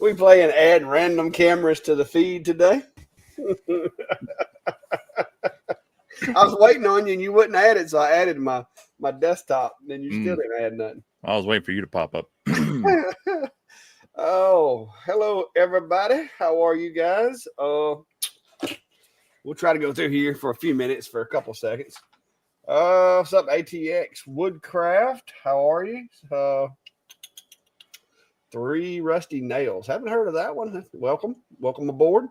we play and add random cameras to the feed today. I was waiting on you and you wouldn't add it, so I added my desktop. And then you still didn't add nothing. I was waiting for you to pop up. Oh, hello everybody. How are you guys? We'll try to go through here for a few minutes for a couple seconds. What's up, ATX Woodcraft? How are you? Three Rusty Nails. Haven't heard of that one. Welcome aboard.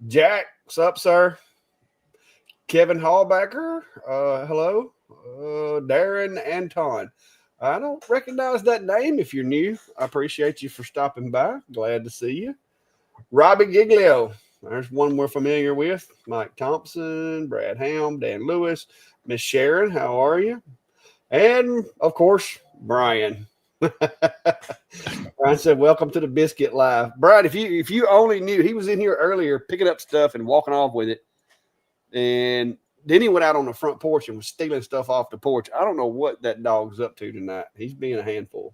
Jack, what's up, sir? Kevin Hallbacker, hello. Darren Anton. I don't recognize that name. If you're new, I appreciate you for stopping by. Glad to see you. Robbie Giglio. There's one we're familiar with. Mike Thompson, Brad Helm, Dan Lewis, Miss Sharon. How are you? And of course, Brian. Brian said, "Welcome to the Biscuit Live." Brian, if you only knew, he was in here earlier picking up stuff and walking off with it. And then he went out on the front porch and was stealing stuff off the porch. I don't know what that dog's up to tonight. He's being a handful.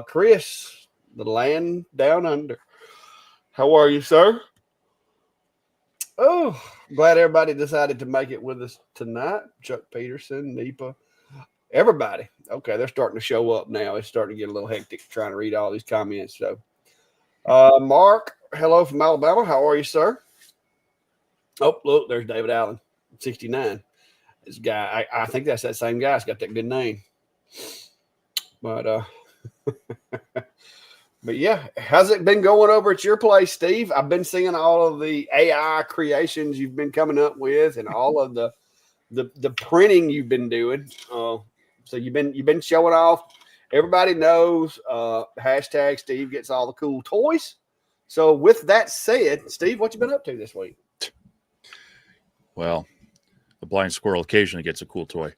Chris, the land down under. How are you, sir? Oh, glad everybody decided to make it with us tonight. Chuck Peterson, Nepa, everybody. Okay, they're starting to show up now. It's starting to get a little hectic trying to read all these comments. So, Mark, hello from Alabama. How are you, sir? Oh, look, there's David Allen, 69. This guy, I think that's that same guy. He's got that good name. But but yeah, how's it been going over at your place, Steve? I've been seeing all of the AI creations you've been coming up with, and all of the printing you've been doing. So you've been showing off. Everybody knows hashtag Steve gets all the cool toys. So with that said, Steve, what you been up to this week? Well, the blind squirrel occasionally gets a cool toy.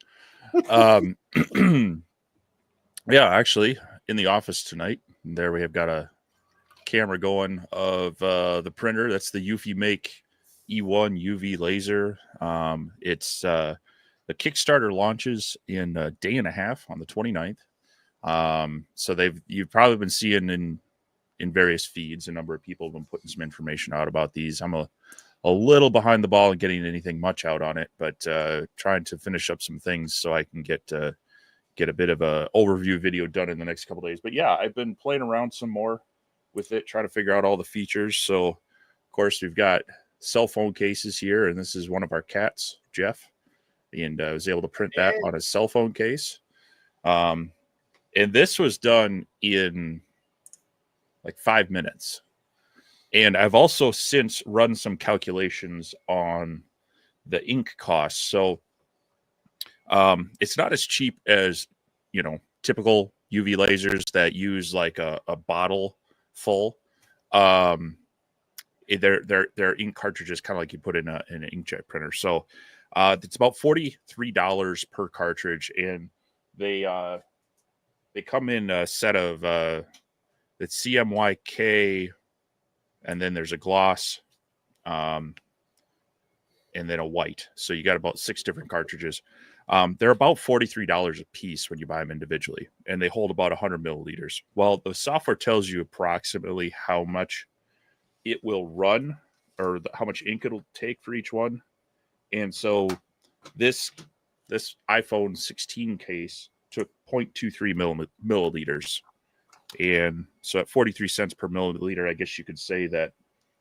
Yeah, actually, in the office tonight, there we have got a camera going of the printer. That's the Eufy Make E1 UV laser. It's the Kickstarter launches in a day and a half on the 29th. So you've probably been seeing in various feeds, a number of people have been putting some information out about these. I'm a little behind the ball in getting anything much out on it, but trying to finish up some things so I can get a bit of a overview video done in the next couple of days. But yeah, I've been playing around some more with it, trying to figure out all the features. So of course we've got cell phone cases here, and this is one of our cats, Jeff, and I was able to print that on a cell phone case. And this was done in like 5 minutes. And I've also since run some calculations on the ink costs. So it's not as cheap as, typical UV lasers that use like a bottle full. They're ink cartridges, kind of like you put in an inkjet printer. So it's about $43 per cartridge, and they come in a set of it's CMYK. And then there's a gloss, and then a white. So you got about 6 different cartridges. They're about $43 a piece when you buy them individually, and they hold about 100 milliliters. Well, the software tells you approximately how much it will run, or how much ink it'll take for each one. And so this iPhone 16 case took 0.23 milliliters. And so at 43 cents per milliliter, I guess you could say that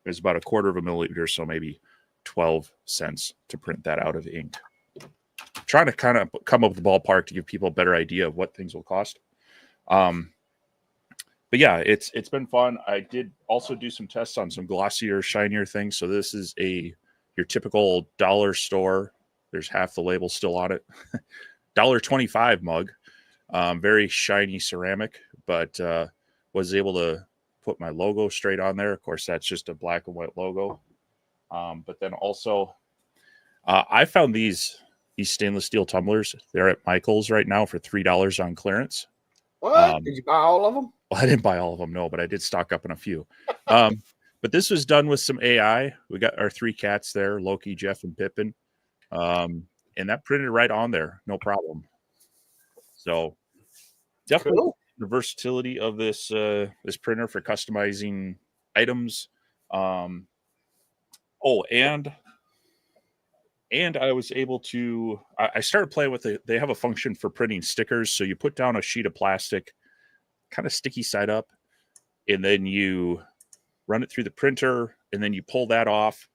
there's about a quarter of a milliliter, so maybe 12 cents to print that out of ink. Trying to kind of come up with the ballpark to give people a better idea of what things will cost. But yeah, it's been fun. I did also do some tests on some glossier, shinier things. So this is your typical dollar store. There's half the label still on it. $1.25 mug. Very shiny ceramic, but was able to put my logo straight on there. Of course, that's just a black and white logo. But then also, I found these stainless steel tumblers. They're at Michael's right now for $3 on clearance. What? Did you buy all of them? Well, I didn't buy all of them, no, but I did stock up on a few. But this was done with some AI. We got our 3 cats there, Loki, Jeff, and Pippin. And that printed right on there, no problem. So definitely Cool. the versatility of this this printer for customizing items. Oh, and I was able to. I started playing with it. They have a function for printing stickers. So you put down a sheet of plastic, kind of sticky side up, and then you run it through the printer, and then you pull that off,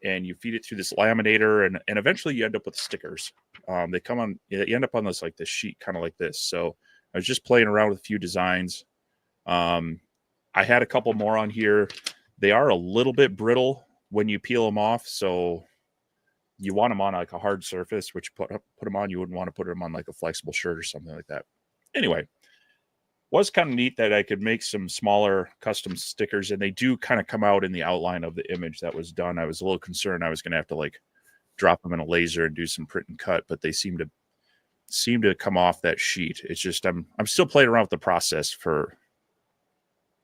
and you feed it through this laminator, and eventually you end up with stickers. They come on. You end up on this like this sheet, kind of like this. So I was just playing around with a few designs. I had a couple more on here. They are a little bit brittle when you peel them off, so you want them on like a hard surface, which put them on. You wouldn't want to put them on like a flexible shirt or something like that. Anyway, was kind of neat that I could make some smaller custom stickers, and they do kind of come out in the outline of the image that was done. I was a little concerned I was going to have to like drop them in a laser and do some print and cut, but they seem to come off that sheet. It's just I'm still playing around with the process for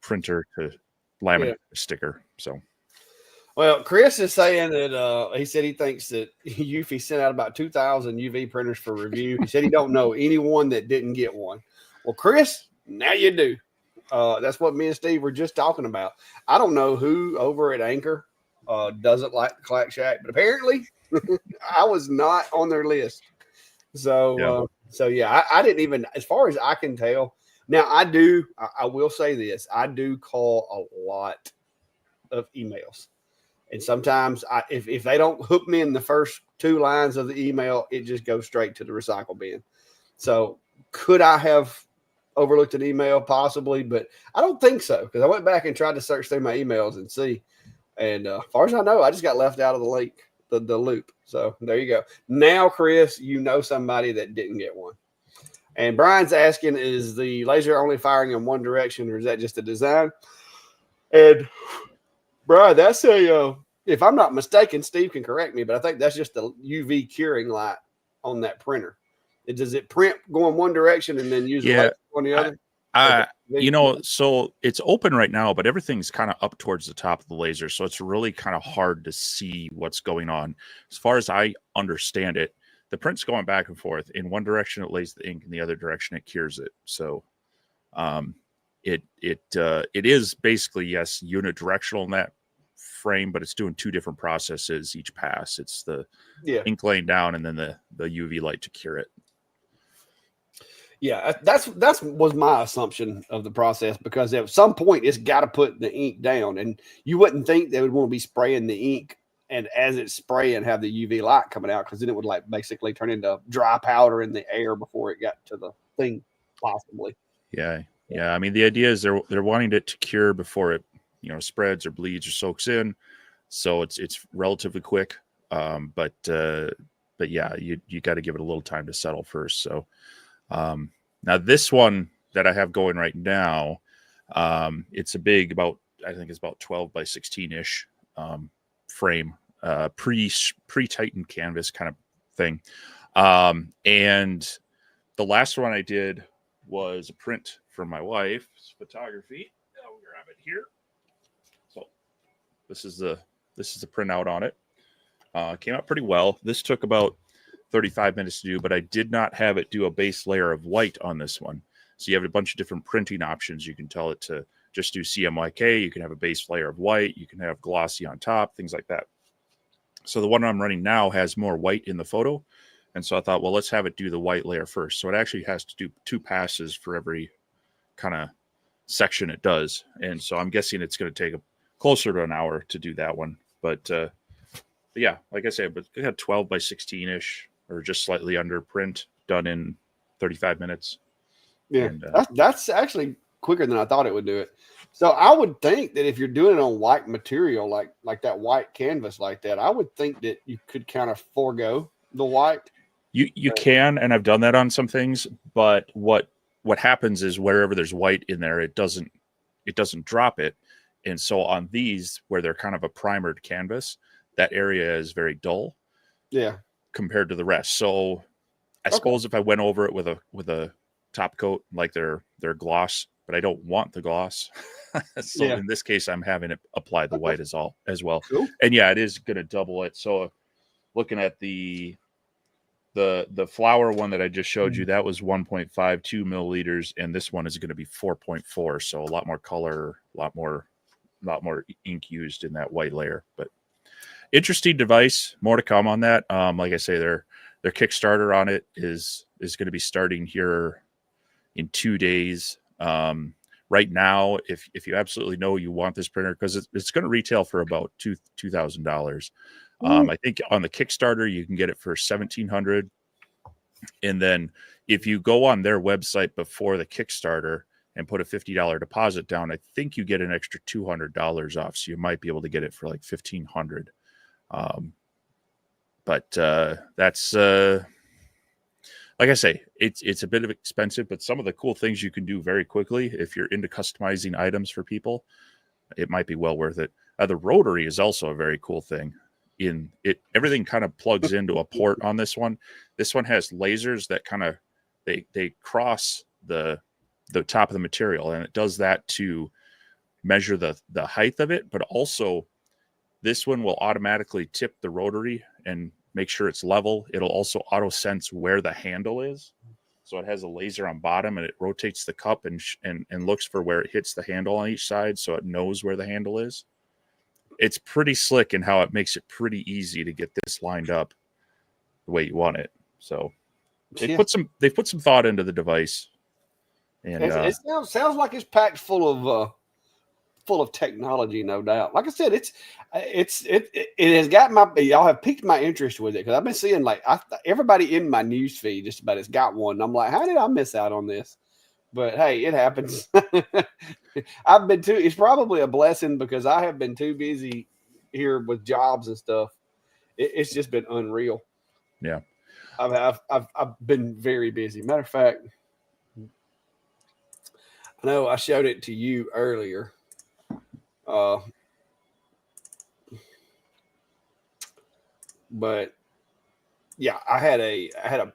printer to laminate a sticker. So, well, Chris is saying that he said he thinks that Eufy sent out about 2,000 UV printers for review. He said he don't know anyone that didn't get one. Well, Chris, now you do. That's what me and Steve were just talking about. I don't know who over at Anchor doesn't like the Clack Shack, but apparently I was not on their list. So, I didn't even, as far as I can tell. Now I will say this. I do call a lot of emails. And sometimes if they don't hook me in the first 2 lines of the email, it just goes straight to the recycle bin. So could I have overlooked an email? Possibly, but I don't think so, because I went back and tried to search through my emails and see. And as far as I know, I just got left out of the link, the loop. So there you go. Now, Chris, you know somebody that didn't get one. And Brian's asking, is the laser only firing in one direction, or is that just a design? And Brian, that's if I'm not mistaken, Steve can correct me, but I think that's just the UV curing light on that printer. Does it print going one direction and then use the light on the other? So it's open right now, but everything's kind of up towards the top of the laser. So it's really kind of hard to see what's going on. As far as I understand it, the print's going back and forth. In one direction, it lays the ink. In the other direction, it cures it. So it is basically, yes, unidirectional in that frame, but it's doing 2 different processes each pass. It's the ink laying down and then the UV light to cure it. Yeah, that's was my assumption of the process, because at some point it's got to put the ink down, and you wouldn't think they would want to be spraying the ink and as it's spraying have the UV light coming out, because then it would like basically turn into dry powder in the air before it got to the thing, possibly. Yeah. I mean, the idea is they're wanting it to cure before it spreads or bleeds or soaks in, so it's relatively quick. But yeah, you got to give it a little time to settle first. So now this one that I have going right now, it's a big, I think it's about 12 by 16 ish frame, pre-tightened canvas kind of thing. And the last one I did was a print for my wife's photography. I'll grab it here. So this is the printout on it. Came out pretty well. This took about 35 minutes to do, but I did not have it do a base layer of white on this one. So you have a bunch of different printing options. You can tell it to just do CMYK. You can have a base layer of white. You can have glossy on top, things like that. So the one I'm running now has more white in the photo. And so I thought, well, let's have it do the white layer first. So it actually has to do 2 passes for every kind of section it does. And so I'm guessing it's going to take closer to an hour to do that one. But yeah, like I said, but it had 12 by 16 ish, or just slightly under print, done in 35 minutes. Yeah, and, that's actually quicker than I thought it would do it. So I would think that if you're doing it on white material, like that white canvas like that, I would think that you could kind of forego the white. You can, and I've done that on some things, but what happens is wherever there's white in there, it doesn't drop it. And so on these, where they're kind of a primered canvas, that area is very dull. Yeah. Compared to the rest. So I suppose if I went over it with a top coat, like their gloss, but I don't want the gloss. So in this case, I'm having it apply the white as well. Cool. And yeah, it is going to double it. So looking at the The flour one that I just showed you, that was 1.52 milliliters, and this one is going to be 4.4. So a lot more color, a lot more ink used in that white layer. But interesting device. More to come on that. Like I say, their Kickstarter on it is going to be starting here in 2 days. Right now, if you absolutely know you want this printer, because it's going to retail for about $2,000. I think on the Kickstarter you can get it for $1,700, and then if you go on their website before the Kickstarter and put a $50 deposit down, I think you get an extra $200 off. So you might be able to get it for like $1,500. But that's like I say, it's a bit of expensive, but some of the cool things you can do very quickly if you're into customizing items for people, it might be well worth it. The Rotary is also a very cool thing. Everything kind of plugs into a port on this one. This one has lasers that kind of they cross the top of the material, and it does that to measure the height of it, but also this one will automatically tip the rotary and make sure it's level. It'll also auto sense where the handle is. So it has a laser on bottom, and it rotates the cup and looks for where it hits the handle on each side, so it knows where the handle is. It's pretty slick in how it makes it pretty easy to get this lined up the way you want it. So they've put some thought into the device, and it sounds like it's packed full of technology, no doubt. Like I said, it has got y'all have piqued my interest with it, because I've been seeing like everybody in my news feed just about has got one. And I'm like, how did I miss out on this? But hey, it happens. It's probably a blessing, because I have been too busy here with jobs and stuff. It's just been unreal. Yeah. I've been very busy. Matter of fact, I know I showed it to you earlier. But yeah, I had a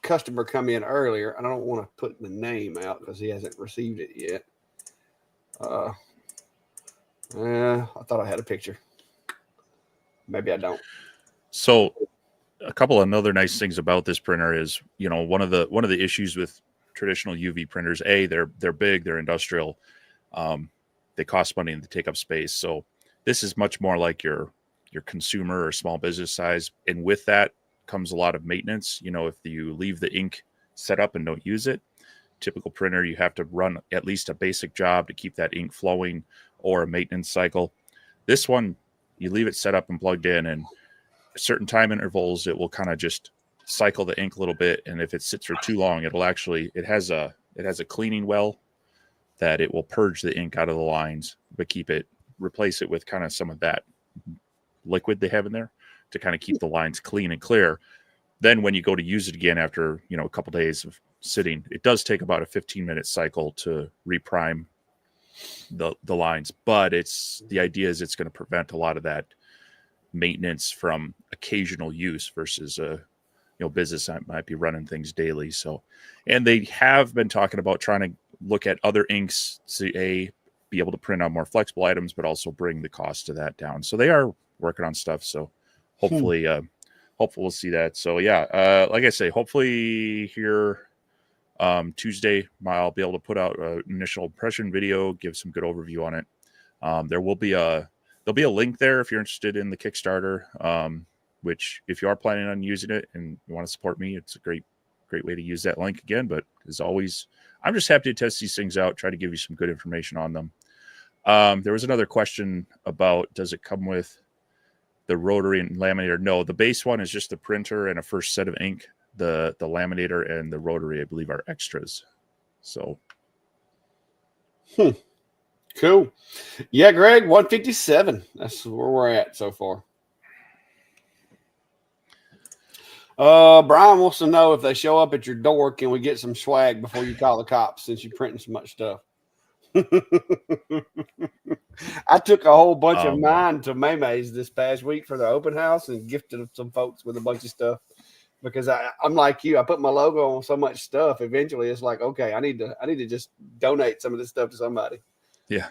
customer come in earlier. I don't want to put the name out because he hasn't received it yet. I thought I had a picture. Maybe I don't. So a couple of other nice things about this printer is, one of the issues with traditional UV printers, they're big, they're industrial, they cost money and they take up space. So this is much more like your consumer or small business size, and with that comes a lot of maintenance. If you leave the ink set up and don't use it, typical printer, you have to run at least a basic job to keep that ink flowing, or a maintenance cycle. This one, you leave it set up and plugged in, and certain time intervals, it will kind of just cycle the ink a little bit. And if it sits for too long, it has a cleaning well that it will purge the ink out of the lines, but replace it with kind of some of that liquid they have in there to kind of keep the lines clean and clear. Then when you go to use it again after, a couple days of sitting, it does take about a 15-minute cycle to reprime the lines. But the idea is it's going to prevent a lot of that maintenance from occasional use versus business that might be running things daily. So, and they have been talking about trying to look at other inks to be able to print on more flexible items, but also bring the cost of that down. So they are working on stuff. So hopefully we'll see that. So yeah, like I say, hopefully here Tuesday, I'll be able to put out an initial impression video, give some good overview on it. There'll be a link there if you're interested in the Kickstarter, which if you are planning on using it and you want to support me, it's a great way to use that link again. But as always, I'm just happy to test these things out, try to give you some good information on them. There was another question about, does it come with the rotary and laminator? No, the base one is just the printer and a first set of ink. The laminator and the rotary, I believe, are extras. So cool. Yeah, Greg, 157. That's where we're at so far. Brian wants to know, if they show up at your door, can we get some swag before you call the cops, since you're printing so much stuff? I took a whole bunch of mine to Maymay's this past week for the open house and gifted some folks with a bunch of stuff, because I'm like you. I put my logo on so much stuff. Eventually, it's like, okay, I need to just donate some of this stuff to somebody. Yeah.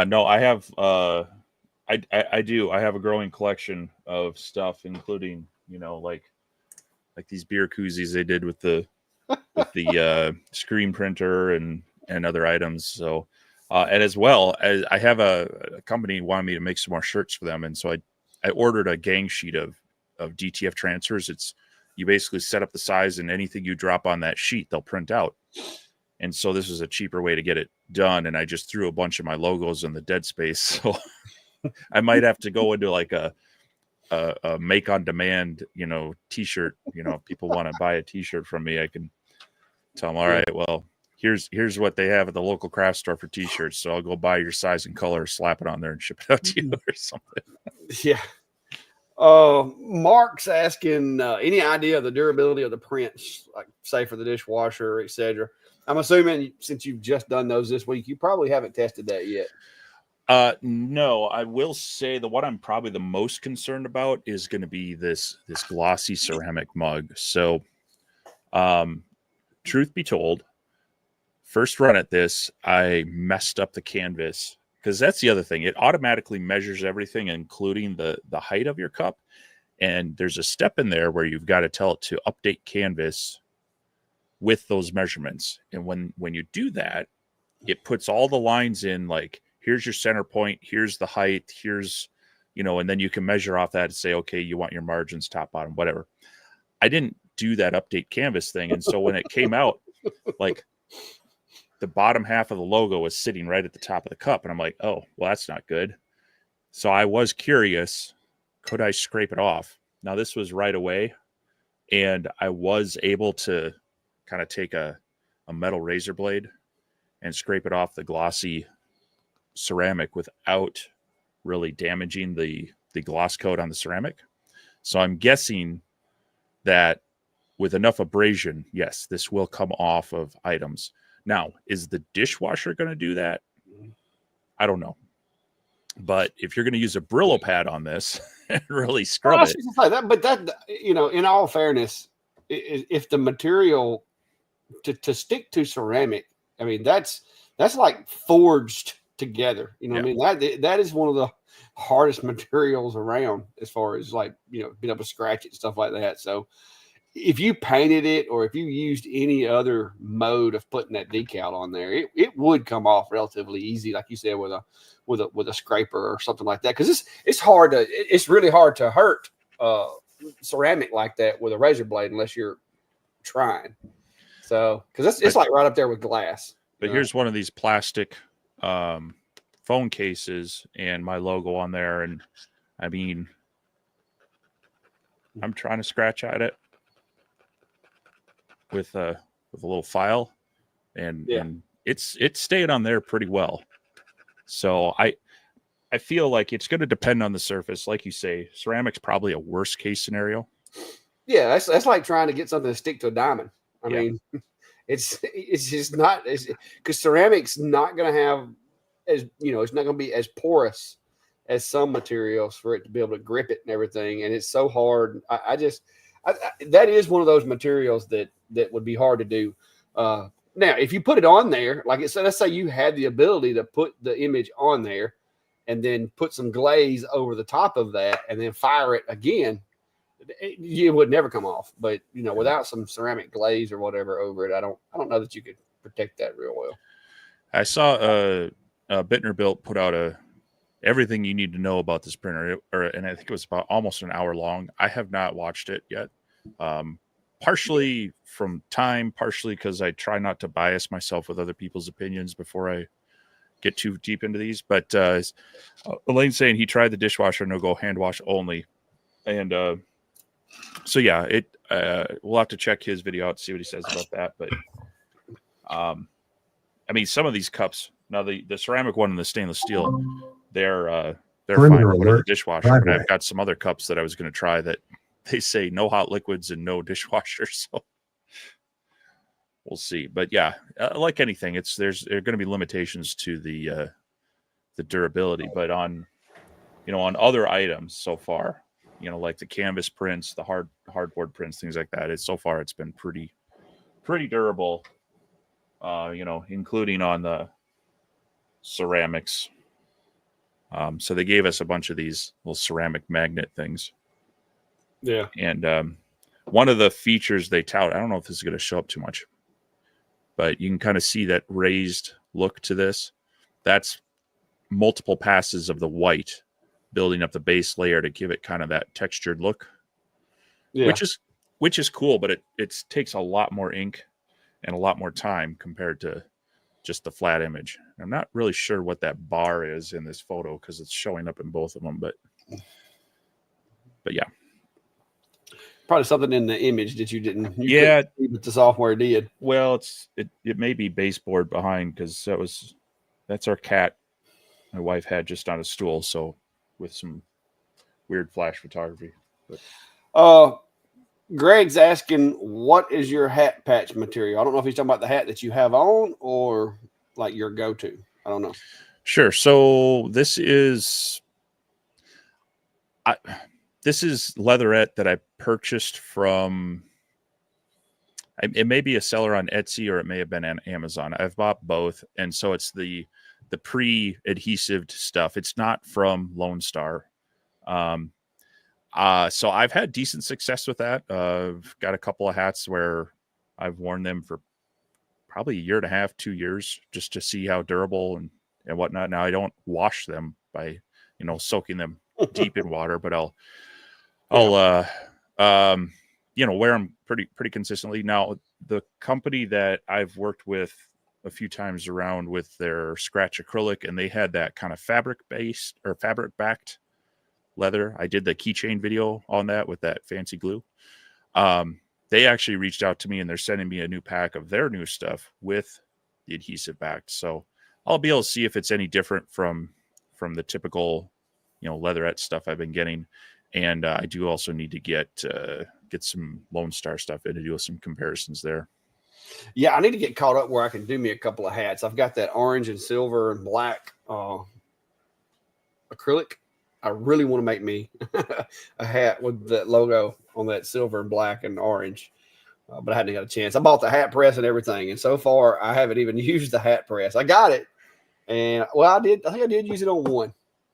No, I have. I do. I have a growing collection of stuff, including like like these beer koozies they did with the screen printer and other items. So and as well as I have a company wanted me to make some more shirts for them, and so I ordered a gang sheet of DTF transfers. It's you basically set up the size, and anything you drop on that sheet they'll print out. And so this was a cheaper way to get it done, and I just threw a bunch of my logos in the dead space. So I might have to go into like a make on demand, t-shirt. If people want to buy a t-shirt from me, I can tell them, all right, well, here's what they have at the local craft store for t-shirts. So I'll go buy your size and color, slap it on there, and ship it out to you or something. Yeah. Mark's asking any idea of the durability of the prints, like say for the dishwasher, etc. I'm assuming since you've just done those this week, you probably haven't tested that yet. No, I will say the one I'm probably the most concerned about is going to be this glossy ceramic mug. So, truth be told, first run at this, I messed up the canvas, because that's the other thing. It automatically measures everything, including the height of your cup. And there's a step in there where you've got to tell it to update canvas with those measurements. And when you do that, it puts all the lines in, like, here's your center point, here's the height, here's, and then you can measure off that and say, okay, you want your margins, top, bottom, whatever. I didn't do that update canvas thing. And so when it came out, like, the bottom half of the logo was sitting right at the top of the cup. And I'm like, oh, well, that's not good. So I was curious, could I scrape it off? Now, this was right away, and I was able to kind of take a metal razor blade and scrape it off the glossy ceramic without really damaging the gloss coat on the ceramic. So I'm guessing that with enough abrasion, yes, this will come off of items. Now, is the dishwasher going to do that? I don't know. But if you're going to use a Brillo pad on this and really scrub it. But that, in all fairness, if the material to stick to ceramic, I mean, that's like forged together. I mean, that is one of the hardest materials around as far as like, being able to scratch it and stuff like that. So if you painted it or if you used any other mode of putting that decal on there, it would come off relatively easy, like you said, with a scraper or something like that. Because it's really hard to hurt ceramic like that with a razor blade unless you're trying. So because it's like right up there with glass. But here's one of these plastic phone cases and my logo on there, and I mean, I'm trying to scratch at it with a little file, and it's staying on there pretty well. So I feel like it's going to depend on the surface. Like you say, ceramic's probably a worst case scenario. Yeah, that's like trying to get something to stick to a diamond. I mean, it's just not, because ceramic's not going to have as, it's not going to be as porous as some materials for it to be able to grip it and everything. And it's so hard. That is one of those materials that would be hard to do. Now, if you put it on there, like it said, let's say you had the ability to put the image on there and then put some glaze over the top of that and then fire it again, it would never come off. But without some ceramic glaze or whatever over it, I don't know that you could protect that real well. I saw Bittner Built put out everything you need to know about this printer, and I think it was about almost an hour long. I have not watched it yet. Partially from time, partially because I try not to bias myself with other people's opinions before I get too deep into these. But Elaine's saying he tried the dishwasher, no-go hand wash only. And so, yeah, we'll have to check his video out, see what he says about that. But, I mean, some of these cups, now the ceramic one and the stainless steel, they're fine to put in the dishwasher. And I've got some other cups that I was going to try that they say no hot liquids and no dishwasher. So we'll see. But yeah, like anything, there are going to be limitations to the durability. But on other items so far, like the canvas prints, the hardboard prints, things like that, so far it's been pretty durable. Including on the ceramics. So they gave us a bunch of these little ceramic magnet things. Yeah. And one of the features they tout, I don't know if this is going to show up too much, but you can kind of see that raised look to this. That's multiple passes of the white building up the base layer to give it kind of that textured look, which is cool, but it takes a lot more ink and a lot more time compared to just the flat image. I'm not really sure what that bar is in this photo because it's showing up in both of them, but yeah. Probably something in the image that you didn't. Yeah, but the software did. Well, it may be baseboard behind because that's our cat my wife had just on a stool, so with some weird flash photography. But Greg's asking, what is your hat patch material? I don't know if he's talking about the hat that you have on or like your go-to. I don't know. Sure. So this is leatherette that I purchased from. It may be a seller on Etsy or it may have been on Amazon. I've bought both, and so it's the pre-adhesive stuff. It's not from Lone Star. So I've had decent success with that. I've got a couple of hats where I've worn them for probably a year and a half, 2 years, just to see how durable and whatnot. Now I don't wash them by, soaking them deep in water, but I'll wear them pretty consistently. Now the company that I've worked with a few times around with their scratch acrylic, and they had that kind of fabric based or fabric backed leather. I did the keychain video on that with that fancy glue. They actually reached out to me and they're sending me a new pack of their new stuff with the adhesive backed. So I'll be able to see if it's any different from the typical, leatherette stuff I've been getting. And I do also need to get some Lone Star stuff in to do some comparisons there. Yeah, I need to get caught up where I can do me a couple of hats. I've got that orange and silver and black acrylic. I really want to make me a hat with that logo on that silver and black and orange, but I hadn't got a chance. I bought the hat press and everything, and so far I haven't even used the hat press. I got it, and I think I did use it on one.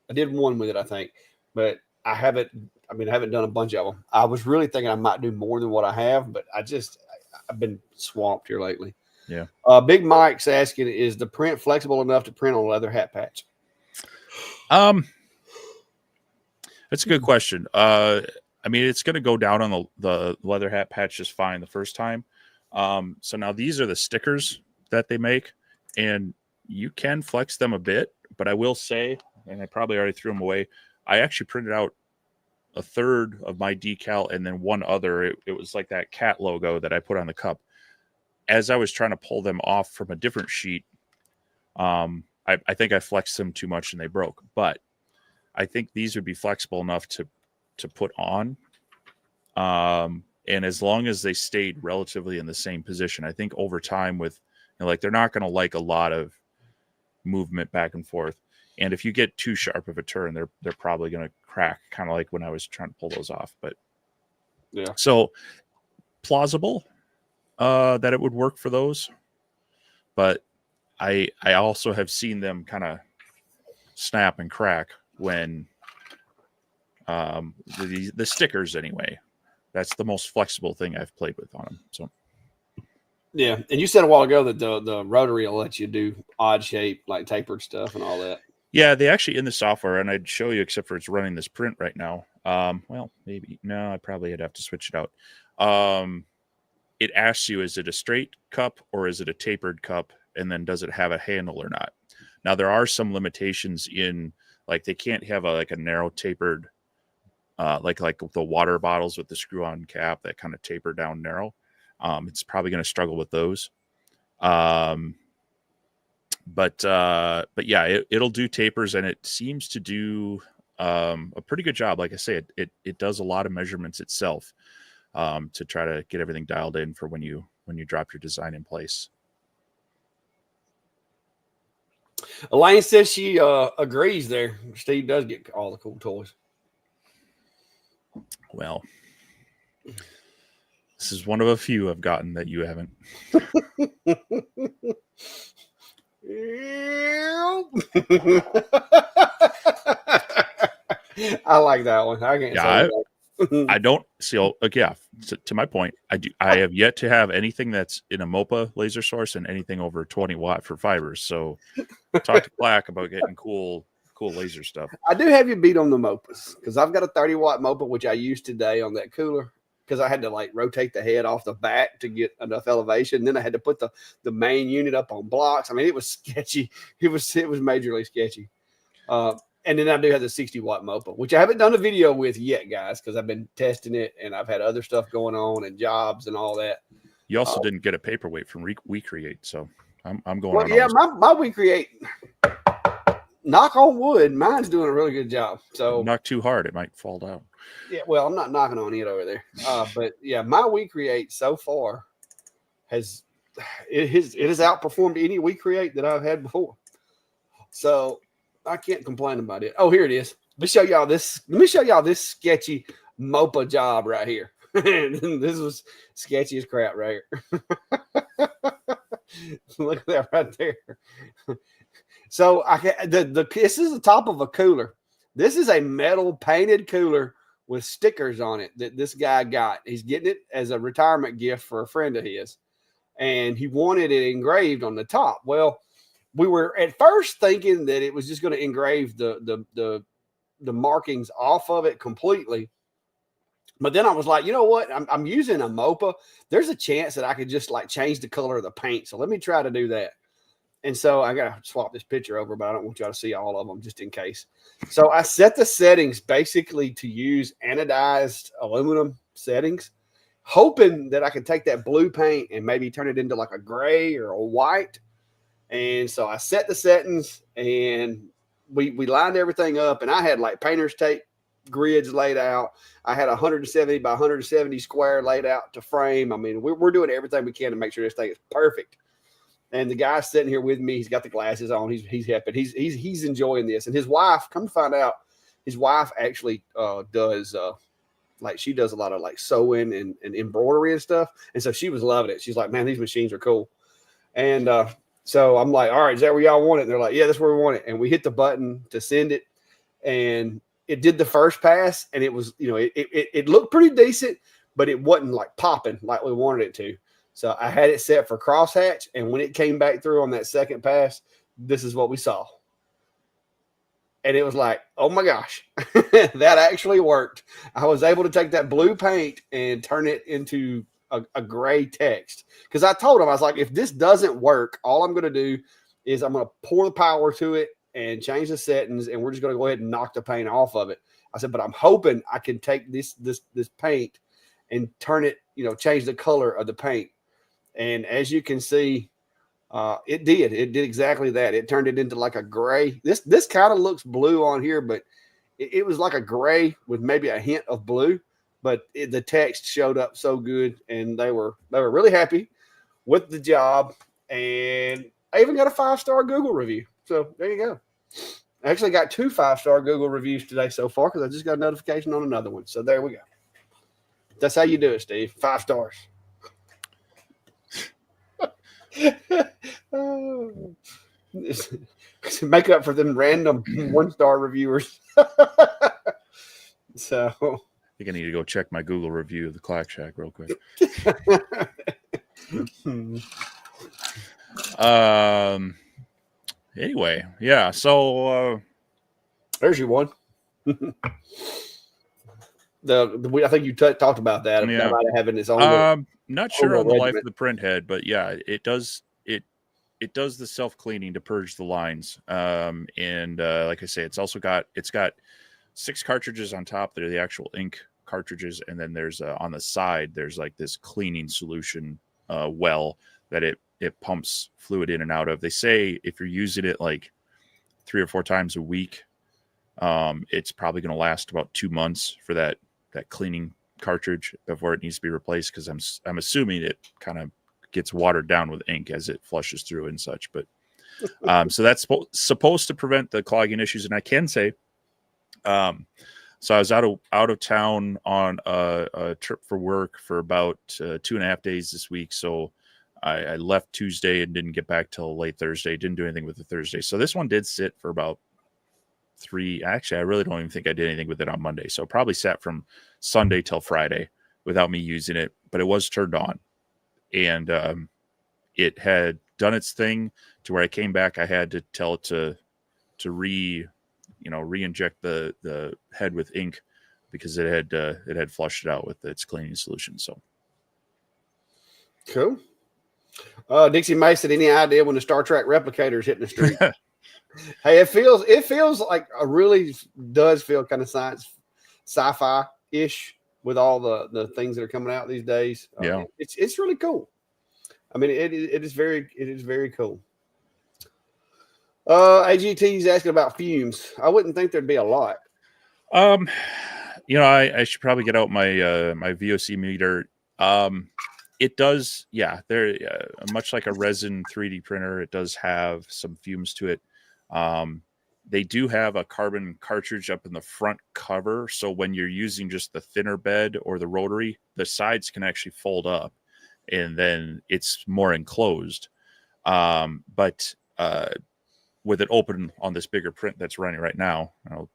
I did one with it, I think, but I haven't done a bunch of them. I was really thinking I might do more than what I have, but I've been swamped here lately. Yeah. Big Mike's asking, is the print flexible enough to print on a leather hat patch? That's a good question. It's going to go down on the leather hat patch just fine the first time. So now these are the stickers that they make, and you can flex them a bit, but I will say, and I probably already threw them away, I actually printed out a third of my decal and then one other. It was like that cat logo that I put on the cup. As I was trying to pull them off from a different sheet, I think I flexed them too much and they broke. But I think these would be flexible enough to put on. And as long as they stayed relatively in the same position, I think over time with, they're not going to like a lot of movement back and forth. And if you get too sharp of a turn, they're probably going to crack, kind of like when I was trying to pull those off. But yeah, so plausible that it would work for those. But I also have seen them kind of snap and crack when the stickers anyway. That's the most flexible thing I've played with on them. So yeah, and you said a while ago that the Rotary will let you do odd shape, like tapered stuff and all that. Yeah, they actually in the software, and I'd show you, except for it's running this print right now. Well, maybe no, I probably would have to switch it out. It asks you, is it a straight cup or is it a tapered cup, and then does it have a handle or not? Now there are some limitations in, like, they can't have a narrow tapered, like the water bottles with the screw-on cap that kind of taper down narrow. It's probably going to struggle with those. But yeah, it'll do tapers, and it seems to do a pretty good job. Like I say, it does a lot of measurements itself to try to get everything dialed in for when you drop your design in place. Elaine says she agrees there. Steve does get all the cool toys. Well, this is one of a few I've gotten that you haven't. I like that one. I can't say that. I don't see. Yeah, to my point, I have yet to have anything that's in a Mopa laser source and anything over 20 watt for fibers. So talk to Black about getting cool laser stuff. I do have you beat on the Mopas because I've got a 30-watt Mopa, which I used today on that cooler because I had to like rotate the head off the back to get enough elevation. Then I had to put the main unit up on blocks. I mean, it was sketchy. It was majorly sketchy. And then I do have the 60-watt Mopa, which I haven't done a video with yet, guys, because I've been testing it and I've had other stuff going on and jobs and all that. You also didn't get a paperweight from WeCreate, so I'm going. Well, yeah, my WeCreate. Knock on wood, mine's doing a really good job. So knock too hard, it might fall down. Yeah, well, I'm not knocking on it over there. But yeah, my WeCreate so far has outperformed any WeCreate that I've had before. So I can't complain about it. Oh, here it is. Let me show y'all this sketchy Mopa job right here. This was sketchy as crap right here. Look at that right there. So this is the top of a cooler. This is a metal painted cooler with stickers on it that this guy got. He's getting it as a retirement gift for a friend of his, and he wanted it engraved on the top. Well, we were at first thinking that it was just going to engrave the markings off of it completely. But then I was like, you know what? I'm using a Mopa. There's a chance that I could just like change the color of the paint. So let me try to do that. And so I got to swap this picture over, but I don't want y'all to see all of them just in case. So I set the settings basically to use anodized aluminum settings, hoping that I could take that blue paint and maybe turn it into like a gray or a white. And so I set the settings and we lined everything up, and I had like painter's tape grids laid out. I had 170 by 170 square laid out to frame. I mean, we're doing everything we can to make sure this thing is perfect. And the guy's sitting here with me. He's got the glasses on. He's happy. He's enjoying this. And his wife, come to find out, his wife actually does like she does a lot of like sewing and embroidery and stuff. And so she was loving it. She's like, man, these machines are cool. And so I'm like, all right, is that where y'all want it? And they're like, yeah, that's where we want it. And we hit the button to send it, and it did the first pass, and it was, you know, it looked pretty decent, but it wasn't like popping like we wanted it to. So I had it set for crosshatch, and when it came back through on that second pass, this is what we saw. And it was like, oh my gosh, that actually worked. I was able to take that blue paint and turn it into a gray text. Because I told him, I was like, if this doesn't work, all I'm going to do is I'm going to pour the power to it and change the settings, and we're just going to go ahead and knock the paint off of it. I said, but I'm hoping I can take this paint and turn it, you know, change the color of the paint. And as you can see, it did exactly that. It turned it into like a gray. This kind of looks blue on here, but it was like a gray with maybe a hint of blue. But the text showed up so good, and they were really happy with the job. And I even got a 5-star Google review. So there you go. I actually got 2 5-star Google reviews today so far because I just got a notification on another one. So there we go. That's how you do it, Steve. 5 stars. Make up for them random 1-star reviewers. So I think I need to go check my Google review of the Clack Shack real quick. Anyway, yeah. So there's your one. I think you talked about that. Yeah. About having its own. Not sure on the life of the print head, but yeah, it does the self cleaning to purge the lines. And like I say, it's got 6 cartridges on top that are the actual ink cartridges, and then there's on the side there's like this cleaning solution well that it pumps fluid in and out of. They say if you're using it like 3 or 4 times a week, it's probably going to last about 2 months for that cleaning cartridge before it needs to be replaced, because I'm assuming it kind of gets watered down with ink as it flushes through and such. But so that's supposed to prevent the clogging issues. And I can say, so I was out of town on a trip for work for about 2.5 days this week. So I left Tuesday and didn't get back till late Thursday. Didn't do anything with the Thursday. So this one did sit for about 3. Actually, I really don't even think I did anything with it on Monday. So probably sat from Sunday till Friday without me using it, but it was turned on, and it had done its thing to where I came back. I had to tell it to re-inject the head with ink because it had flushed it out with its cleaning solution. So cool. Dixie Mason, any idea when the Star Trek replicator is hitting the street? Hey, it feels like really does feel kind of sci-fi ish with all the things that are coming out these days. Yeah, it's really cool. I mean, it is very cool. AGT is asking about fumes. I wouldn't think there'd be a lot. I should probably get out my my VOC meter. It does, yeah. There, much like a resin 3D printer, it does have some fumes to it. They do have a carbon cartridge up in the front cover, so when you're using just the thinner bed or the rotary, the sides can actually fold up, and then it's more enclosed. But with it open on this bigger print that's running right now, I'll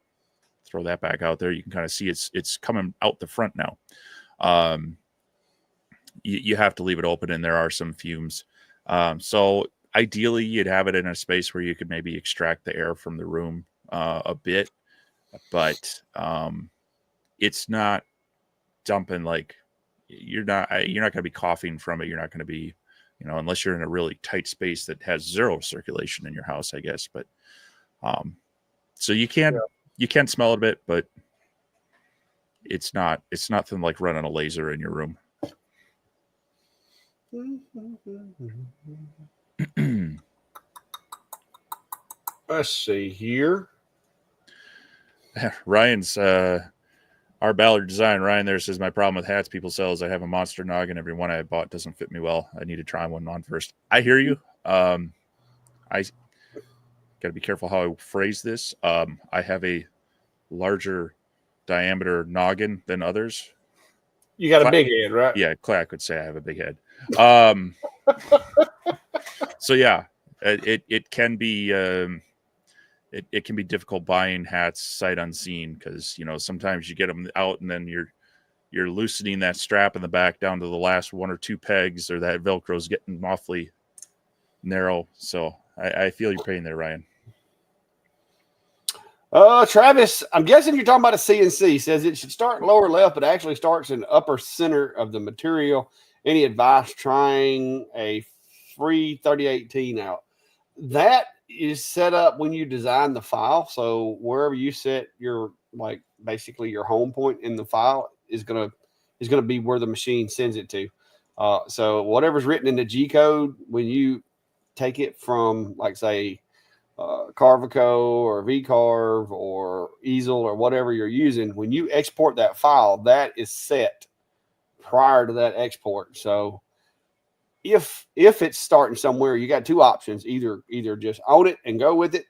throw that back out there. You can kind of see it's coming out the front now. You have to leave it open, and there are some fumes. So ideally, you'd have it in a space where you could maybe extract the air from the room a bit, but it's not dumping like you're not going to be coughing from it. You're not going to be, unless you're in a really tight space that has zero circulation in your house, I guess. But so you can smell it a bit, but it's nothing like running a laser in your room. Let's see here. Ryan's our Ballard design. Ryan there says, my problem with hats people sell is I have a monster noggin. Every one I bought doesn't fit me well. I need to try one on first. I hear you. I got to be careful how I phrase this. I have a larger diameter noggin than others. You got a big head, right? Yeah, Clack would say I have a big head. So yeah, it can be it can be difficult buying hats sight unseen because sometimes you get them out and then you're loosening that strap in the back down to the last one or two pegs, or that Velcro's getting awfully narrow. So I feel your pain there, Ryan. Travis, I'm guessing you're talking about a CNC. Says it should start lower left, but actually starts in upper center of the material. Any advice trying a free 3018 out? That is set up when you design the file. So wherever you set your basically your home point in the file is gonna be where the machine sends it to. So whatever's written in the G code, when you take it from say Carvico or VCarve or easel or whatever you're using, when you export that file, that is set prior to that export. So if it's starting somewhere, you got two options: either just own it and go with it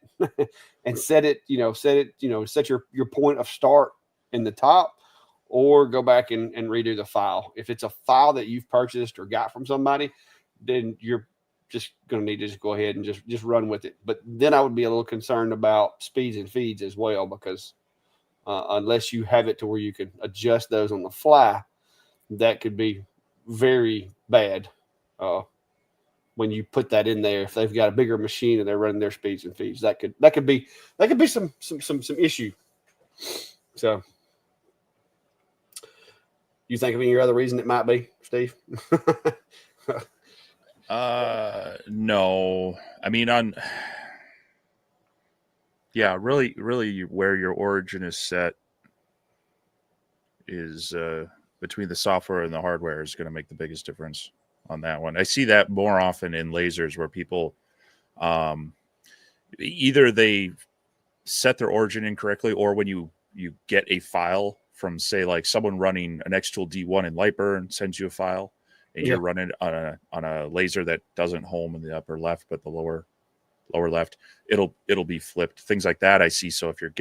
and set your point of start in the top, or go back and redo the file. If it's a file that you've purchased or got from somebody, then you're just going to need to just go ahead and just run with it. But then I would be a little concerned about speeds and feeds as well, because unless you have it to where you can adjust those on the fly, that could be very bad when you put that in there. If they've got a bigger machine and they're running their speeds and feeds, that could be some issue. So you think of any other reason it might be, Steve? No. I mean, really where your origin is set is between the software and the hardware is going to make the biggest difference on that one. I see that more often in lasers where people either they set their origin incorrectly, or when you get a file from, say, like someone running an Xtool D1 in Lightburn sends you a file, and you're running on a laser that doesn't home in the upper left but the lower left, it'll be flipped. Things like that I see. So if you're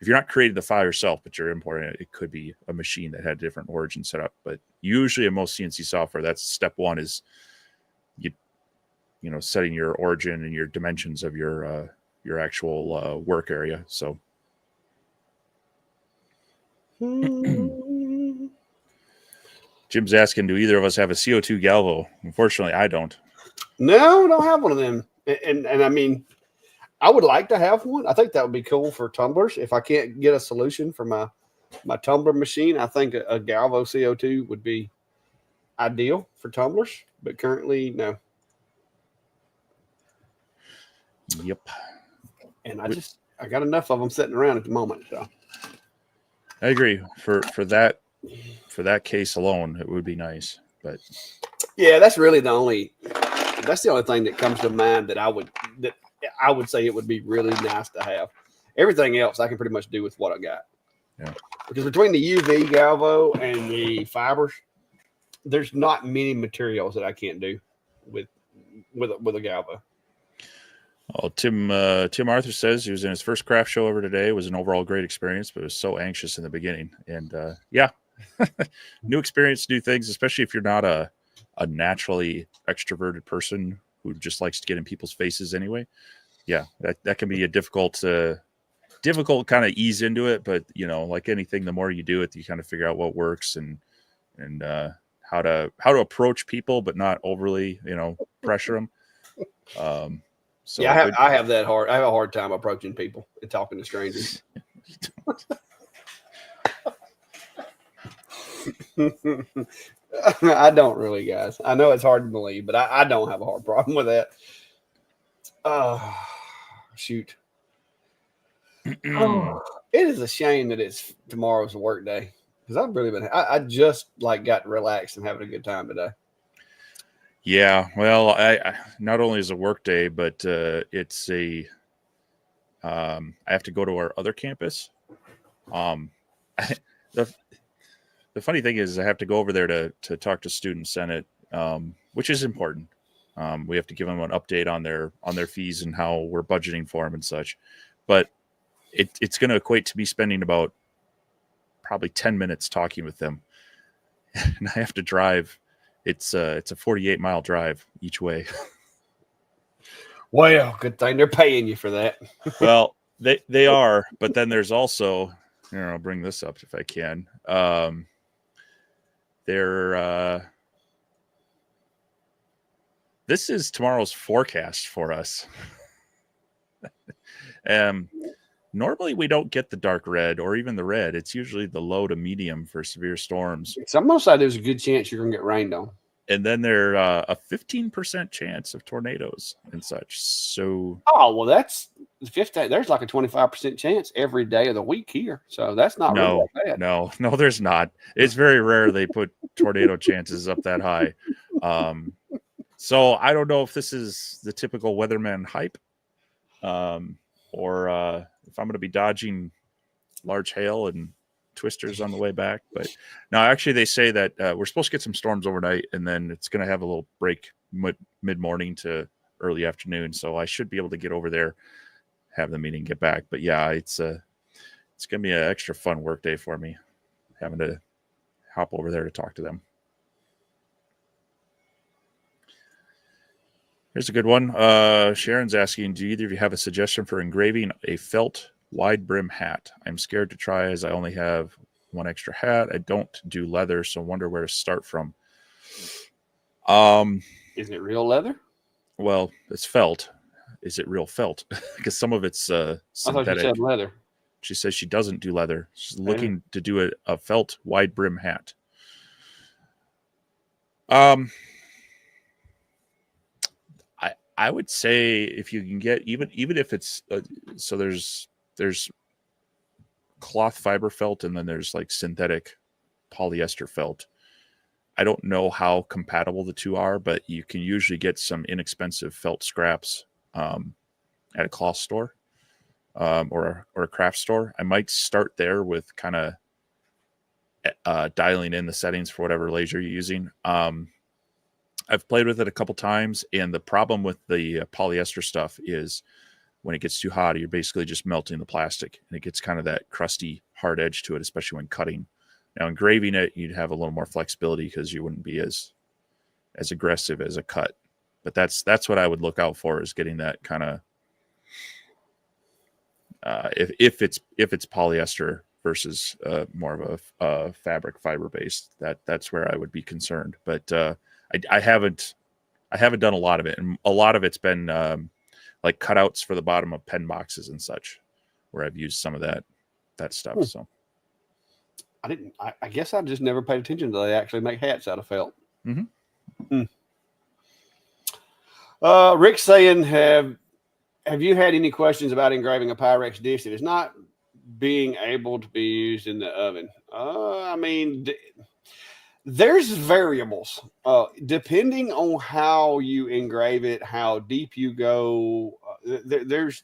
not creating the file yourself but you're importing it, it could be a machine that had a different origin set up. But usually in most CNC software, that's step one, is setting your origin and your dimensions of your actual work area. So Jim's asking, do either of us have a CO2 Galvo? Unfortunately, I don't. No, I don't have one of them. And I mean, I would like to have one. I think that would be cool for tumblers. If I can't get a solution for my tumbler machine, I think a Galvo CO2 would be ideal for tumblers. But currently, no. Yep. And I got enough of them sitting around at the moment. So I agree. For that case alone, it would be nice. But yeah, that's really the only thing that comes to mind that I would say it would be really nice to have. Everything else I can pretty much do with what I got. Yeah. Because between the UV Galvo and the fibers, there's not many materials that I can't do with a Galvo. Oh, Tim Arthur says he was in his first craft show over today. It was an overall great experience, but was so anxious in the beginning. And yeah, new experience, new things, especially if you're not a naturally extroverted person who just likes to get in people's faces anyway. Yeah, that can be a difficult kind of ease into it. But you know, like anything, the more you do it, you kind of figure out what works and how to approach people, but not overly, pressure them. So yeah, I have a hard time approaching people and talking to strangers. I don't really, guys. I know it's hard to believe, but I don't have a hard problem with that. Shoot. It is a shame that it's tomorrow's work day because I've really been. I just got relaxed and having a good time today. Yeah, well, I not only is a work day, but it's a. I have to go to our other campus. The funny thing is, I have to go over there to talk to Student Senate, which is important. We have to give them an update on their fees and how we're budgeting for them and such. But it's going to equate to me spending about probably 10 minutes talking with them, and I have to drive. It's a 48-mile drive each way. Well, good thing they're paying you for that. Well, they are, but then there's also, I'll bring this up if I can. This is tomorrow's forecast for us. Normally we don't get the dark red or even the red. It's usually the low to medium for severe storms. Some of them say there's a good chance you're going to get rained on. And then there a 15% chance of tornadoes and such. So well, that's 15. There's like a 25% chance every day of the week here. So that's not really that bad. No, there's not. It's very rare they put tornado chances up that high. So I don't know if this is the typical weatherman hype, or if I'm going to be dodging large hail and twisters on the way back. But no, actually they say that we're supposed to get some storms overnight, and then it's going to have a little break mid-morning to early afternoon. So I should be able to get over there, have the meeting, get back. But yeah, it's going to be an extra fun work day for me, having to hop over there to talk to them. Here's a good one. Sharon's asking, do either of you have a suggestion for engraving a felt wide brim hat? I'm scared to try as I only have one extra hat. I don't do leather, so wonder where to start from. Is it real leather? Well, it's felt. Is it real felt? Because some of it's synthetic. I thought you said leather. She says she doesn't do leather. She's looking to do a felt wide brim hat. I would say if you can get even if it's so there's cloth fiber felt and then there's like synthetic polyester felt. I don't know how compatible the two are, but you can usually get some inexpensive felt scraps at a cloth store or a craft store. I might start there with kind of dialing in the settings for whatever laser you're using. I've played with it a couple times, and the problem with the polyester stuff is when it gets too hot, you're basically just melting the plastic, and it gets kind of that crusty, hard edge to it, especially when cutting. Now, engraving it, you'd have a little more flexibility because you wouldn't be as aggressive as a cut. But that's what I would look out for, is getting that kind of if it's polyester versus more of a fabric fiber based. That's where I would be concerned. But I haven't done a lot of it, and a lot of it's been like cutouts for the bottom of pen boxes and such, where I've used some of that stuff. So I guess I just never paid attention to they actually make hats out of felt. Mm-hmm. Rick's saying, have you had any questions about engraving a Pyrex dish that is not being able to be used in the oven? I mean, there's variables depending on how you engrave it, how deep you go. There's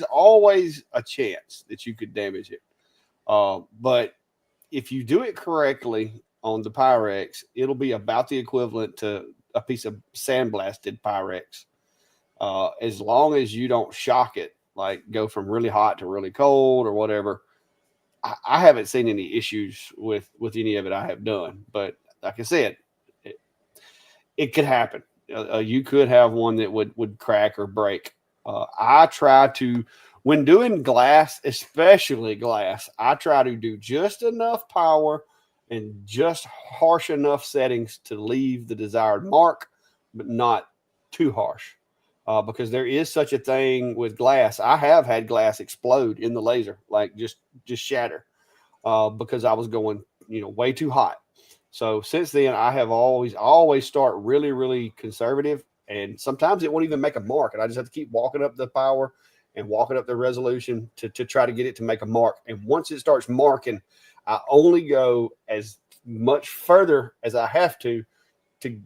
always a chance that you could damage it. But if you do it correctly on the Pyrex, it'll be about the equivalent to a piece of sandblasted Pyrex. As long as you don't shock it, like go from really hot to really cold or whatever. I haven't seen any issues with any of it I have done, but like I said, it could happen. You could have one that would crack or break. I try to, when doing glass, especially glass, I try to do just enough power and just harsh enough settings to leave the desired mark, but not too harsh. Because there is such a thing with glass. I have had glass explode in the laser, like just shatter, because I was going, way too hot. So since then, I have always start really, really conservative, and sometimes it won't even make a mark, and I just have to keep walking up the power and walking up the resolution to try to get it to make a mark. And once it starts marking, I only go as much further as I have to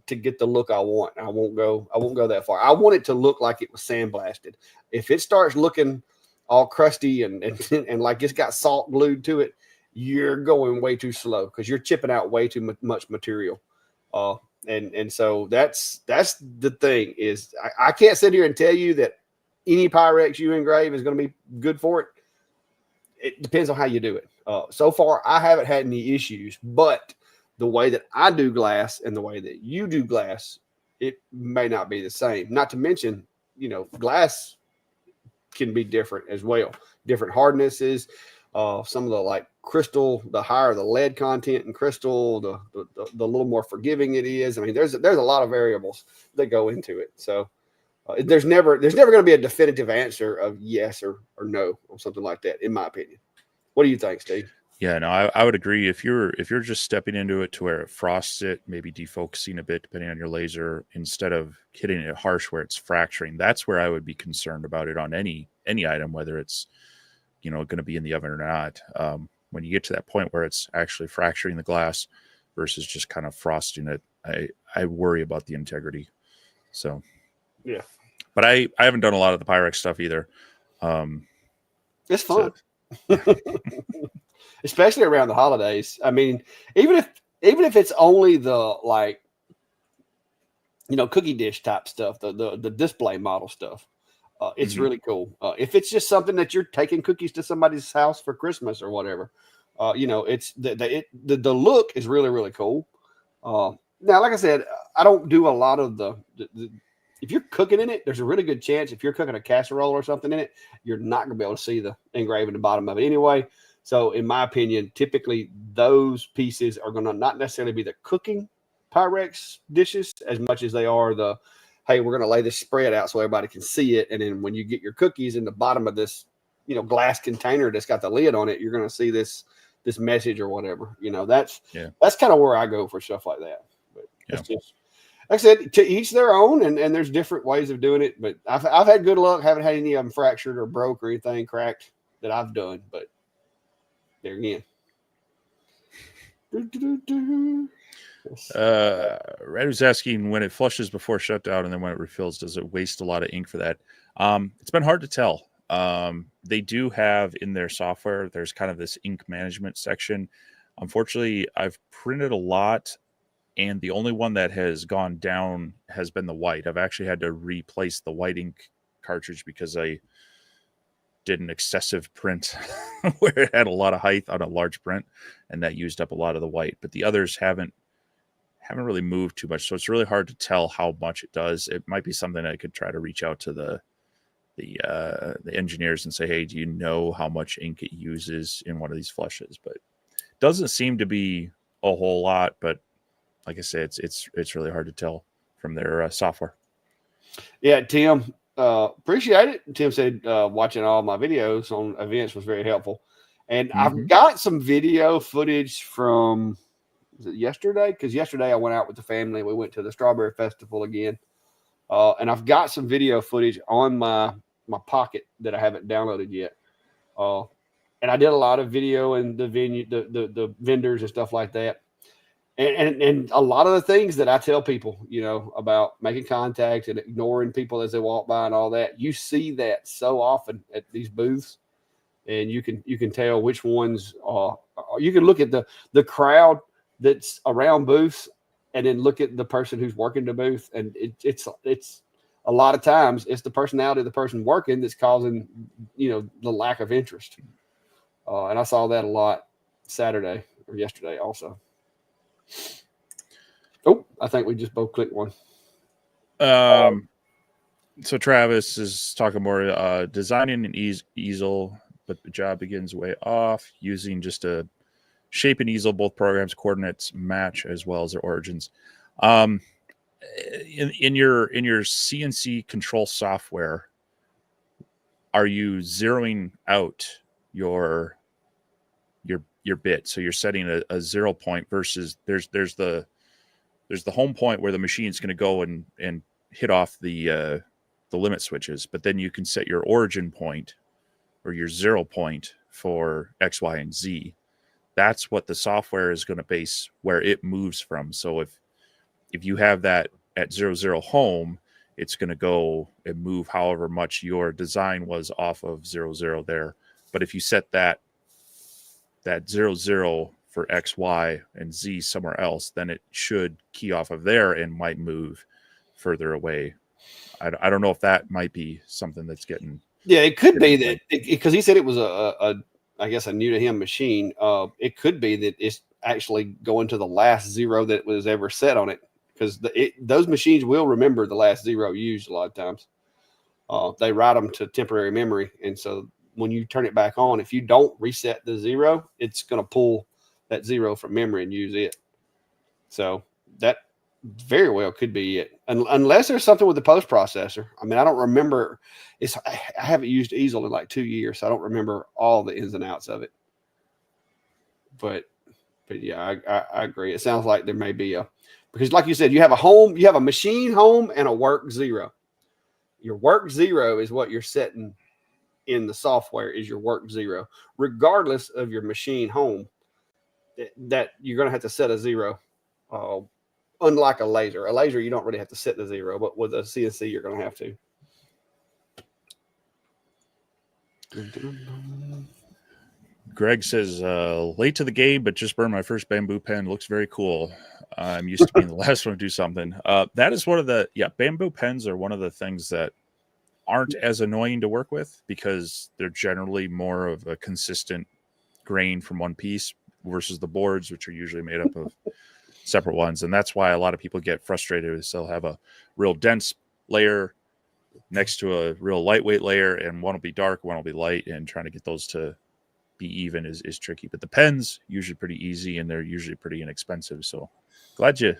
get the look I want. I won't go that far. I want it to look like it was sandblasted. If it starts looking all crusty and like it's got salt glued to it, you're going way too slow because you're chipping out way too much material. And so that's the thing is I can't sit here and tell you that any Pyrex you engrave is going to be good for it. It depends on how you do it. So far, I haven't had any issues, but the way that I do glass and the way that you do glass, it may not be the same. Not to mention, glass can be different as well. Different hardnesses, some of the like crystal, the higher the lead content in crystal, the little more forgiving it is. I mean, there's a lot of variables that go into it. So there's never going to be a definitive answer of yes or no on something like that, in my opinion. What do you think, Steve? Yeah, no, I would agree. If you're just stepping into it to where it frosts it, maybe defocusing a bit depending on your laser, instead of hitting it harsh where it's fracturing, that's where I would be concerned about it on any item, whether it's going to be in the oven or not. When you get to that point where it's actually fracturing the glass versus just kind of frosting it, I worry about the integrity. So yeah, but I haven't done a lot of the Pyrex stuff either. It's fun. Especially around the holidays. I mean, even if it's only the cookie dish type stuff, the display model stuff, it's really cool. If it's just something that you're taking cookies to somebody's house for Christmas or whatever, it's the look is really, really cool. Now, like I said, I don't do a lot of the if you're cooking in it, there's a really good chance if you're cooking a casserole or something in it, you're not going to be able to see the engraving at the bottom of it anyway. So in my opinion, typically those pieces are going to not necessarily be the cooking Pyrex dishes as much as they are the, hey, we're going to lay this spread out so everybody can see it. And then when you get your cookies in the bottom of this, glass container that's got the lid on it, you're going to see this message or whatever. That's kind of where I go for stuff like that. But it's just, like I said, to each their own, and there's different ways of doing it. But I've had good luck. Haven't had any of them fractured or broke or anything cracked that I've done. But there again. Red was asking, when it flushes before shutdown and then when it refills, does it waste a lot of ink for that? It's been hard to tell. They do have in their software, there's kind of this ink management section. Unfortunately, I've printed a lot, and the only one that has gone down has been the white. I've actually had to replace the white ink cartridge because I did an excessive print where it had a lot of height on a large print, and that used up a lot of the white. But the others haven't really moved too much, so it's really hard to tell how much it does. It might be something I could try to reach out to the the engineers and say, hey, do you know how much ink it uses in one of these flushes? But it doesn't seem to be a whole lot. But like I said, it's really hard to tell from their software. Yeah, Tim, appreciate it. Tim said watching all my videos on events was very helpful. And I've got some video footage from yesterday, because yesterday I went out with the family. We went to the Strawberry Festival again. And I've got some video footage on my Pocket that I haven't downloaded yet. And I did a lot of video in the venue, the vendors and stuff like that. And a lot of the things that I tell people, about making contact and ignoring people as they walk by and all that, you see that so often at these booths, and you can tell which ones are. You can look at the crowd that's around booths, and then look at the person who's working the booth, and it's a lot of times it's the personality of the person working that's causing the lack of interest. And I saw that a lot Saturday or yesterday also. Oh, I think we just both clicked one. So Travis is talking more designing an easel, but the job begins way off using just a shape and easel. Both programs coordinates match as well as their origins. In your CNC control software, are you zeroing out your bit? So you're setting a 0 point versus there's the home point where the machine's going to go and hit off the limit switches, but then you can set your origin point or your 0 point for X, Y, and Z. That's what the software is going to base where it moves from. So if you have that at 00 home, it's going to go and move however much your design was off of 00 there. But if you set that 00 for X, Y, and Z somewhere else, then it should key off of there and might move further away. I don't know if that might be something that's getting. Yeah, it could be that, because he said it was I guess a new to him machine. It could be that it's actually going to the last 0 that was ever set on it, because those machines will remember the last 0 used a lot of times. They write them to temporary memory, and so when you turn it back on, if you don't reset the 0, it's going to pull that 0 from memory and use it. So that very well could be it, unless there's something with the post processor. I mean, I don't remember. I haven't used easel in like 2 years, so I don't remember all the ins and outs of it. But yeah, I agree. It sounds like there may be because like you said, you have a machine home and a work 0. Your work 0 is what you're setting in the software, is your work 0, regardless of your machine home. That you're going to have to set a 0. Unlike a laser, you don't really have to set the 0, but with a CNC, you're going to have to. Greg says, late to the game, but just burned my first bamboo pen. Looks very cool. I'm used to being the last one to do something. That is one of the, bamboo pens are one of the things that aren't as annoying to work with, because they're generally more of a consistent grain from one piece versus the boards, which are usually made up of separate ones. And that's why a lot of people get frustrated is they'll have a real dense layer next to a real lightweight layer, and one will be dark, one will be light, and trying to get those to be even is tricky. But the pens usually pretty easy, and they're usually pretty inexpensive. So glad you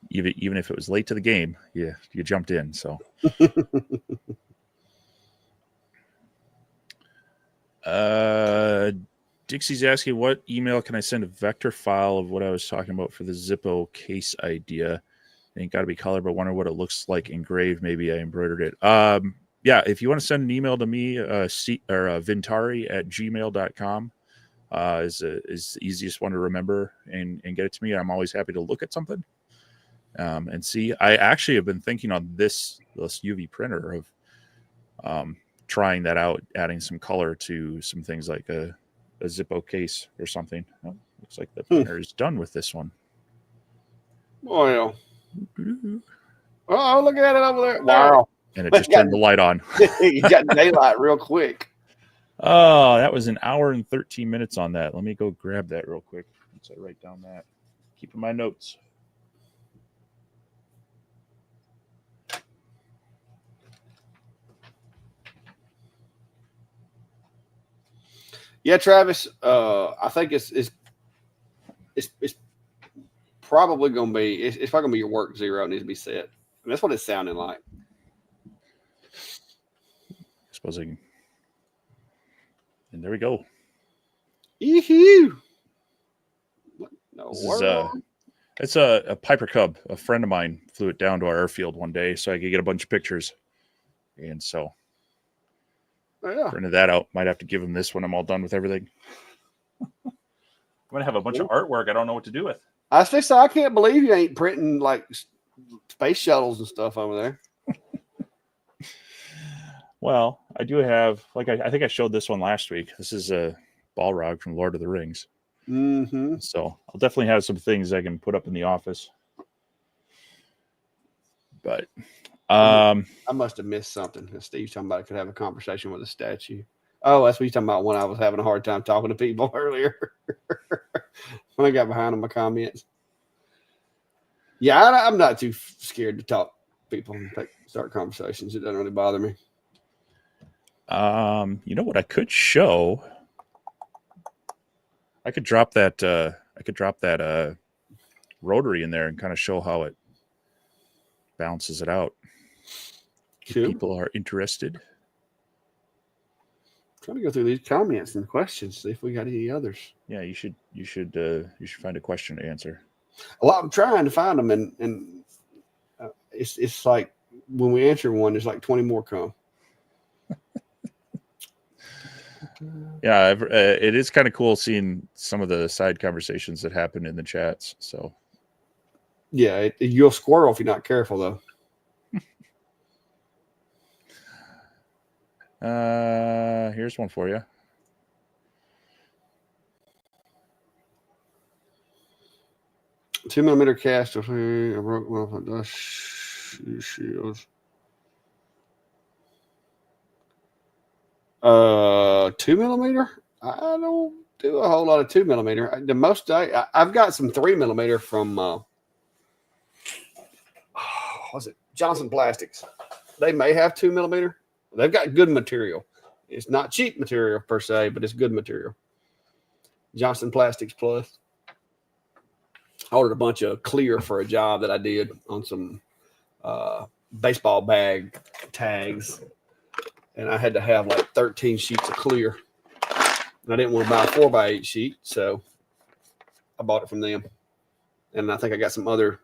even if it was late to the game, you jumped in. So Dixie's asking, what email can I send a vector file of what I was talking about for the Zippo case idea? Ain't got to be color, but wonder what it looks like engraved. Maybe I embroidered it. If you want to send an email to me, vintari@gmail.com is the easiest one to remember and get it to me. I'm always happy to look at something and see. I actually have been thinking on this UV printer of trying that out, adding some color to some things like a Zippo case or something. Oh, looks like the printer is done with this one. Well, oh, look at it over there! Wow, and it just turned the light on. You got daylight real quick. Oh, that was an hour and 13 minutes on that. Let me go grab that real quick. Once I write down that, keeping my notes. Yeah, Travis. I think it's probably going to be it's probably going to be your work zero. It needs to be set. And that's what it's sounding like. I suppose I can. And there we go. Yoo-hoo. No, This is it's a Piper Cub. A friend of mine flew it down to our airfield one day so I could get a bunch of pictures. And so printed that out. Might have to give him this when I'm all done with everything. I'm gonna have a bunch of artwork I don't know what to do with. I can't believe you ain't printing like space shuttles and stuff over there. Well, I do have, like, I think I showed this one last week. This is a Balrog from Lord of the Rings. Mm-hmm. So I'll definitely have some things I can put up in the office. But I must have missed something. Steve's talking about I could have a conversation with a statue. Oh, that's what you're talking about when I was having a hard time talking to people earlier. When I got behind on my comments. Yeah, I'm not too scared to talk to people and start conversations. It doesn't really bother me. You know what I could show? I could drop that rotary in there and kind of show how it balances it out. Cool. If people are interested. Trying to go through these comments and questions, see if we got any others. Yeah, you should find a question to answer. Well, I'm trying to find them, and it's like when we answer one, there's like 20 more come. Yeah, it is kind of cool seeing some of the side conversations that happen in the chats. So, yeah, you'll squirrel if you're not careful, though. Here's one for you. Two millimeter cast. I broke one of the shields. 2 millimeter. I don't do a whole lot of 2 millimeter. The most I've got some 3 millimeter from what's it? Johnson Plastics. They may have 2 millimeter. They've got good material. It's not cheap material per se, but it's good material. Johnson Plastics Plus. I ordered a bunch of clear for a job that I did on some baseball bag tags. And I had to have like 13 sheets of clear. And I didn't want to buy a 4x8 sheet, so I bought it from them. And I think I got some other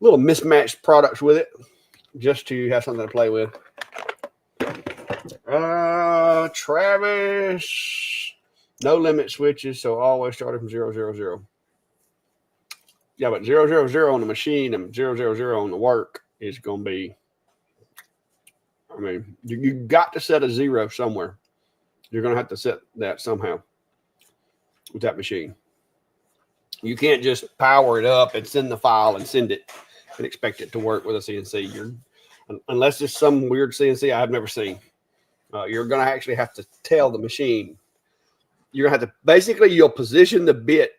little mismatched products with it just to have something to play with. Travis, no limit switches, so always started from 000. Yeah, but 000 on the machine and 000 on the work is going to be. I mean, you got to set a 0 somewhere. You're going to have to set that somehow with that machine. You can't just power it up and send the file and send it and expect it to work with a CNC. Unless it's some weird CNC I've never seen. You're going to actually have to tell the machine. You're going to have to, basically, you'll position the bit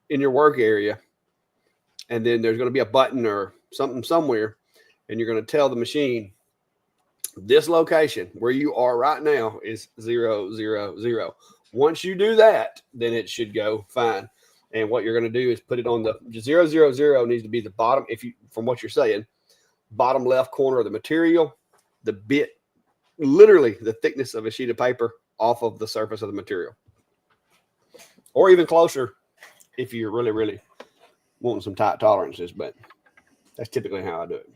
in your work area, and then there's going to be a button or something somewhere, and you're going to tell the machine, this location where you are right now is 000. Once you do that, then it should go fine. And what you're going to do is put it on the 000 needs to be the bottom. If you, from what you're saying, bottom left corner of the material, the bit, literally the thickness of a sheet of paper off of the surface of the material, or even closer if you're really, really wanting some tight tolerances. But that's typically how I do it.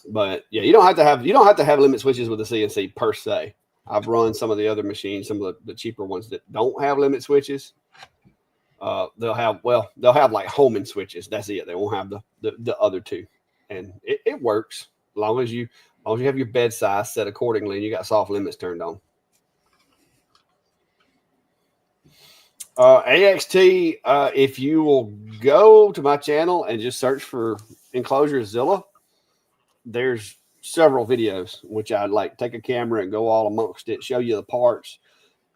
But yeah, you don't have to have limit switches with the CNC per se. I've run some of the other machines, some of the cheaper ones that don't have limit switches. They'll have like homing switches. That's it. They won't have the other two, and it works as long as you have your bed size set accordingly and you got soft limits turned on. AXT, if you will go to my channel and just search for Enclosurezilla, there's several videos which I'd like take a camera and go all amongst it, show you the parts.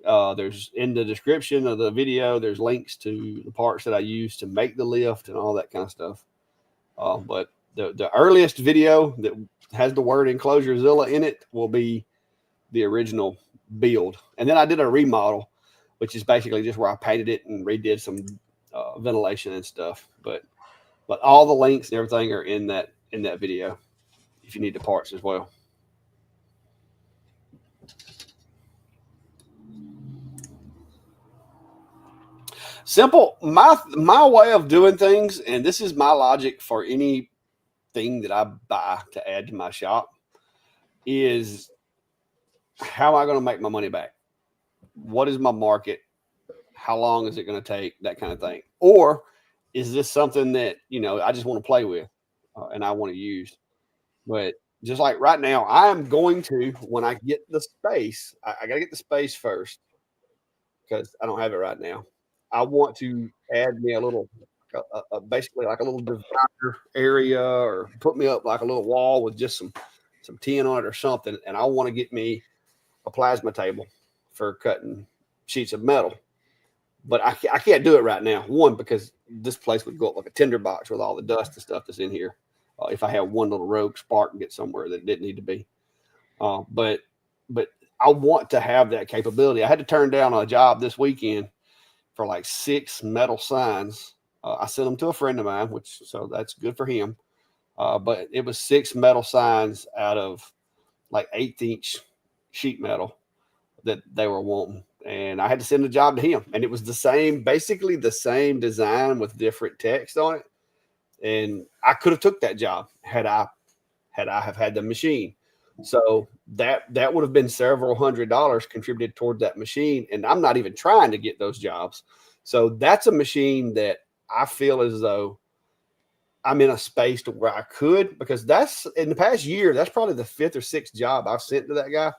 There's in the description of the video, there's links to the parts that I use to make the lift and all that kind of stuff. But the earliest video that has the word Enclosurezilla in it will be the original build. And then I did a remodel, which is basically just where I painted it and redid some ventilation and stuff. But all the links and everything are in that video if you need the parts as well. Simple. My way of doing things, and this is my logic for anything that I buy to add to my shop, is how am I going to make my money back? What is my market? How long is it going to take? That kind of thing. Or is this something that, I just want to play with and I want to use? But just like right now, I am going to, when I get the space, I got to get the space first because I don't have it right now. I want to add me a little, basically like a little divider area, or put me up like a little wall with just some tin on it or something. And I want to get me a plasma table for cutting sheets of metal. But I can't do it right now. One, because this place would go up like a tinderbox with all the dust and stuff that's in here. If I had one little rogue spark and get somewhere that didn't need to be. But I want to have that capability. I had to turn down a job this weekend for like 6 metal signs. I sent them to a friend of mine, so that's good for him. But it was 6 metal signs out of like 1/8 sheet metal that they were wanting. And I had to send the job to him. And it was basically the same design with different text on it. And I could have took that job had I have had the machine. So that would have been several $100s contributed toward that machine. And I'm not even trying to get those jobs. So that's a machine that I feel as though I'm in a space to where I could, because that's in the past year, that's probably the 5th or 6th job I've sent to that guy.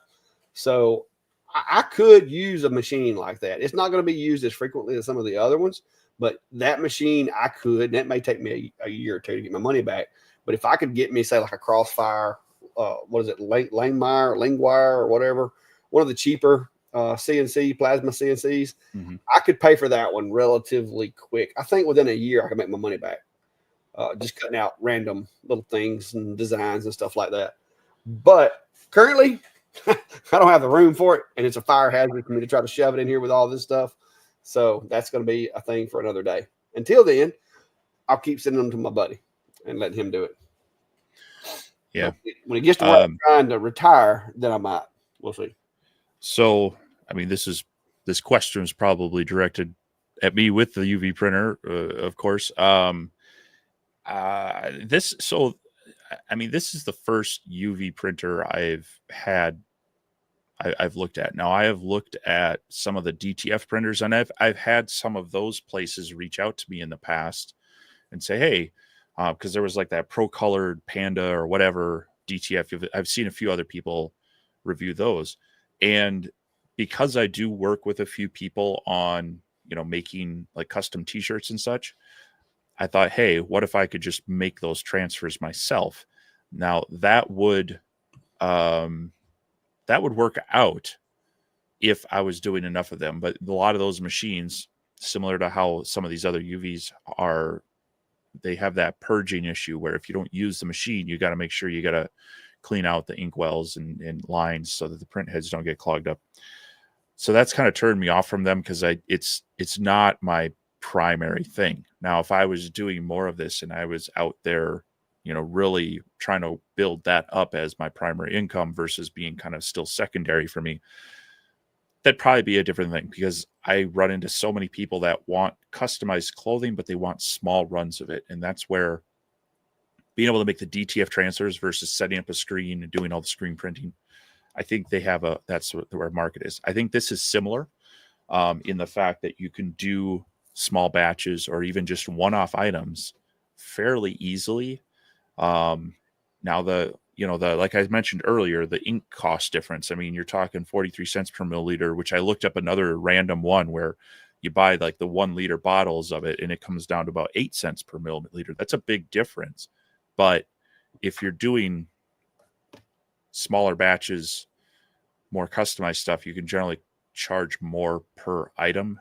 So I could use a machine like that. It's not going to be used as frequently as some of the other ones, but that machine I could, and it may take me a year or 2 to get my money back. But if I could get me, say, like a Crossfire, Langwire or whatever, one of the cheaper CNC plasma CNCs, I could pay for that one relatively quick. I think within a year I could make my money back. Just cutting out random little things and designs and stuff like that. But currently, I don't have the room for it, and it's a fire hazard for me to try to shove it in here with all this stuff. So that's going to be a thing for another day. Until then, I'll keep sending them to my buddy and letting him do it. Yeah. When it gets to where I'm trying to retire, then I might. We'll see. So, I mean, this question is probably directed at me with the UV printer, of course. This is the first UV printer I've looked at. Now, I have looked at some of the DTF printers, and I've had some of those places reach out to me in the past and say, hey, because there was like that pro-colored Panda or whatever DTF. I've seen a few other people review those. And because I do work with a few people on, making like custom t-shirts and such, I thought, hey, what if I could just make those transfers myself? Now that would work out if I was doing enough of them. But a lot of those machines, similar to how some of these other UVs are, they have that purging issue where if you don't use the machine, you got to make sure you got to clean out the ink wells and lines so that the print heads don't get clogged up. So that's kind of turned me off from them, because it's not my primary thing. Now, if I was doing more of this and I was out there, really trying to build that up as my primary income versus being kind of still secondary for me, that'd probably be a different thing, because I run into so many people that want customized clothing, but they want small runs of it. And that's where being able to make the DTF transfers versus setting up a screen and doing all the screen printing, I think that's where market is. I think this is similar in the fact that you can do small batches or even just one-off items fairly easily. Now like I mentioned earlier, the ink cost difference. I mean, you're talking 43 cents per milliliter, which I looked up another random one where you buy like the 1 liter bottles of it and it comes down to about 8 cents per milliliter. That's a big difference. But if you're doing smaller batches, more customized stuff, you can generally charge more per item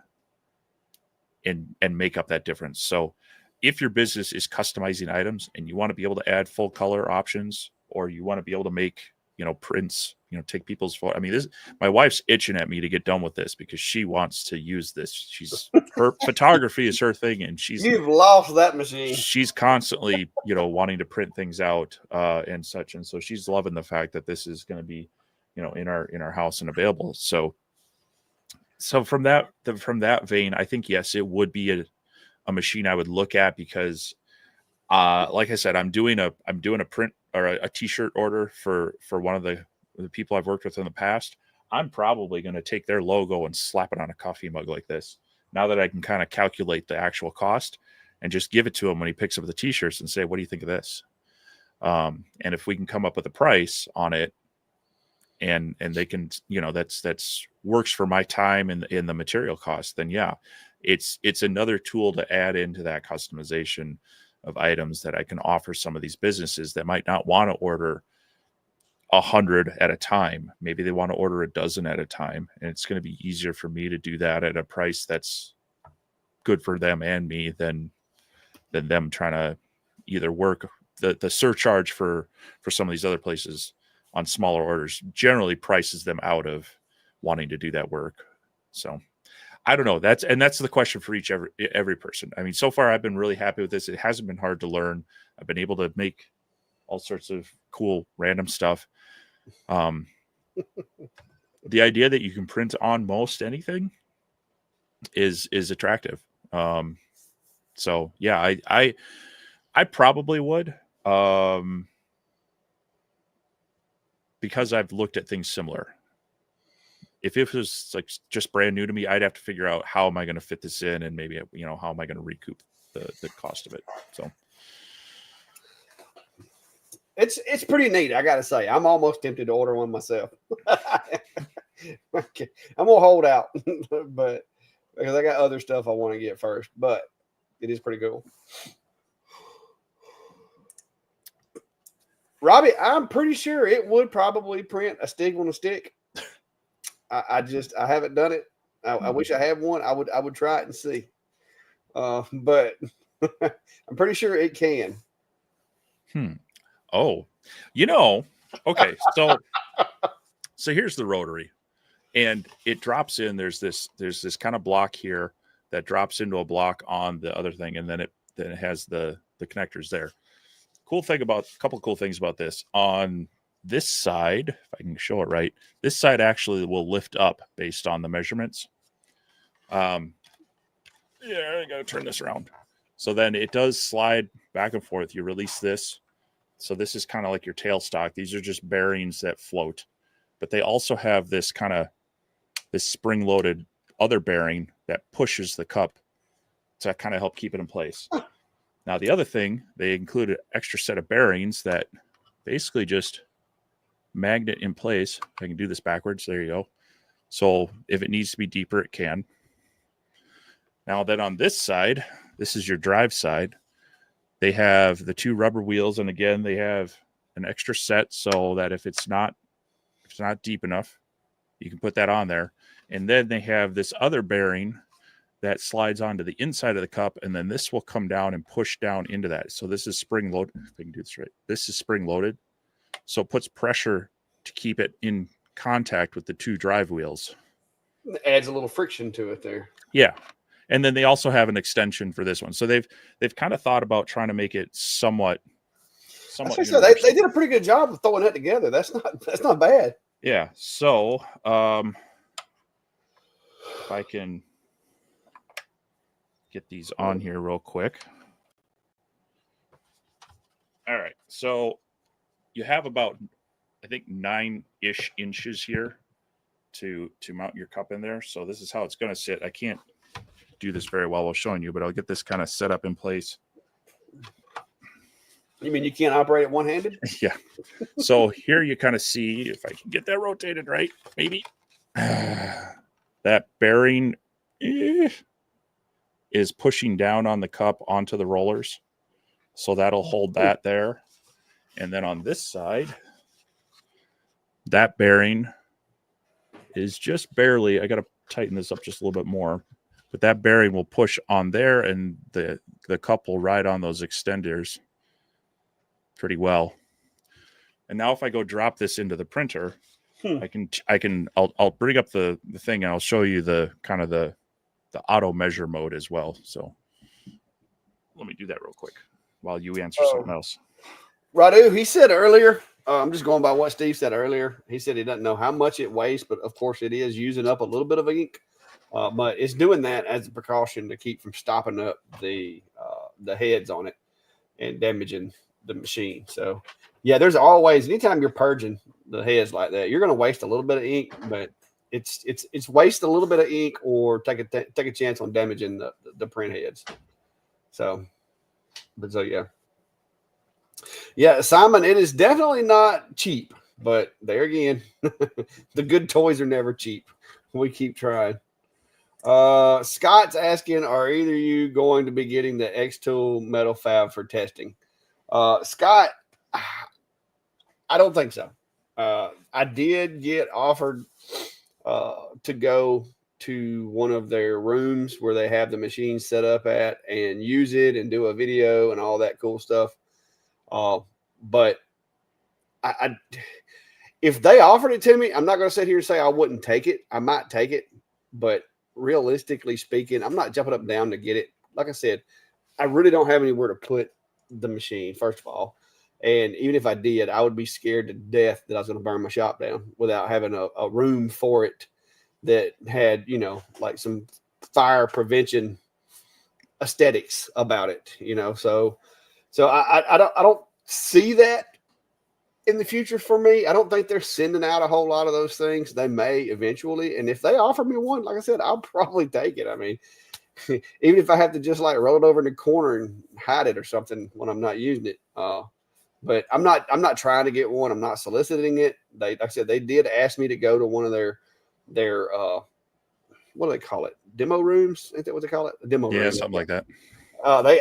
and make up that difference. So if your business is customizing items and you want to be able to add full color options, or you want to be able to make, prints, take people's photo. I mean, my wife's itching at me to get done with this because she wants to use this. Her photography is her thing, and you've lost that machine. She's constantly, wanting to print things out and such. And so she's loving the fact that this is going to be, in our house and available. So from that vein, I think, yes, it would be a machine I would look at because, like I said, I'm doing a print or a t-shirt order for one of the people I've worked with in the past. I'm probably going to take their logo and slap it on a coffee mug like this. Now that I can kind of calculate the actual cost and just give it to him when he picks up the t-shirts and say, what do you think of this? And if we can come up with a price on it, and they can, that's works for my time and in the material cost, then yeah, it's another tool to add into that customization of items that I can offer some of these businesses that might not want to order 100 at a time. Maybe they want to order a dozen at a time, and it's going to be easier for me to do that at a price that's good for them and me than them trying to either work the surcharge for some of these other places on smaller orders generally prices them out of wanting to do that work. So I don't know. That's the question for every person. I mean, so far I've been really happy with this. It hasn't been hard to learn. I've been able to make all sorts of cool random stuff. The idea that you can print on most anything is attractive. So yeah, I probably would, because I've looked at things similar. If it was like just brand new to me, I'd have to figure out how am I going to fit this in, and maybe, how am I going to recoup the cost of it. So it's pretty neat. I got to say, I'm almost tempted to order one myself. I'm gonna hold out, but because I got other stuff I want to get first, but it is pretty cool. Robbie, I'm pretty sure it would probably print a stick on a stick. I haven't done it. I wish I had one. I would try it and see. But I'm pretty sure it can. Oh, okay. So here's the Rotary, and it drops in. There's this kind of block here that drops into a block on the other thing, and then it has the connectors there. Couple cool things about this. On this side, if I can show it right, this side actually will lift up based on the measurements. I gotta turn this around. So then it does slide back and forth. You release this. So this is kind of like your tailstock. These are just bearings that float, but they also have this spring-loaded other bearing that pushes the cup to kind of help keep it in place. Now, the other thing, they include an extra set of bearings that basically just magnet in place. If I can do this backwards, there you go. So if it needs to be deeper, it can. Now then on this side, this is your drive side. They have the 2 rubber wheels, and again, they have an extra set so that if it's not deep enough, you can put that on there. And then they have this other bearing that slides onto the inside of the cup, and then this will come down and push down into that. So this is spring loaded. If I can do this right. This is spring loaded. So it puts pressure to keep it in contact with the 2 drive wheels. It adds a little friction to it there. Yeah. And then they also have an extension for this one. So they've kind of thought about trying to make it somewhat so they did a pretty good job of throwing that together. That's not bad. Yeah. So if I can get these on here real quick. All right. So you have about, I think, 9-ish inches here to mount your cup in there. So this is how it's going to sit. I can't do this very well while showing you, but I'll get this kind of set up in place. You mean you can't operate it one-handed? Yeah. So here you kind of see, if I can get that rotated right, maybe that bearing is pushing down on the cup onto the rollers. So that'll hold that there. And then on this side, that bearing is just barely, I got to tighten this up just a little bit more, but that bearing will push on there, and the cup will ride on those extenders pretty well. And now if I go drop this into the printer, I'll bring up the thing, and I'll show you the kind of the auto measure mode as well. So let me do that real quick while you answer something else. Radu, he said earlier, I'm just going by what Steve said earlier. He said he doesn't know how much it weighs, but of course it is using up a little bit of ink. But it's doing that as a precaution to keep from stopping up the heads on it and damaging the machine. So yeah, there's always, anytime you're purging the heads like that, you're going to waste a little bit of ink, but it's waste a little bit of ink or take a chance on damaging the print heads. So yeah, Simon, it is definitely not cheap, but there again, the good toys are never cheap. We keep trying. Scott's asking, are either of you going to be getting the X-Tool metal fab for testing? Scott, I don't think so. I did get offered to go to one of their rooms where they have the machine set up at and use it and do a video and all that cool stuff. But if they offered it to me, I'm not going to sit here and say I wouldn't take it. I might take it, but realistically speaking, I'm not jumping up and down to get it. Like I said, I really don't have anywhere to put the machine, first of all. And even if I did, I would be scared to death that I was going to burn my shop down without having a room for it that had, like some fire prevention aesthetics about it, So I don't see that in the future for me. I don't think they're sending out a whole lot of those things. They may eventually. And if they offer me one, like I said, I'll probably take it. I mean, even if I have to just like roll it over in the corner and hide it or something when I'm not using it. But I'm not trying to get one. I'm not soliciting it. Like I said, they did ask me to go to one of their what do they call it? Demo rooms? Ain't that what they call it? A demo room. Yeah, something like that.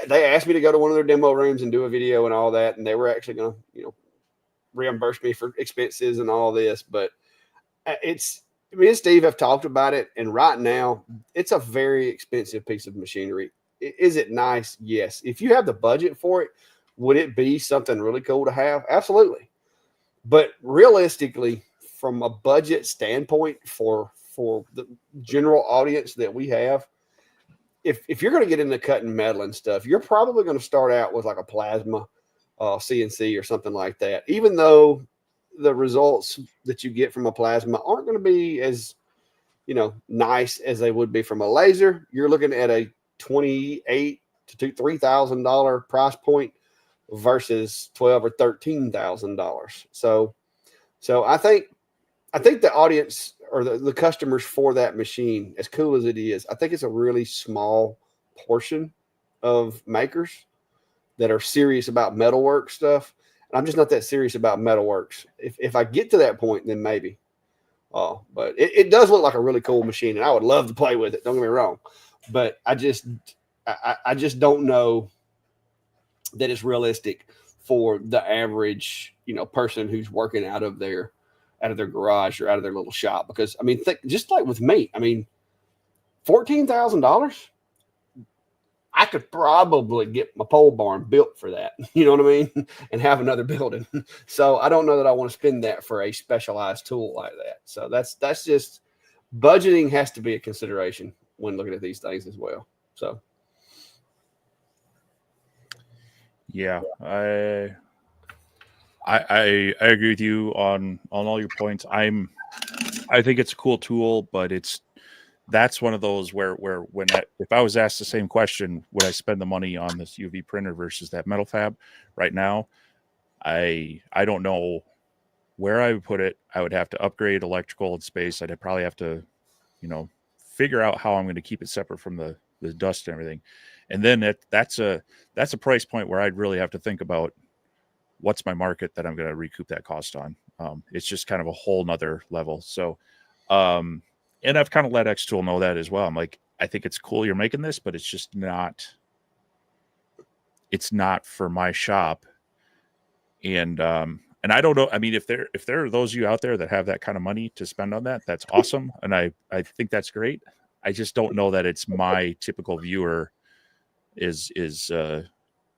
They asked me to go to one of their demo rooms and do a video and all that, and they were actually going to, reimburse me for expenses and all this. But me and Steve have talked about it, and right now it's a very expensive piece of machinery. Is it nice? Yes. If you have the budget for it, would it be something really cool to have? Absolutely. But realistically, from a budget standpoint for the general audience that we have, if you're going to get into cutting metal and stuff, you're probably going to start out with like a plasma CNC or something like that. Even though the results that you get from a plasma aren't going to be as, nice as they would be from a laser, you're looking at a $2,800 to $3,000 price point versus $12,000 or $13,000. So I think the audience or the customers for that machine, as cool as it is, I think it's a really small portion of makers that are serious about metalwork stuff. And I'm just not that serious about metalworks. If I get to that point, then maybe. But it does look like a really cool machine, and I would love to play with it. Don't get me wrong. But I just don't know that it's realistic for the average, person who's working out of their garage or out of their little shop. Because I mean, just like with me, I mean, $14,000, I could probably get my pole barn built for that. You know what I mean? And have another building. So I don't know that I want to spend that for a specialized tool like that. So that's just, budgeting has to be a consideration when looking at these things as well. So. Yeah, I agree with you on all your points. I think it's a cool tool, but that's one of those where if I was asked the same question, would I spend the money on this UV printer versus that metal fab right now? I don't know where I would put it. I would have to upgrade electrical and space. I'd probably have to, figure out how I'm going to keep it separate from the dust and everything. And then that's a price point where I'd really have to think about what's my market that I'm going to recoup that cost on. It's just kind of a whole nother level. So, and I've kind of let X-Tool know that as well. I'm like, I think it's cool you're making this, but it's not for my shop. And I don't know. I mean, if there are those of you out there that have that kind of money to spend on that, that's awesome. And I think that's great. I just don't know that it's my typical viewer is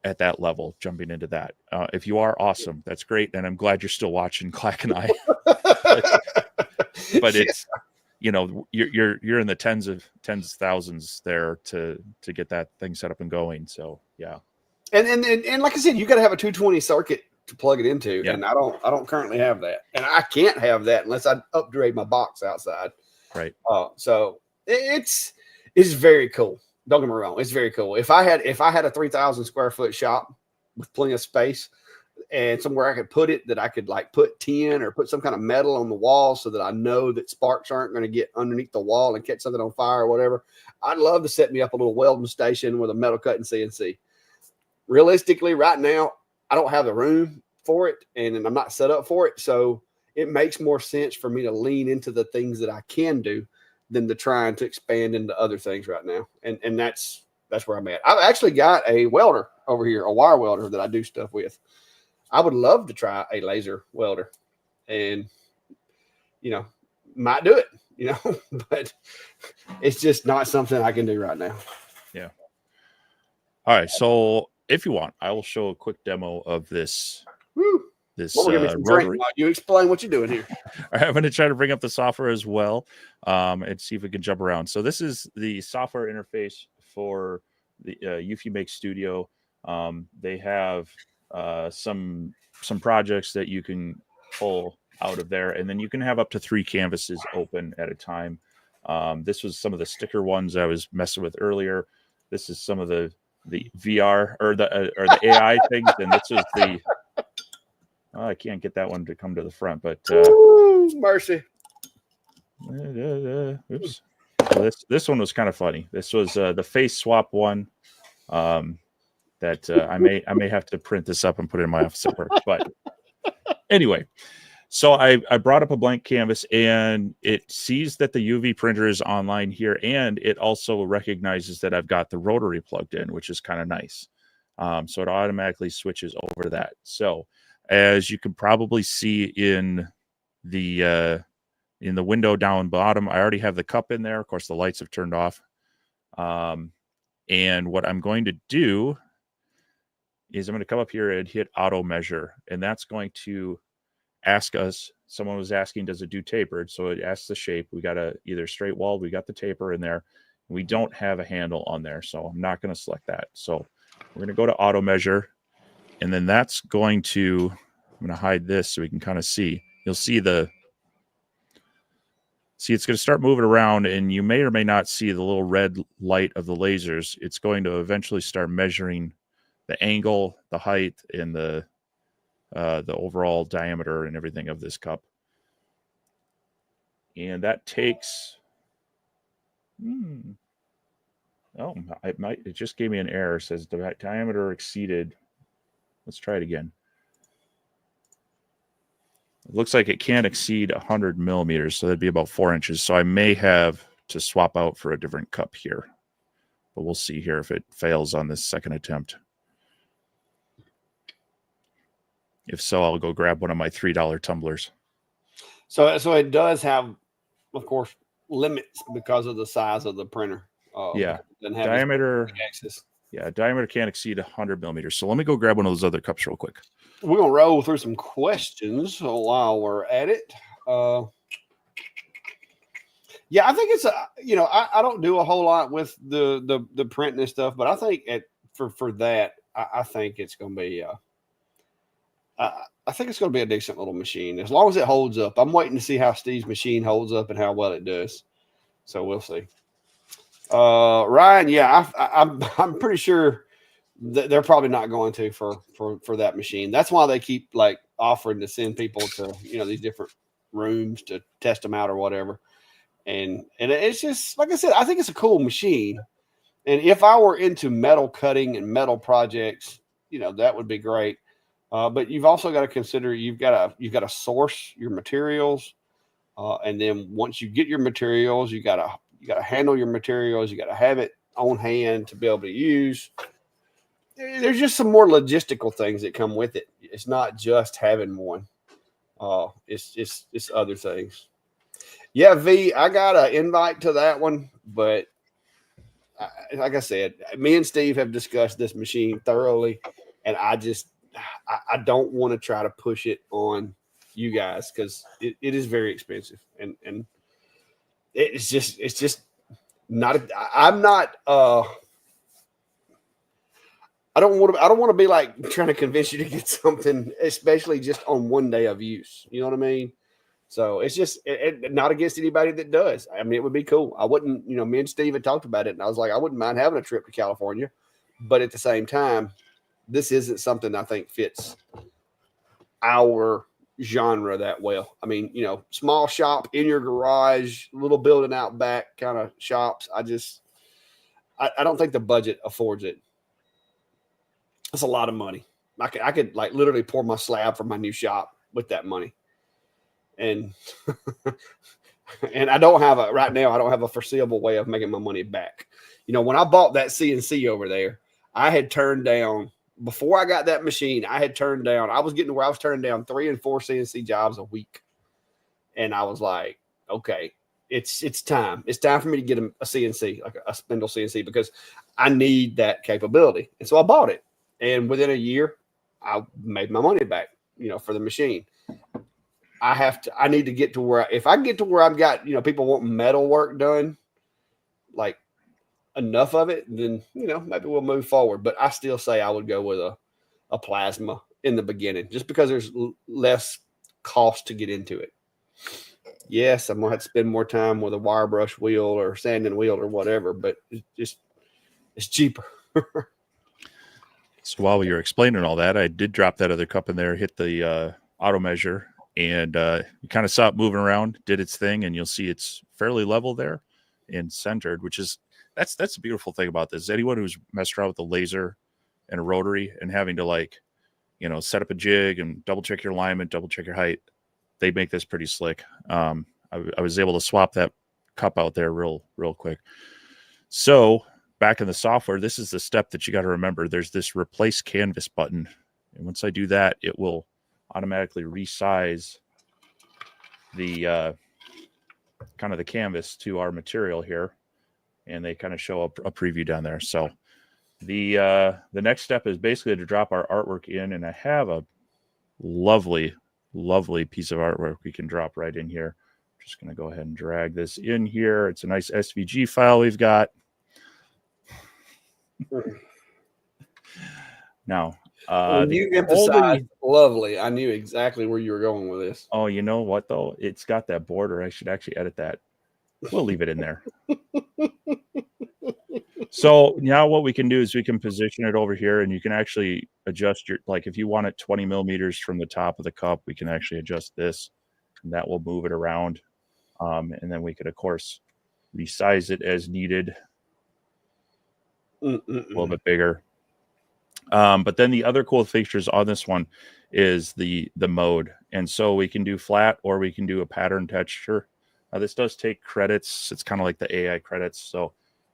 at that level, jumping into that. If you are, awesome, that's great, and I'm glad you're still watching Clack and I. But it's, you know, you're in the tens of thousands there to get that thing set up and going. So yeah. And like I said, you got to have a 220 circuit to plug it into, Yeah. and I don't currently have that, and I can't have that unless I upgrade my box outside. Right. So it's very cool. Don't get me wrong, it's very cool. If I had a 3,000 square foot shop with plenty of space and somewhere I could put it, that I could like put tin or put some kind of metal on the wall so that I know that sparks aren't going to get underneath the wall and catch something on fire or whatever, I'd love to set me up a little welding station with a metal cutting CNC. Realistically, right now, I don't have the room for it, and I'm not set up for it. So it makes more sense for me to lean into the things that I can do than to trying to expand into other things right now. And that's where I'm at. I've actually got a welder over here, a wire welder that I do stuff with. I would love to try a laser welder, and, you know, might do it, you know, but it's just not something I can do right now. Yeah. All right. So if you want, I will show a quick demo of this. Woo. This Rotary. You explain what you're doing here. I'm going to try to bring up the software as well, and see if we can jump around. So this is the software interface for the Eufy Make Studio. They have some projects that you can pull out of there, and then you can have up to 3 canvases open at a time. This was some of the sticker ones I was messing with earlier. This is some of the VR or the AI things, and this was the. I can't get that one to come to the front, but ooh, mercy. Oops. So this one was kind of funny. This was the face swap one. That I may have to print this up and put it in my office at work. But anyway, so I brought up a blank canvas, and it sees that the UV printer is online here, and it also recognizes that I've got the rotary plugged in, which is kind of nice. So it automatically switches over to that. So as you can probably see in the window down bottom, I already have the cup in there. Of course, the lights have turned off. And what I'm going to do is I'm going to come up here and hit auto measure, and that's going to ask us. Someone was asking, does it do tapered? So it asks the shape. We got a either straight wall. We got the taper in there. We don't have a handle on there, so I'm not going to select that. So we're going to go to auto measure, and then that's going to. I'm going to hide this so we can kind of see. You'll see it's going to start moving around, and you may or may not see the little red light of the lasers. It's going to eventually start measuring the angle, the height, and the overall diameter and everything of this cup. And that takes. It just gave me an error. It says the diameter exceeded. Let's try it again. It looks like it can't exceed 100 millimeters, so that'd be about 4 inches. So I may have to swap out for a different cup here, but we'll see here if it fails on this second attempt. If so, I'll go grab one of my $3 tumblers. So it does have, of course, limits because of the size of the printer. Yeah, diameter. Yeah, diameter can't exceed 100 millimeters. So let me go grab one of those other cups real quick. We're going to roll through some questions while we're at it. Yeah, I think it's I don't do a whole lot with the printing and stuff, but I think for that, I think it's going to be I think it's going to be a decent little machine as long as it holds up. I'm waiting to see how Steve's machine holds up and how well it does. So we'll see. Ryan, yeah, I'm pretty sure they're probably not going to for that machine. That's why they keep like offering to send people to these different rooms to test them out or whatever. And it's just like I said, I think it's a cool machine. And if I were into metal cutting and metal projects, that would be great. But you've also got to consider you've got to source your materials, and then once you get your materials, you got to handle your materials. You got to have it on hand to be able to use. There's just some more logistical things that come with it. It's not just having one. It's other things. Yeah, V, I got an invite to that one, but like I said, me and Steve have discussed this machine thoroughly, and I don't want to try to push it on you guys because it is very expensive, and it's just not. I'm not. I don't want to be like trying to convince you to get something, especially just on one day of use. You know what I mean? So it's just not against anybody that does. I mean, it would be cool. I wouldn't, me and Steve had talked about it, and I was like, I wouldn't mind having a trip to California, but at the same time, this isn't something I think fits our genre that well. I mean, small shop in your garage, little building out back kind of shops. I don't think the budget affords it. That's a lot of money. I could like literally pour my slab for my new shop with that money. And and I don't have right now, I don't have a foreseeable way of making my money back. When I bought that CNC over there, I had turned down, before I got that machine, I was getting to where I was turning down 3 and 4 CNC jobs a week. And I was like, okay, it's time. It's time for me to get a CNC, like a spindle CNC, because I need that capability. And so I bought it. And within a year, I made my money back, for the machine. I need to get to where, if I get to where I've got, people wanting metal work done, like enough of it, then, maybe we'll move forward. But I still say I would go with a plasma in the beginning, just because there's less cost to get into it. Yes, I'm going to have to spend more time with a wire brush wheel or sanding wheel or whatever, but it's cheaper. So while you're explaining all that, I did drop that other cup in there, hit the auto measure, and you kind of saw it moving around, did its thing, and you'll see it's fairly level there and centered, which is that's the beautiful thing about this. Anyone who's messed around with a laser and a rotary and having to set up a jig and double check your alignment, double check your height, they make this pretty slick. I was able to swap that cup out there real quick. So back in the software, this is the step that you got to remember. There's this replace canvas button. And once I do that, it will automatically resize the kind of the canvas to our material here. And they kind of show up a preview down there. So the next step is basically to drop our artwork in. And I have a lovely piece of artwork we can drop right in here. I'm just going to go ahead and drag this in here. It's a nice SVG file we've got. Now, you emphasized lovely. I knew exactly where you were going with this. Oh, you know what though? It's got that border. I should actually edit that. We'll leave it in there. So now what we can do is we can position it over here, and you can actually adjust your, like if you want it 20 millimeters from the top of the cup, we can actually adjust this, and that will move it around. And then we could, of course, resize it as needed. A little bit bigger. But then the other cool features on this one is the mode. And so we can do flat or we can do a pattern texture. This does take credits. It's kind of like the AI credits. So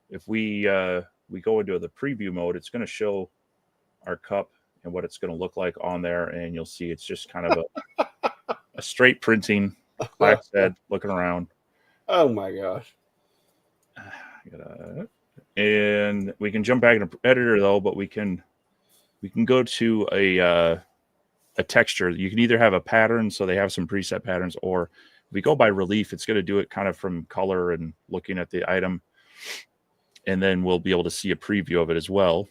if we go into the preview mode, it's going to show our cup and what it's going to look like on there. And you'll see it's just kind of a straight printing, like I said, looking around. Oh my gosh. And we can jump back into editor though, but we can go to a texture. You can either have a pattern, so they have some preset patterns, or if we go by relief, it's going to do it kind of from color and looking at the item. And then we'll be able to see a preview of it as well.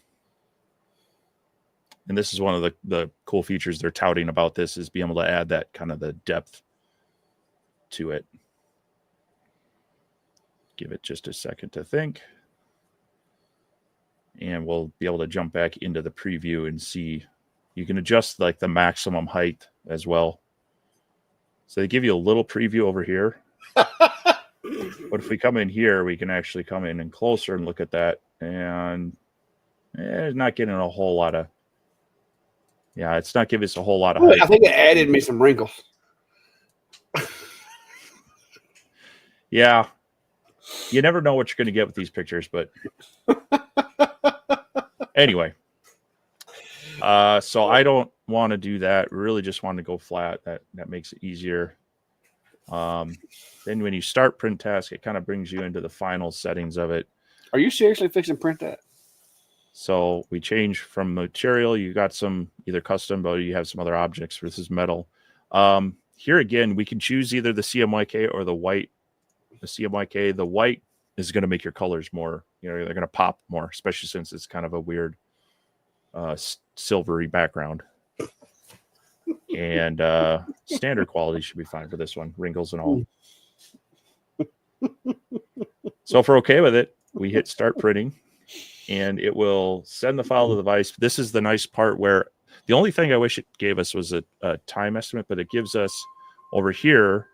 And this is one of the cool features they're touting about this, is being able to add that kind of the depth to it. Give it just a second to think. And we'll be able to jump back into the preview and see. You can adjust like the maximum height as well. So they give you a little preview over here. But if we come in here, we can actually come in and closer and look at that. And it's not getting a whole lot of, it's not giving us a whole lot of height. I think it added me some wrinkles. Yeah. You never know what you're going to get with these pictures, but anyway. So I don't want to do that. We really just want to go flat. That makes it easier. Then when you start print task, it kind of brings you into the final settings of it. Are you seriously fixing to print that? So we change from material. You got some either custom, but you have some other objects versus metal. Here again, we can choose either the CMYK or the white. The CMYK, the white is going to make your colors more, they're going to pop more, especially since it's kind of a weird silvery background. And standard quality should be fine for this one, wrinkles and all. So if we're okay with it, we hit start printing and it will send the file to the device. This is the nice part where the only thing I wish it gave us was a time estimate, but it gives us over here,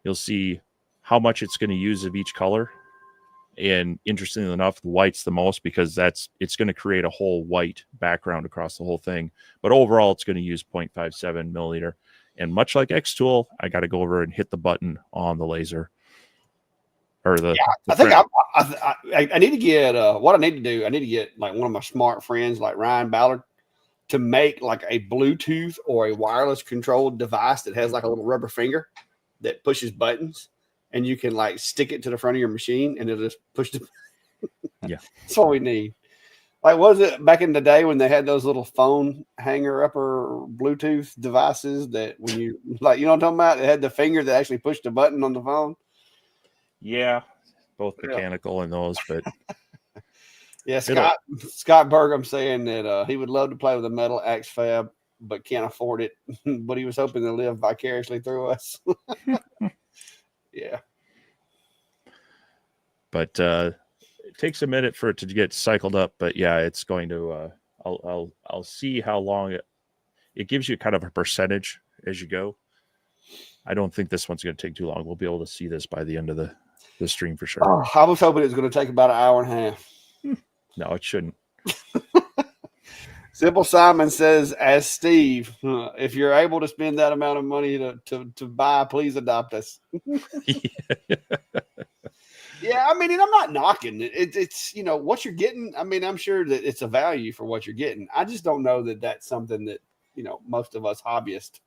you'll see how much it's going to use of each color. And interestingly enough, the white's the most because it's going to create a whole white background across the whole thing. But overall, it's going to use 0.57 milliliter. And much like Xtool, I got to go over and hit the button on the laser. Or the I think I need to get what I need to do. I need to get like one of my smart friends, like Ryan Ballard, to make like a Bluetooth or a wireless controlled device that has like a little rubber finger that pushes buttons. And you can like stick it to the front of your machine and it'll just push the. Yeah. That's all we need. Like, was it back in the day when they had those little phone hanger upper Bluetooth devices that when you like, you know what I'm talking about? It had the finger that actually pushed the button on the phone. Yeah. Both mechanical and those, but. Yeah. Scott Burgum saying that he would love to play with a metal axe fab, but can't afford it. But he was hoping to live vicariously through us. Yeah. But it takes a minute for it to get cycled up. But yeah, it's going to I'll see how long it gives you kind of a percentage as you go. I don't think this one's going to take too long. We'll be able to see this by the end of the stream for sure. Oh, I was hoping it was going to take about an hour and a half. No, it shouldn't. Simple Simon says, as Steve, if you're able to spend that amount of money to buy, please adopt us. Yeah, I mean, and I'm not knocking it. It's what you're getting. I mean, I'm sure that it's a value for what you're getting. I just don't know that that's something that most of us hobbyists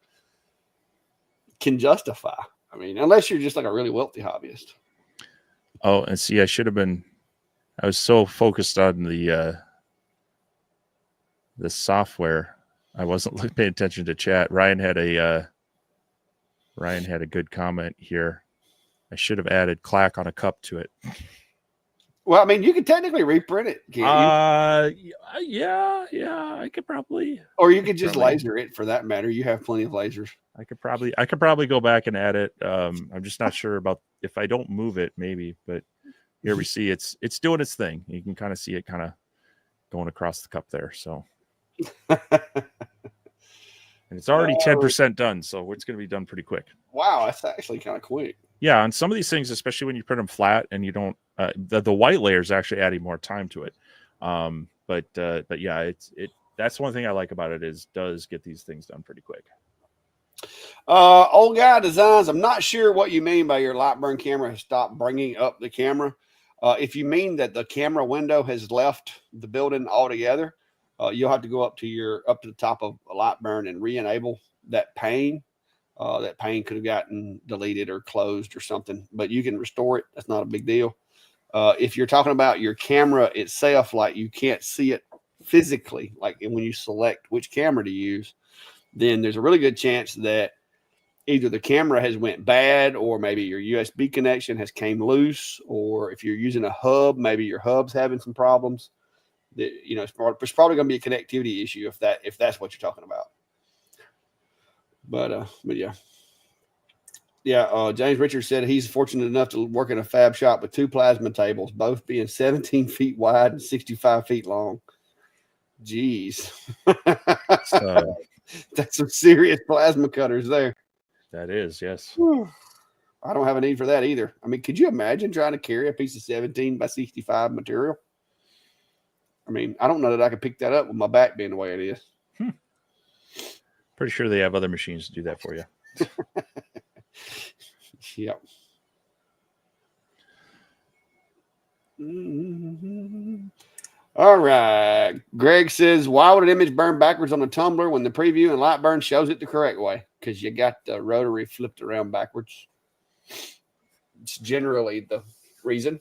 can justify. I mean, unless you're just like a really wealthy hobbyist. Oh, and see, I was so focused on the software, I wasn't paying attention to chat. Ryan had a good comment here. I should have added clack on a cup to it. Well, I mean, you could technically reprint it, can't you? Yeah, I could probably. Or you could just laser it for that matter. You have plenty of lasers. I could probably go back and add it. I'm just not sure about if I don't move it, maybe. But here we see it's doing its thing. You can kind of see it kind of going across the cup there. So. And it's already 10% done, so it's going to be done pretty quick. Wow, that's actually kind of quick. Yeah, on some of these things, especially when you print them flat and you don't, the white layer is actually adding more time to it. But yeah, that's one thing I like about it is does get these things done pretty quick. Old Guy Designs. I'm not sure what you mean by your Lightburn camera has stopped bringing up the camera. If you mean that the camera window has left the building altogether, you'll have to go up to the top of a Lightburn and re-enable that pane. That pane could have gotten deleted or closed or something, but you can restore it. That's not a big deal. If you're talking about your camera itself, like you can't see it physically, like when you select which camera to use, then there's a really good chance that either the camera has went bad or maybe your USB connection has came loose, or if you're using a hub, maybe your hub's having some problems. It's probably going to be a connectivity issue if that's what you're talking about. But yeah. James Richards said he's fortunate enough to work in a fab shop with two plasma tables, both being 17 feet wide and 65 feet long. Jeez. That's some serious plasma cutters there. That is, yes. I don't have a need for that either. I mean, could you imagine trying to carry a piece of 17 by 65 material? I mean, I don't know that I could pick that up with my back being the way it is. Pretty sure they have other machines to do that for you. Yep. Mm-hmm. All right. Greg says, why would an image burn backwards on the tumbler when the preview and Lightburn shows it the correct way? Because you got the rotary flipped around backwards. It's generally the reason.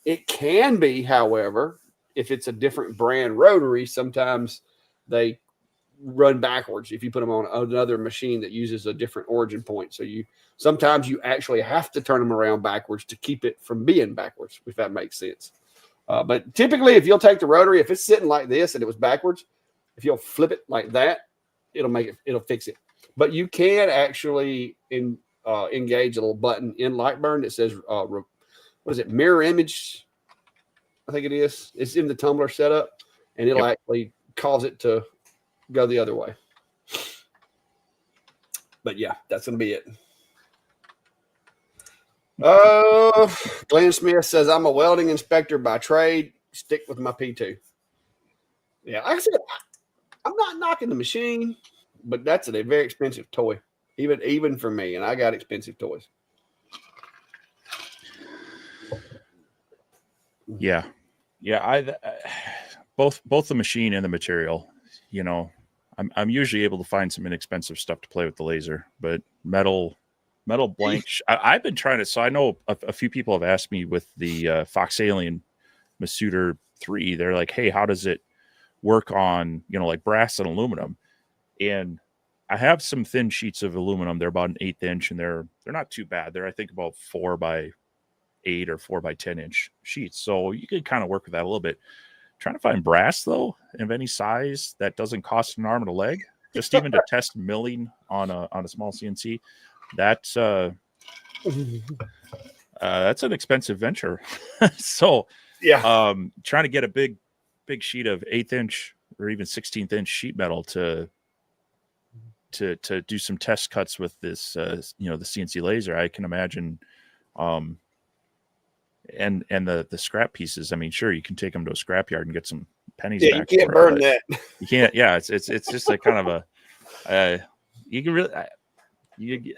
It can be, however, if it's a different brand rotary, sometimes they run backwards if you put them on another machine that uses a different origin point. So sometimes you actually have to turn them around backwards to keep it from being backwards, if that makes sense. But typically, if you'll take the rotary, if it's sitting like this and it was backwards, if you'll flip it like that, it'll fix it. But you can actually engage a little button in Lightburn that says, what is it, mirror image? I think it is. It's in the tumbler setup, and it'll actually cause it to go the other way. But yeah, that's going to be it. Glenn Smith says, I'm a welding inspector by trade. Stick with my P2. Yeah, like I said, I'm not knocking the machine, but that's a very expensive toy, even for me, and I got expensive toys. Yeah. I both the machine and the material. You know, I'm usually able to find some inexpensive stuff to play with the laser, but metal blank. I've been trying to. So I know a few people have asked me with the Fox Alien Masuder 3. They're like, hey, how does it work on, you know, like brass and aluminum? And I have some thin sheets of aluminum. They're about an 1/8 inch, and they're not too bad. They're, I think, about 4x8 or 4x10 inch sheets. So you can kind of work with that a little bit. Trying to find brass though, of any size that doesn't cost an arm and a leg, just even to test milling on a small CNC. That's an expensive venture. So yeah, trying to get a big sheet of 1/8 inch or even 16th inch sheet metal to do some test cuts with this, the CNC laser, I can imagine. And the scrap pieces, I mean, sure, you can take them to a scrap yard and get some pennies back. You can't burn that. You can't. Yeah, it's just a kind of a you can really,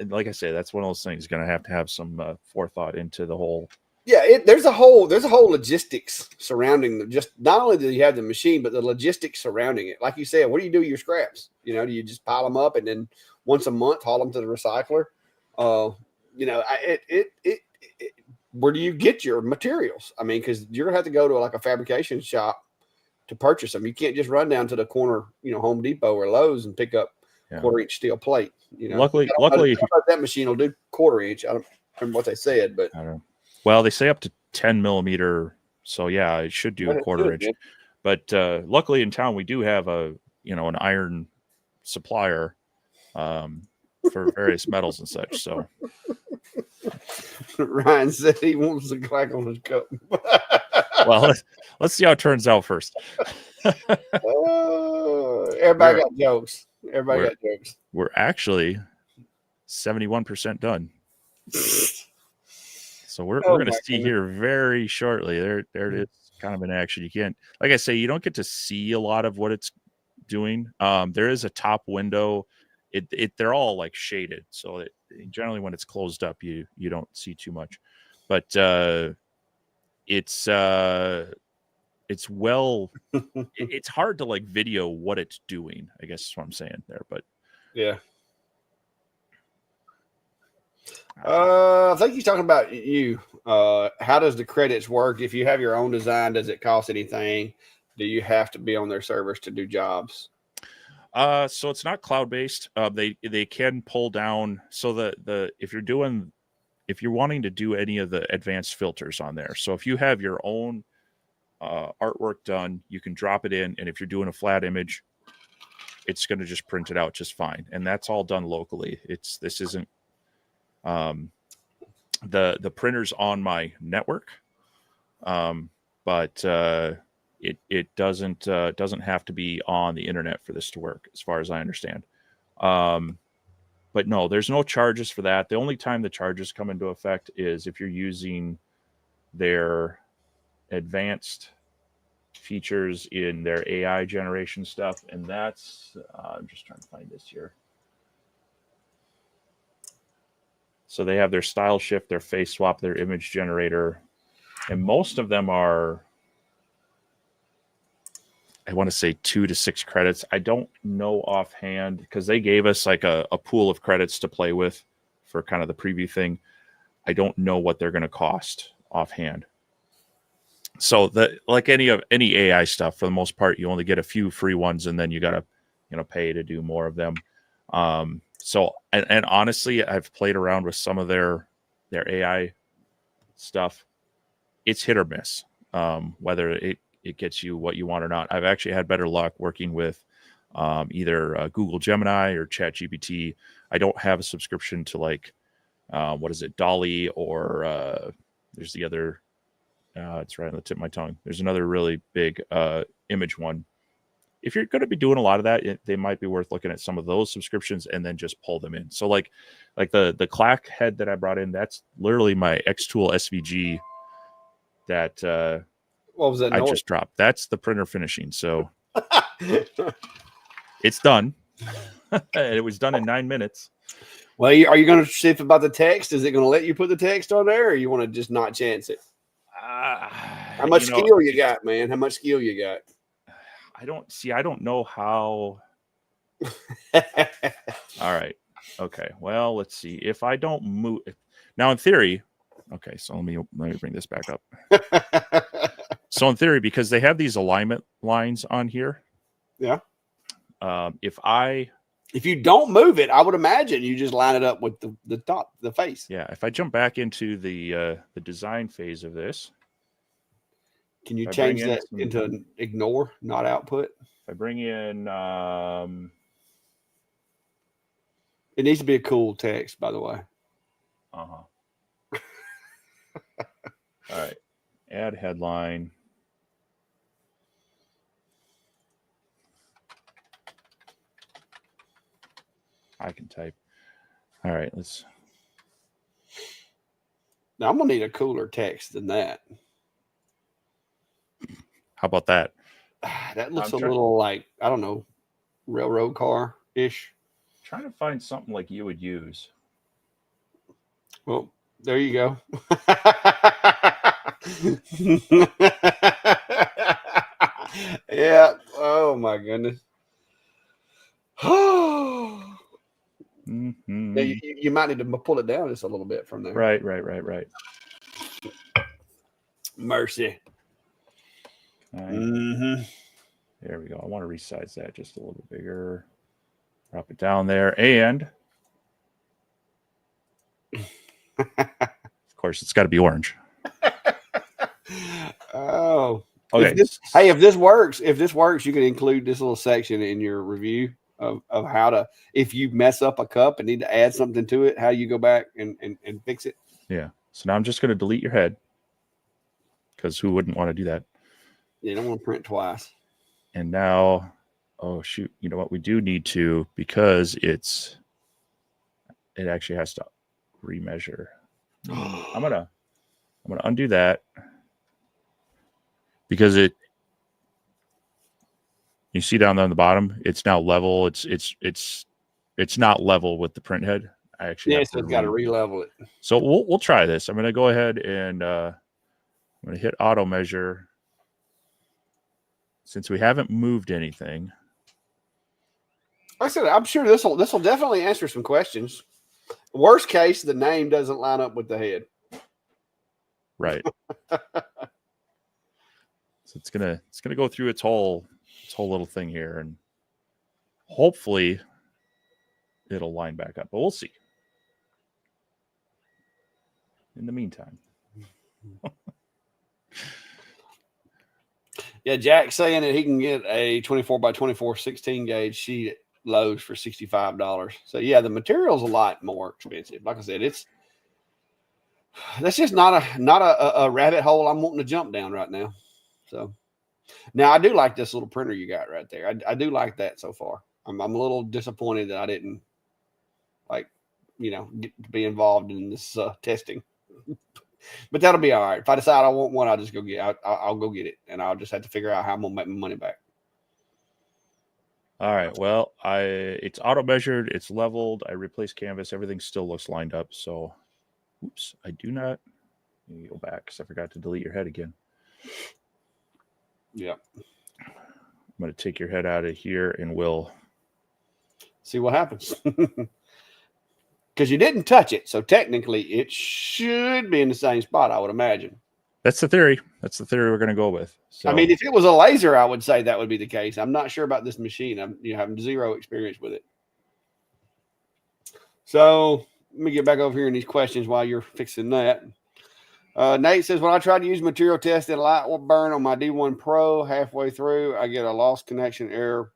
like I say, that's one of those things. Going to have some forethought into the whole. Yeah, there's a whole logistics surrounding just not only do you have the machine, but the logistics surrounding it. Like you said, what do you do with your scraps? You know, do you just pile them up and then once a month haul them to the recycler? Where do you get your materials? I mean, because you're gonna have to go to like a fabrication shop to purchase them. You can't just run down to the corner, Home Depot or Lowe's and pick up 1/4 inch steel plate. Luckily, that machine will do 1/4 inch. I don't remember what they said, but I don't know. Well, they say up to 10 millimeter. So yeah, it should do a 1/4 inch. But luckily in town we do have an iron supplier for various metals and such. So Ryan said he wants to clack on his cup. Well, let's see how it turns out first. Everybody got jokes. Everybody got jokes. We're actually 71% done. So we're going to see here very shortly. There it is, kind of in action. You can't, like I say, you don't get to see a lot of what it's doing. There is a top window. They're all like shaded, so generally when it's closed up, you don't see too much. But it's it's hard to like video what it's doing, I guess is what I'm saying there. But yeah. I think he's talking about you. How does the credits work? If you have your own design, does it cost anything? Do you have to be on their servers to do jobs? So it's not cloud-based. They can pull down. So if you're wanting to do any of the advanced filters on there. So if you have your own artwork done, you can drop it in. And if you're doing a flat image, it's going to just print it out just fine. And that's all done locally. This isn't, the printer's on my network. But it doesn't have to be on the internet for this to work, as far as I understand. But no, there's no charges for that. The only time the charges come into effect is if you're using their advanced features in their AI generation stuff. And that's, I'm just trying to find this here. So they have their style shift, their face swap, their image generator, and most of them are, I want to say 2 to 6 credits. I don't know offhand because they gave us like a pool of credits to play with for kind of the preview thing. I don't know what they're going to cost offhand. So that, like any AI stuff, for the most part, you only get a few free ones, and then you got to, pay to do more of them. So and honestly, I've played around with some of their AI stuff. It's hit or miss, whether it gets you what you want or not. I've actually had better luck working with either Google Gemini or ChatGPT. I don't have a subscription to like what is it, Dolly, or there's the other. It's right on the tip of my tongue. There's another really big image one. If you're going to be doing a lot of that, they might be worth looking at some of those subscriptions and then just pull them in. So like the clack head that I brought in, that's literally my Xtool SVG that what was that I noise? just dropped. That's the printer finishing. So it's done. It was done in 9 minutes. Well, are you going to see about the text? Is it going to let you put the text on there, or you want to just not chance it? How much skill you got, man? How much skill you got? I don't know how. All right. Okay. Well, let's see. If I don't move now, in theory. Okay. So let me bring this back up. So in theory, because they have these alignment lines on here. Yeah. If you don't move it, I would imagine you just line it up with the top, the face. Yeah. If I jump back into the design phase of this. Can you change that into ignore, not output? If I bring in, it needs to be a cool text, by the way. All right. Add headline. I can type. All right. Now I'm going to need a cooler text than that. How about that? That looks a little like, I don't know, railroad car-ish. Trying to find something like you would use. Well, there you go. Yeah. Oh, my goodness. Mm-hmm. You might need to pull it down just a little bit from there. Right. Mercy. Mm-hmm. There we go. I want to resize that just a little bit bigger. Drop it down there. And of course, it's got to be orange. Oh. Okay. If this works, you can include this little section in your review of how to, if you mess up a cup and need to add something to it, how you go back and fix it. Yeah. So now I'm just going to delete your head, because who wouldn't want to do that? You don't want to print twice. And now, oh shoot, you know what? We do need to, because it actually has to remeasure. I'm gonna undo that, because you see down there on the bottom, it's now level. It's not level with the print head. I actually so it's got to re-level it. So we'll try this. I'm gonna go ahead and I'm gonna hit auto measure. Since we haven't moved anything. Like I said, I'm sure this will definitely answer some questions. Worst case, the name doesn't line up with the head. Right. So it's gonna go through its whole little thing here, and hopefully it'll line back up, but we'll see. In the meantime. Yeah, Jack's saying that he can get a 24 by 24 16 gauge sheet at Lowe's for $65. So yeah, the material's a lot more expensive. Like I said, that's just not a rabbit hole I'm wanting to jump down right now. So now I do like this little printer you got right there. I do like that so far. I'm a little disappointed that I didn't get to be involved in this testing. But that'll be all right. If I decide I want one, I'll just go I'll go get it, and I'll just have to figure out how I'm gonna make my money back. All right. Well, it's auto measured, it's leveled, I replaced canvas, everything still looks lined up. So, oops, I do not. Let me go back because I forgot to delete your head again. Yeah. I'm gonna take your head out of here, and we'll see what happens. because you didn't touch it. So technically it should be in the same spot, I would imagine. That's the theory. That's the theory we're going to go with. So, I mean, if it was a laser, I would say that would be the case. I'm not sure about this machine. I'm having zero experience with it. So let me get back over here in these questions while you're fixing that. Nate says, when I try to use material test in a light burn on my D1 Pro, halfway through, I get a lost connection error.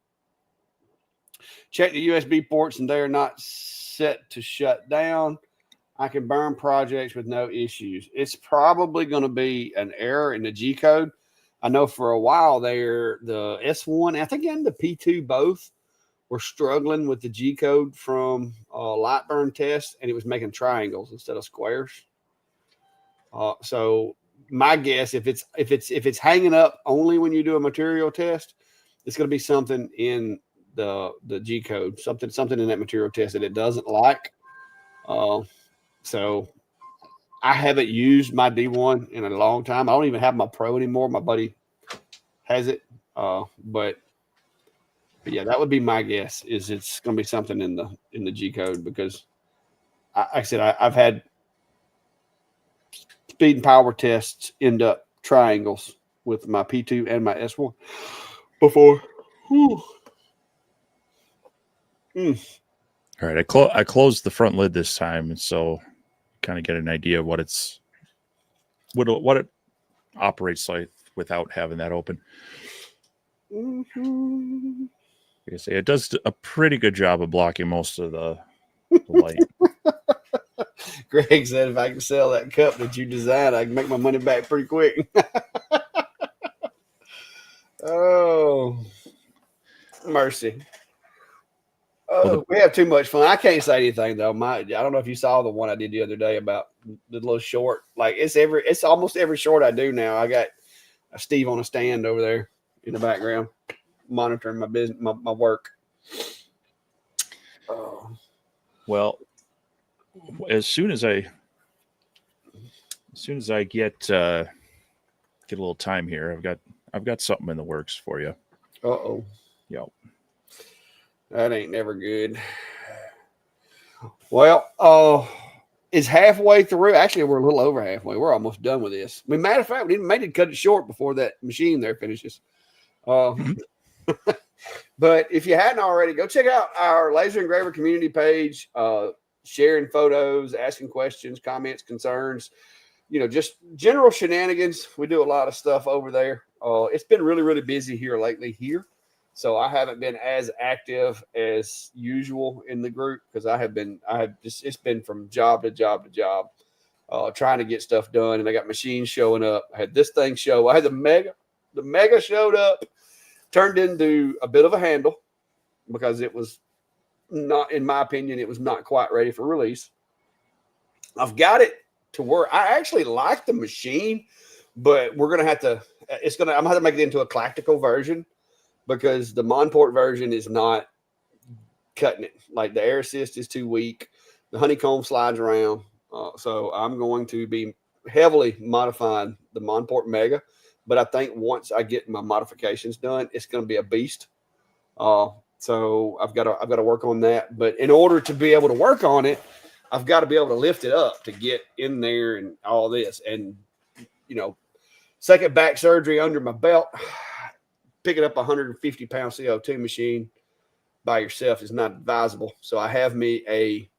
Check the USB ports and they are not set to shut down. I can burn projects with no issues. It's probably going to be an error in the G code. I know for a while there, the S1, I think, and the P2 both were struggling with the G code from light burn test, and it was making triangles instead of squares. So my guess, if it's hanging up only when you do a material test, it's going to be something in the G code, something in that material test that it doesn't like. So I haven't used my D1 in a long time. I don't even have my Pro anymore. My buddy has it. But yeah, that would be my guess, is it's going to be something in the G code, because I said, I've had speed and power tests end up triangles with my P2 and my S1 before. Whew. All right, I closed the front lid this time, and so kind of get an idea of what it operates like without having that open. Mm-hmm. Like I say, it does a pretty good job of blocking most of the light. Greg said, if I can sell that cup that you designed, I can make my money back pretty quick. Oh, mercy. Oh, we have too much fun. I can't say anything though. I don't know if you saw the one I did the other day about the little short. Like it's almost every short I do now. I got a Steve on a stand over there in the background, monitoring my business, my work. Oh. Well, as soon as I get a little time here, I've got something in the works for you. Uh-oh. Yep. That ain't never good. Well, it's halfway through. Actually, we're a little over halfway. We're almost done with this. I mean, matter of fact, we made it cut it short before that machine there finishes. But if you hadn't already, go check out our Laser Engraver community page, sharing photos, asking questions, comments, concerns, just general shenanigans. We do a lot of stuff over there. It's been really, really busy here lately here. So I haven't been as active as usual in the group, because it's been from job to job to job, trying to get stuff done. And I got machines showing up. I had this thing show. I had the Mega showed up, turned into a bit of a handle, because it was not, in my opinion, it was not quite ready for release. I've got it to work. I actually like the machine, but I'm going to have to make it into a practical version, because the Monport version is not cutting it. Like, the air assist is too weak. The honeycomb slides around. So I'm going to be heavily modifying the Monport Mega. But I think once I get my modifications done, it's going to be a beast. So I've got to work on that. But in order to be able to work on it, I've got to be able to lift it up to get in there and all this. And, second back surgery under my belt, picking up a 150-pound CO2 machine by yourself is not advisable. So I have me a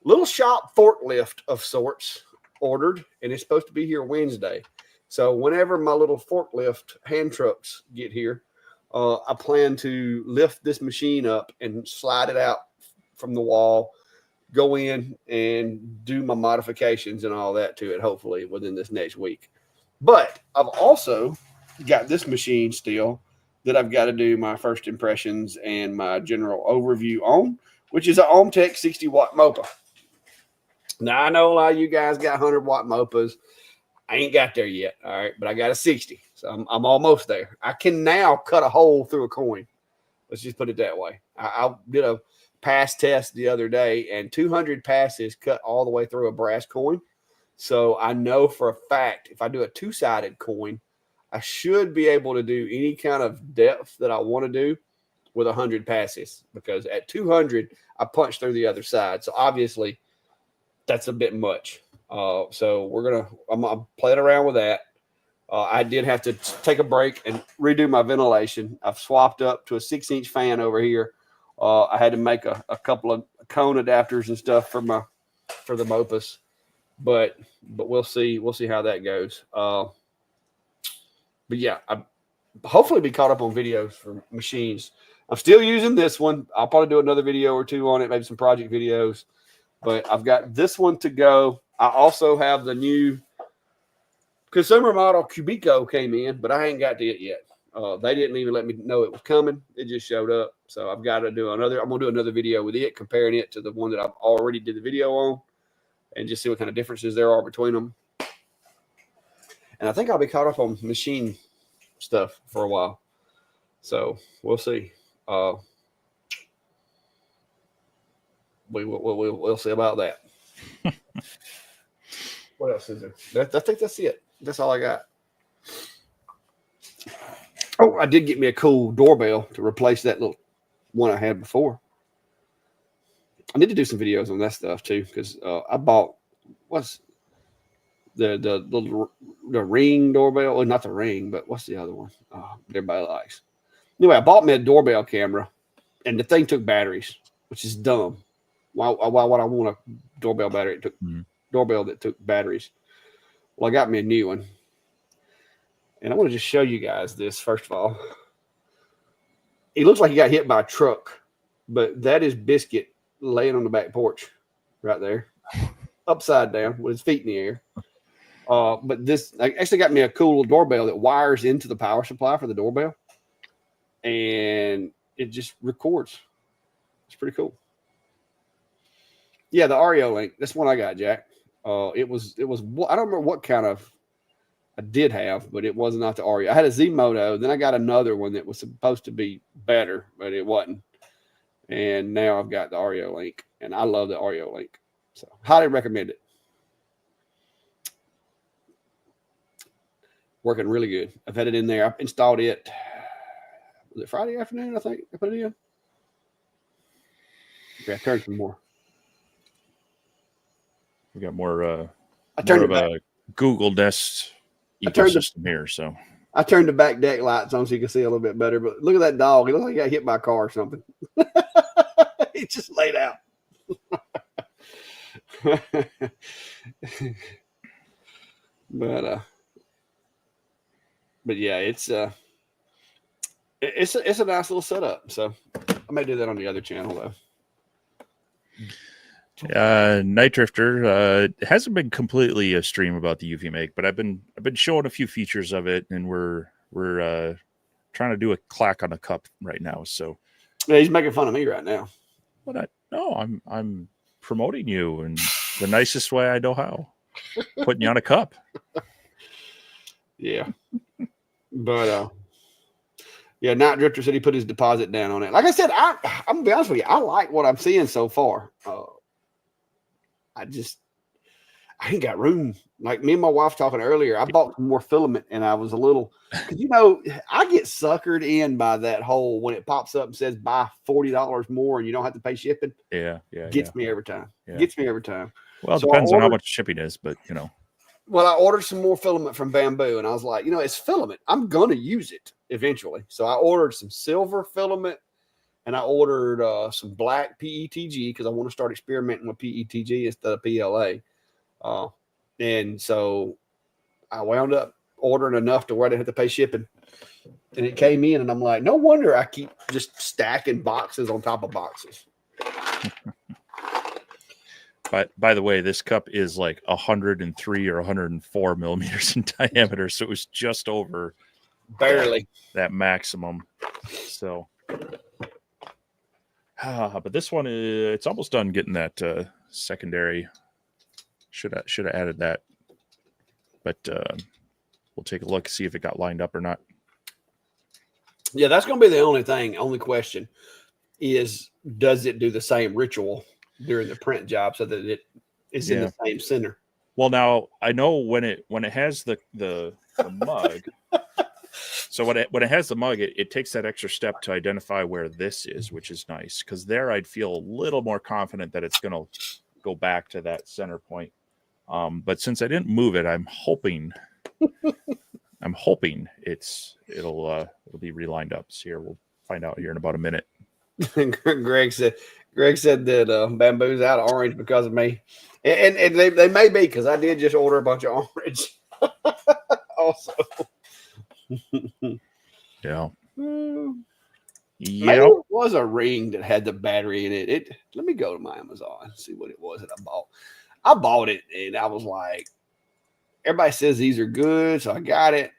little shop forklift of sorts ordered, and it's supposed to be here Wednesday. So whenever my little forklift hand trucks get here, I plan to lift this machine up and slide it out from the wall, go in and do my modifications and all that to it, hopefully within this next week. But I've also got this machine still that I've got to do my first impressions and my general overview on, which is an OhmTech 60-watt Mopa. Now, I know a lot of you guys got 100-watt Mopas. I ain't got there yet, all right, but I got a 60, so I'm almost there. I can now cut a hole through a coin. Let's just put it that way. I did a pass test the other day, and 200 passes cut all the way through a brass coin. So I know for a fact, if I do a two-sided coin, I should be able to do any kind of depth that I want to do with 100 passes, because at 200, I punch through the other side. So obviously, that's a bit much. So I'm gonna play it around with that. I did have to take a break and redo my ventilation. I've swapped up to a 6-inch fan over here. I had to make a couple of cone adapters and stuff for the Mopas, but we'll see how that goes. But yeah, I hopefully be caught up on videos for machines. I'm still using this one. I'll probably do another video or two on it, maybe some project videos. But I've got this one to go. I also have the new consumer model Cubico came in, but I ain't got to it yet. They didn't even let me know it was coming. It just showed up. So I've got to do another. I'm going to do another video with it, comparing it to the one that I've already did the video on, and just see what kind of differences there are between them. And I think I'll be caught up on machine stuff for a while. So we'll see. We'll see about that. What else is there? I think that's it. That's all I got. Oh, I did get me a cool doorbell to replace that little one I had before. I need to do some videos on that stuff too, because I bought what's the Ring doorbell. Well, not the Ring, but what's the other one? Everybody likes. Anyway, I bought me a doorbell camera, and the thing took batteries, which is dumb. Why would I want a doorbell battery? It took doorbell that took batteries. Well, I got me a new one. And I want to just show you guys this, first of all. He looks like he got hit by a truck, but that is Biscuit laying on the back porch right there, upside down with his feet in the air. But this I actually got me a cool little doorbell that wires into the power supply for the doorbell, and it just records. It's pretty cool. Yeah, the Oreo link. That's one I got, Jack. It was. I don't remember what kind of I did have, but it was not the Oreo. I had a Z-Moto. Then I got another one that was supposed to be better, but it wasn't. And now I've got the Oreo link, and I love the Oreo link. So highly recommend it. Working really good. I've had it in there. I installed it. Was it Friday afternoon? I think I put it in. Okay, I turned some more. We got more. I turned more of a Google Nest ecosystem here. So I turned the back deck lights on so you can see a little bit better. But look at that dog. He looks like he got hit by a car or something. He just laid out. But yeah, it's a nice little setup. So I may do that on the other channel though. Night Drifter hasn't been completely a stream about the UV Make, but I've been showing a few features of it, and we're trying to do a clack on the cup right now. So yeah, he's making fun of me right now. But I'm promoting you in the nicest way I know how. Putting you on a cup. Yeah. But yeah, Night Drifter said he put his deposit down on it. Like I said, I'm gonna be honest with you, I like what I'm seeing so far. I ain't got room. Like me and my wife talking earlier, I bought some more filament, and I was a little, because I get suckered in by that whole when it pops up and says buy $40 more and you don't have to pay shipping. Yeah. Gets me every time. Gets me every time. Well, it depends on how much shipping is, but Well, I ordered some more filament from Bamboo, and I was like, it's filament. I'm gonna use it eventually. So I ordered some silver filament, and I ordered some black PETG because I want to start experimenting with PETG instead of PLA. And so I wound up ordering enough to where I didn't have to pay shipping. And it came in, and I'm like, no wonder I keep just stacking boxes on top of boxes. But by the way, this cup is like 103 or 104 millimeters in diameter, so it was just over barely that maximum. So, but this one it's almost done getting that secondary. Should have added that, but we'll take a look, see if it got lined up or not. Yeah, that's going to be the only question is, does it do the same ritual during the print job so that it is in the same center? Well, now I know when it has the mug. So when it has the mug, it takes that extra step to identify where this is, which is nice, because there I'd feel a little more confident that it's going to go back to that center point. But since I didn't move it, I'm hoping it'll be relined up. So here, we'll find out here in about a minute. Greg said that bamboo's out of orange because of me, and they may be, because I did just order a bunch of orange. Also, yeah. Maybe it was a ring that had the battery in it. Let me go to my Amazon and see what it was that I bought. I bought it and I was like, everybody says these are good, so I got it,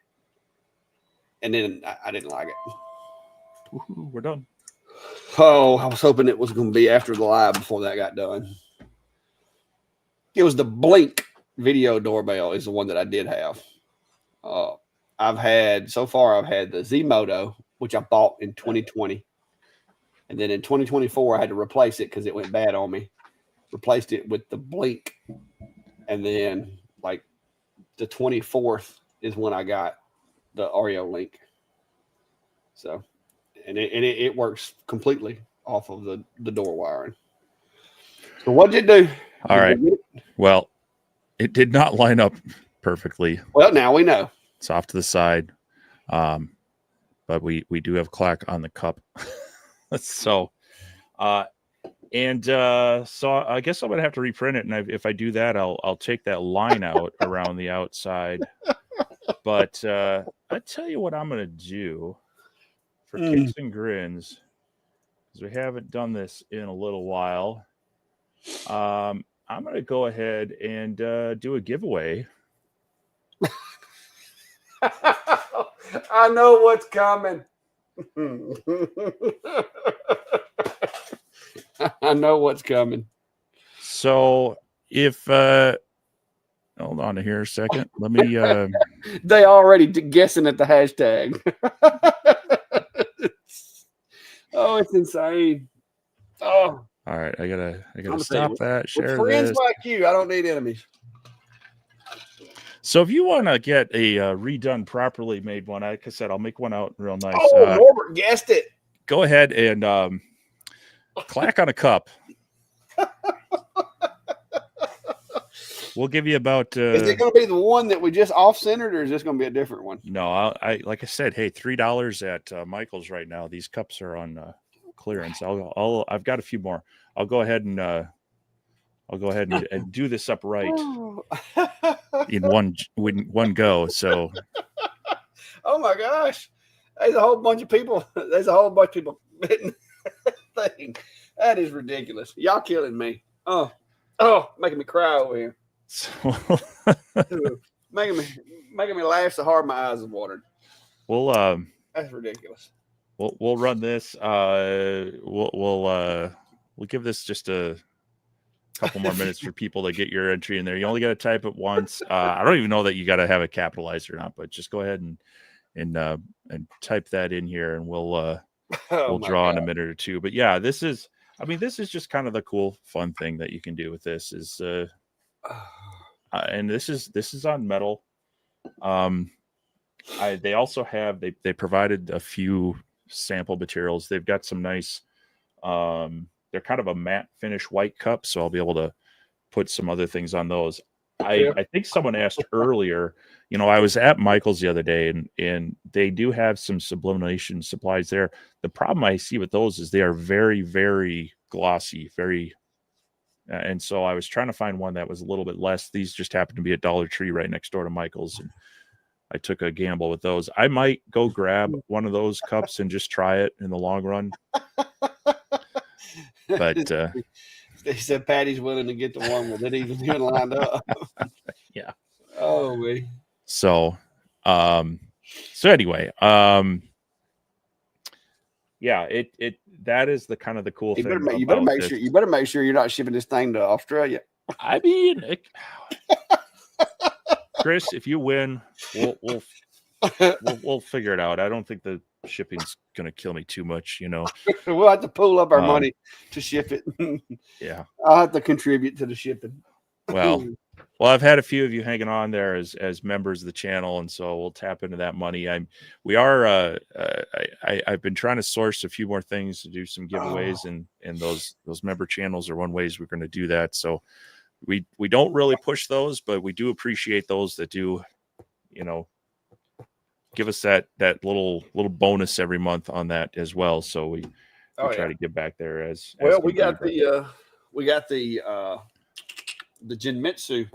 and then I didn't like it. Woo-hoo, we're done. Oh, I was hoping it was going to be after the live before that got done. It was the Blink video doorbell is the one that I did have. I've had the Z-Moto, which I bought in 2020. And then in 2024, I had to replace it because it went bad on me. Replaced it with the Blink. And then like the 24th is when I got the Oreo Link. So, and it works completely off of the door wiring. So what did it do? All right. Well, it did not line up perfectly. Well, now we know. It's off to the side. But we do have clack on the cup. So I guess I'm gonna have to reprint it, and if I do that, I'll take that line out around the outside. But I tell you what I'm gonna do for kicks and grins, because we haven't done this in a little while. I'm gonna go ahead and do a giveaway. I know what's coming. I know what's coming. So if hold on here a second, let me they already guessing at the hashtag. Oh, it's insane. Oh, all right, I gotta stop that. Share friends this. like you, I don't need enemies. So if you want to get a redone, properly made one, like I said, I'll make one out real nice. Oh, Norbert guessed it. Go ahead and clack on a cup. We'll give you about. Is it going to be the one that we just off-centered, or is this going to be a different one? No, I like I said, hey, $3 at Michael's right now. These cups are on clearance. I've got a few more. I'll go ahead and do this up right in one go. So, oh my gosh, there's a whole bunch of people. There's a whole bunch of people bidding thing. That is ridiculous. Y'all killing me. Oh, making me cry over here. So making me laugh so hard my eyes are watered. That's ridiculous. We'll run this. We'll give this just a couple more minutes for people to get your entry in there. You only got to type it once. I don't even know that you got to have it capitalized or not, but just go ahead and type that in here, and we'll draw in a minute or two. But yeah, this is just kind of the cool, fun thing that you can do with this is, and this is on metal. They also have, they provided a few sample materials. They've got some nice, they're kind of a matte finish white cup, so I'll be able to put some other things on those. I think someone asked earlier, I was at Michael's the other day, and they do have some sublimation supplies there. The problem I see with those is they are very, very glossy, and so I was trying to find one that was a little bit less. These just happened to be at Dollar Tree right next door to Michael's, and I took a gamble with those. I might go grab one of those cups and just try it in the long run. But they said Patty's willing to get the one with it even lined up. Yeah. Oh, we. So anyway, yeah, that is the kind of the cool thing. You better make sure you're not shipping this thing to Australia. I mean, Chris, if you win, we'll figure it out. I don't think the shipping's gonna kill me too much, We'll have to pull up our money to ship it. Yeah, I'll have to contribute to the shipping. Well, Well, I've had a few of you hanging on there as members of the channel, and so we'll tap into that money. I've been trying to source a few more things to do some giveaways, and those member channels are one ways we're going to do that. So we don't really push those, but we do appreciate those that do, give us that little bonus every month on that as well. So we try to give back there as well. We got the Jinmitsu,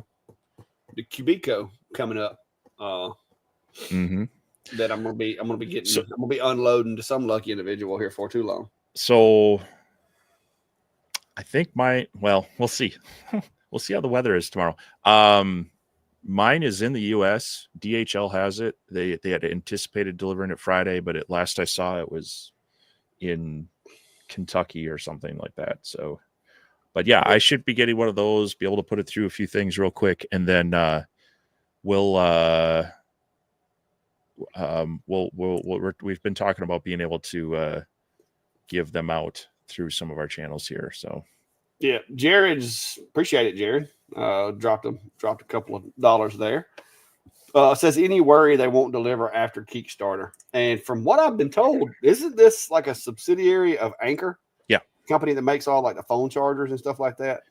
the Kubiko coming up. That I'm gonna be getting. I'm gonna be unloading to some lucky individual here for too long. So I think we'll see. We'll see how the weather is tomorrow. Mine is in the US. DHL has it. They had anticipated delivering it Friday, but at last I saw it was in Kentucky or something like that. So, but yeah, I should be getting one of those, be able to put it through a few things real quick, and then we've been talking about being able to give them out through some of our channels here. So yeah, Jared's appreciate it. Jared dropped a couple of dollars there. Says any worry they won't deliver after Kickstarter. And from what I've been told, isn't this like a subsidiary of Anchor? Yeah, company that makes all like the phone chargers and stuff like that.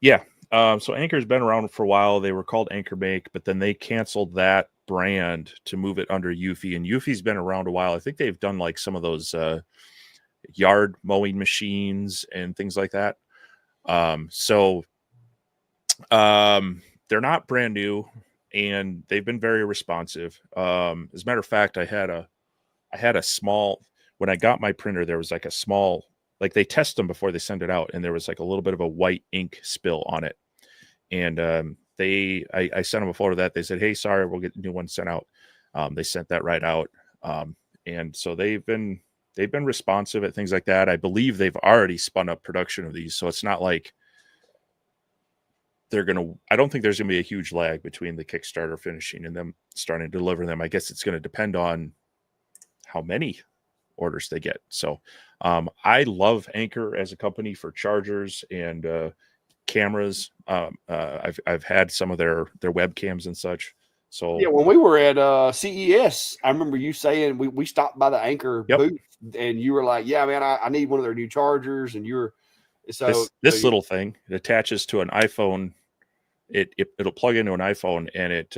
Yeah. So Anchor's been around for a while. They were called Anchor Make, but then they canceled that brand to move it under Eufy, and Eufy's been around a while. I think they've done like some of those yard mowing machines and things like that. They're not brand new, and they've been very responsive. As a matter of fact, I had a small, when I got my printer, there was like a small, like they test them before they send it out, and there was like a little bit of a white ink spill on it. And I sent them a photo of that. They said, "Hey, sorry, we'll get a new one sent out." They sent that right out. And so they've been responsive at things like that. I believe they've already spun up production of these, so it's not like I don't think there's gonna be a huge lag between the Kickstarter finishing and them starting to deliver them. I guess it's going to depend on how many orders they get. So I love Anchor as a company for chargers and cameras. I've had some of their webcams and such. So yeah, when we were at CES, I remember you saying we stopped by the Anchor booth, and you were like, "Yeah, man, I need one of their new chargers." And you're this little thing, it attaches to an iPhone. It'll plug into an iPhone, and it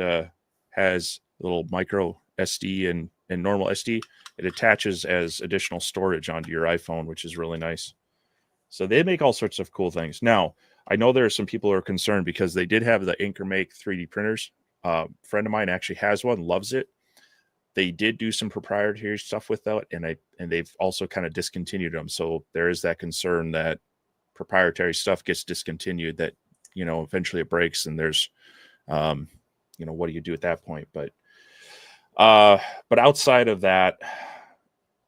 has little micro SD and normal SD. It attaches as additional storage onto your iPhone, which is really nice. So they make all sorts of cool things. Now, I know there are some people who are concerned because they did have the Anchor Make 3D printers. A friend of mine actually has one, loves it. They did do some proprietary stuff with that, and they've also kind of discontinued them. So there is that concern that proprietary stuff gets discontinued, that eventually it breaks, and there's what do you do at that point? But outside of that,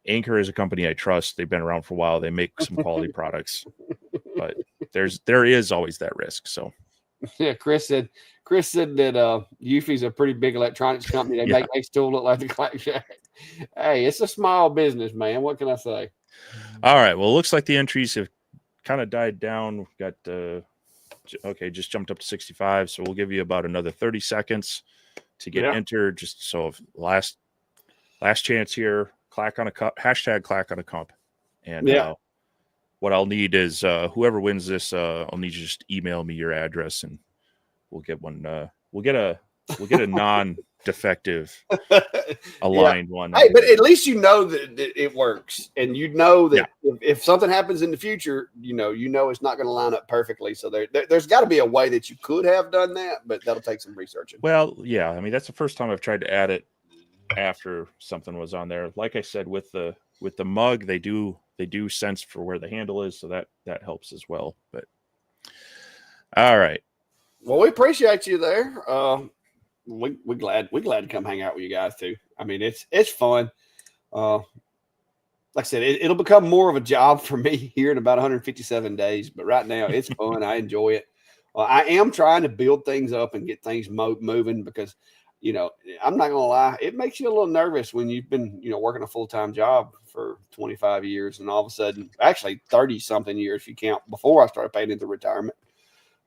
Anchor is a company I trust. They've been around for a while. They make some quality products, but there is always that risk. So yeah, Chris said that Eufy's a pretty big electronics company. They make still look like the Clack Shack. Hey, it's a small business, man. What can I say? All right. Well, it looks like the entries have kind of died down. We've got just jumped up to 65. So we'll give you about another 30 seconds to get entered. Just so last chance here. Clack on a cup. Hashtag Clack on a cup. And what I'll need is whoever wins this, I'll need you to just email me your address, and we'll get one. We'll get a non-defective aligned one. Hey, but at least that it works, and that if something happens in the future, it's not going to line up perfectly. So there's got to be a way that you could have done that, but that'll take some researching. Well, yeah, I mean that's the first time I've tried to add it after something was on there. Like I said, with the mug, they do sense for where the handle is, so that helps as well. But all right. Well, we appreciate you there. We're glad to come hang out with you guys too. I mean, it's fun. Like I said, it'll become more of a job for me here in about 157 days. But right now, it's fun. I enjoy it. I am trying to build things up and get things moving because, I'm not gonna lie, it makes you a little nervous when you've been, working a full-time job for 25 years, and all of a sudden, actually 30 something years if you count before I started paying into retirement.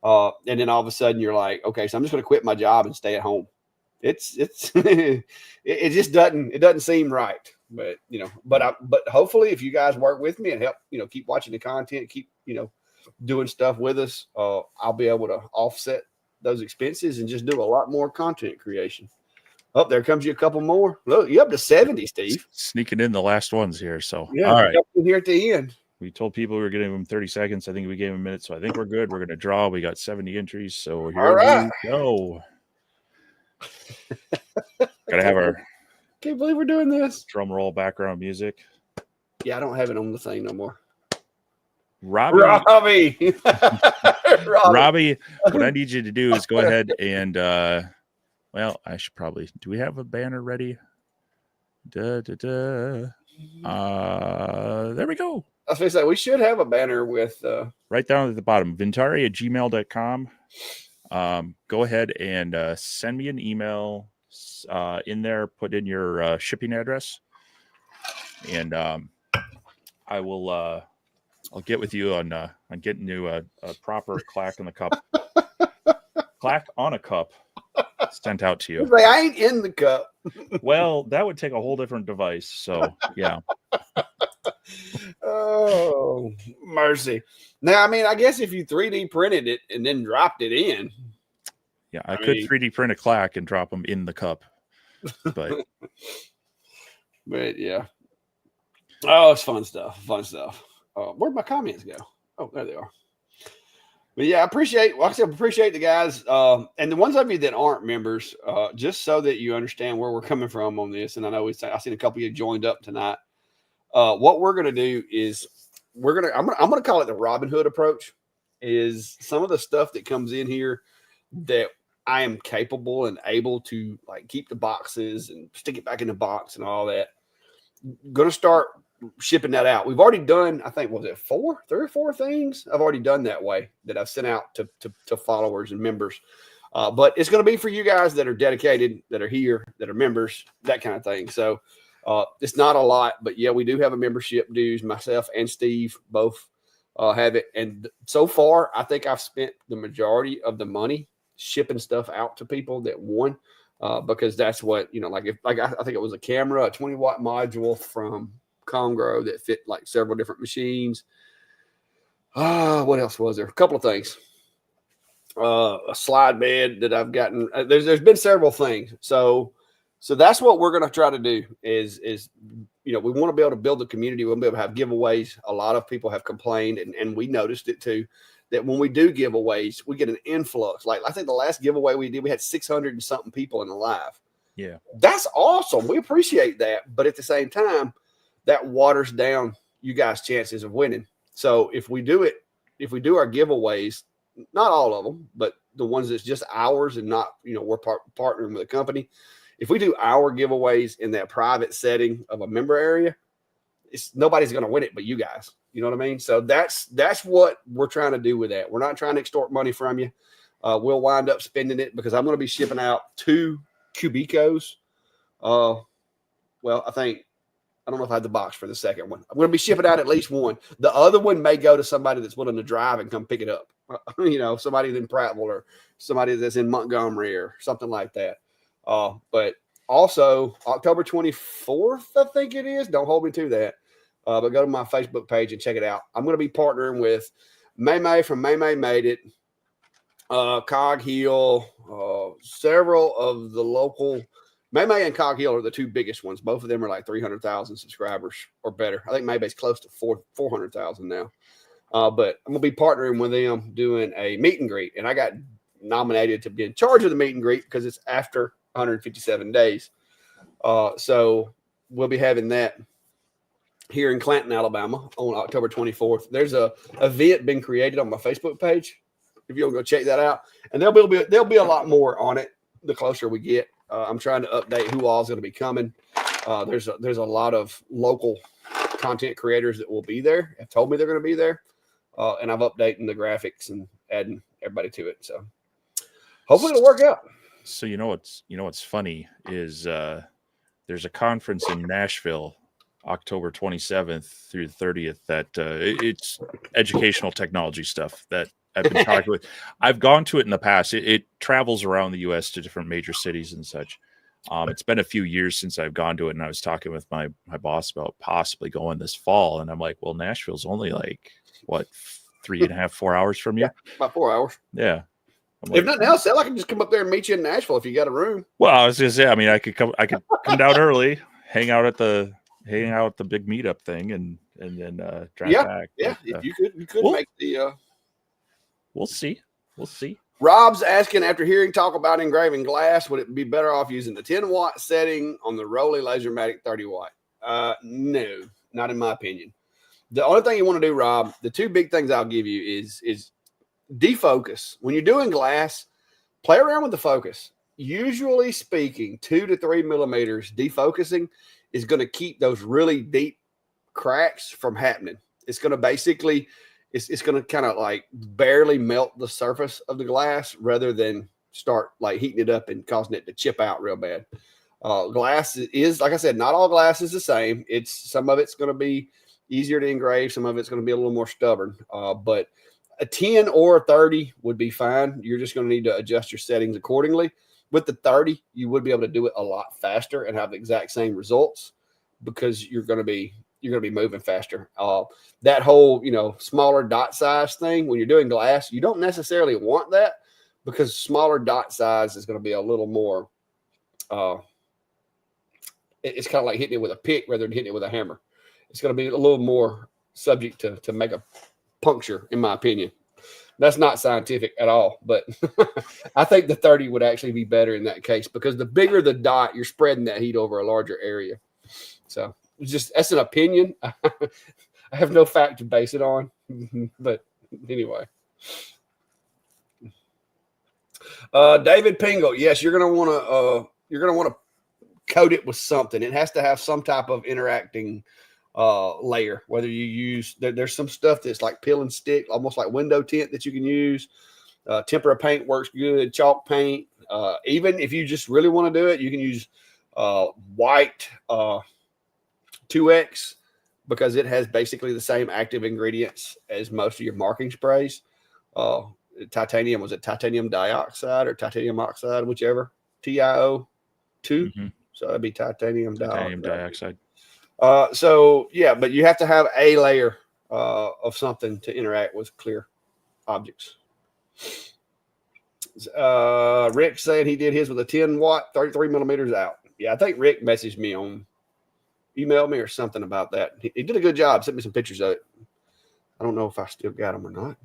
And then all of a sudden you're like, okay, so I'm just going to quit my job and stay at home. It's it just doesn't seem right. But but hopefully if you guys work with me and help, keep watching the content, keep doing stuff with us, I'll be able to offset those expenses and just do a lot more content creation. Oh, there comes you a couple more. Look, you're up to 70, Steve. Sneaking in the last ones here. So yeah, all right. Here at the end. We told people we were giving them 30 seconds. I think we gave them a minute, so I think we're good. We're going to draw. We got 70 entries, so here we go. Gotta have our. Can't believe we're doing this. Drum roll background music. Yeah, I don't have it on the thing no more. Robbie. Robbie, what I need you to do is go ahead and well, I should probably. Do we have a banner ready? There we go. I was going to say we should have a banner with right down at the bottom, ventari@gmail.com. Go ahead and send me an email in there, put in your shipping address, and I will I'll get with you on getting you a proper clack in the cup. Clack on a cup sent out to you. Like, I ain't in the cup. Well, that would take a whole different device. So yeah. Oh, mercy. Now, I mean, I guess if you 3D printed it and then dropped it in. Yeah, I could 3D print a clack and drop them in the cup. But yeah. Oh, it's fun stuff. Fun stuff. Where'd my comments go? Oh, there they are. But yeah, I appreciate the guys. And the ones of you that aren't members, just so that you understand where we're coming from on this. And I know I've seen a couple of you joined up tonight. What we're going to do is I'm going to call it the Robin Hood approach. Is some of the stuff that comes in here that I am capable and able to like keep the boxes and stick it back in the box and all that. Going to start shipping that out. We've already done, I think, was it 3 or 4 things I've already done that way that I've sent out to followers and members. But it's going to be for you guys that are dedicated, that are here, that are members, that kind of thing. So it's not a lot, but yeah, we do have a membership dues. Myself and Steve both have it. And so far, I think I've spent the majority of the money shipping stuff out to people that won, because that's what, I think it was a camera, a 20-watt module from Congro that fit like several different machines. What else was there? A couple of things. A slide bed that I've gotten. There's been several things. So that's what we're going to try to do is we want to be able to build a community. We want to be able to have giveaways. A lot of people have complained, and we noticed it too, that when we do giveaways, we get an influx. Like I think the last giveaway we did, we had 600 and something people in the live. Yeah, that's awesome. We appreciate that, but at the same time, that waters down you guys' chances of winning. So if we do our giveaways, not all of them, but the ones that's just ours and not, we're partnering with a company. If we do our giveaways in that private setting of a member area, nobody's going to win it but you guys. You know what I mean? So that's what we're trying to do with that. We're not trying to extort money from you. We'll wind up spending it because I'm going to be shipping out 2 Cubicos. Well, I don't know if I had the box for the second one. I'm going to be shipping out at least one. The other one may go to somebody that's willing to drive and come pick it up. Somebody in Prattville or somebody that's in Montgomery or something like that. But also October 24th, I think it is. Don't hold me to that. But go to my Facebook page and check it out. I'm going to be partnering with May from May Made It, Cog Hill, several of the local. May and Cog Hill are the 2 biggest ones. Both of them are like 300,000 subscribers or better. I think Maybay's close to 400,000 now. But I'm going to be partnering with them doing a meet and greet. And I got nominated to be in charge of the meet and greet because it's after 157 days. So we'll be having that here in Clanton, Alabama on October 24th. There's a event being created on my Facebook page. If you'll go check that out. And there'll be a lot more on it the closer we get. I'm trying to update who all is going to be coming. There's a lot of local content creators that will be there. Have told me they're going to be there, and I'm updating the graphics and adding everybody to it. So hopefully it'll work out. So what's funny is there's a conference in Nashville, October 27th through the 30th. That it's educational technology stuff that I've been talking with. I've gone to it in the past. It travels around the U.S. to different major cities and such. It's been a few years since I've gone to it, and I was talking with my boss about possibly going this fall. And I'm like, well, Nashville's only like what 3.5, 4 hours from you? Yeah, about 4 hours. Yeah. If nothing else, I can just come up there and meet you in Nashville if you got a room. Well, I was gonna say, I mean, I could come down early, hang out at the big meetup thing, and then drive back. Yeah, But, you could make the. We'll see. Rob's asking, after hearing talk about engraving glass, would it be better off using the 10-watt setting on the Rotary Lasermatic 30-watt? No, not in my opinion. The only thing you want to do, Rob, the two big things I'll give you is defocus. When you're doing glass, play around with the focus. Usually speaking, 2 to 3 millimeters defocusing is going to keep those really deep cracks from happening. It's going to basically, it's going to kind of like barely melt the surface of the glass rather than start like heating it up and causing it to chip out real bad. Glass is, like I said, not all glass is the same. Some of it's going to be easier to engrave. Some of it's going to be a little more stubborn. But a 10 or a 30 would be fine. You're just going to need to adjust your settings accordingly. With the 30, you would be able to do it a lot faster and have the exact same results because you're going to be moving faster. That whole, smaller dot size thing, when you're doing glass, you don't necessarily want that because smaller dot size is going to be a little more, it's kind of like hitting it with a pick rather than hitting it with a hammer. It's going to be a little more subject to make a puncture, in my opinion. That's not scientific at all, but I think the 30 would actually be better in that case because the bigger the dot, you're spreading that heat over a larger area. So that's an opinion. I have no fact to base it on, but anyway. David Pingle, yes, you're gonna want to coat it with something. It has to have some type of interacting layer. Whether you use there's some stuff that's like peel and stick, almost like window tint that you can use. Tempera paint works good. Chalk paint. Even if you just really want to do it, you can use white 2X because it has basically the same active ingredients as most of your marking sprays. Titanium, was it titanium dioxide or titanium oxide, whichever, TiO2. Mm-hmm. So that'd be titanium dioxide. So yeah, but you have to have a layer of something to interact with clear objects. Rick saying he did his with a 10-watt, 33 millimeters out. Yeah, I think Rick messaged me emailed me or something about that. He did a good job. Sent me some pictures of it. I don't know if I still got them or not.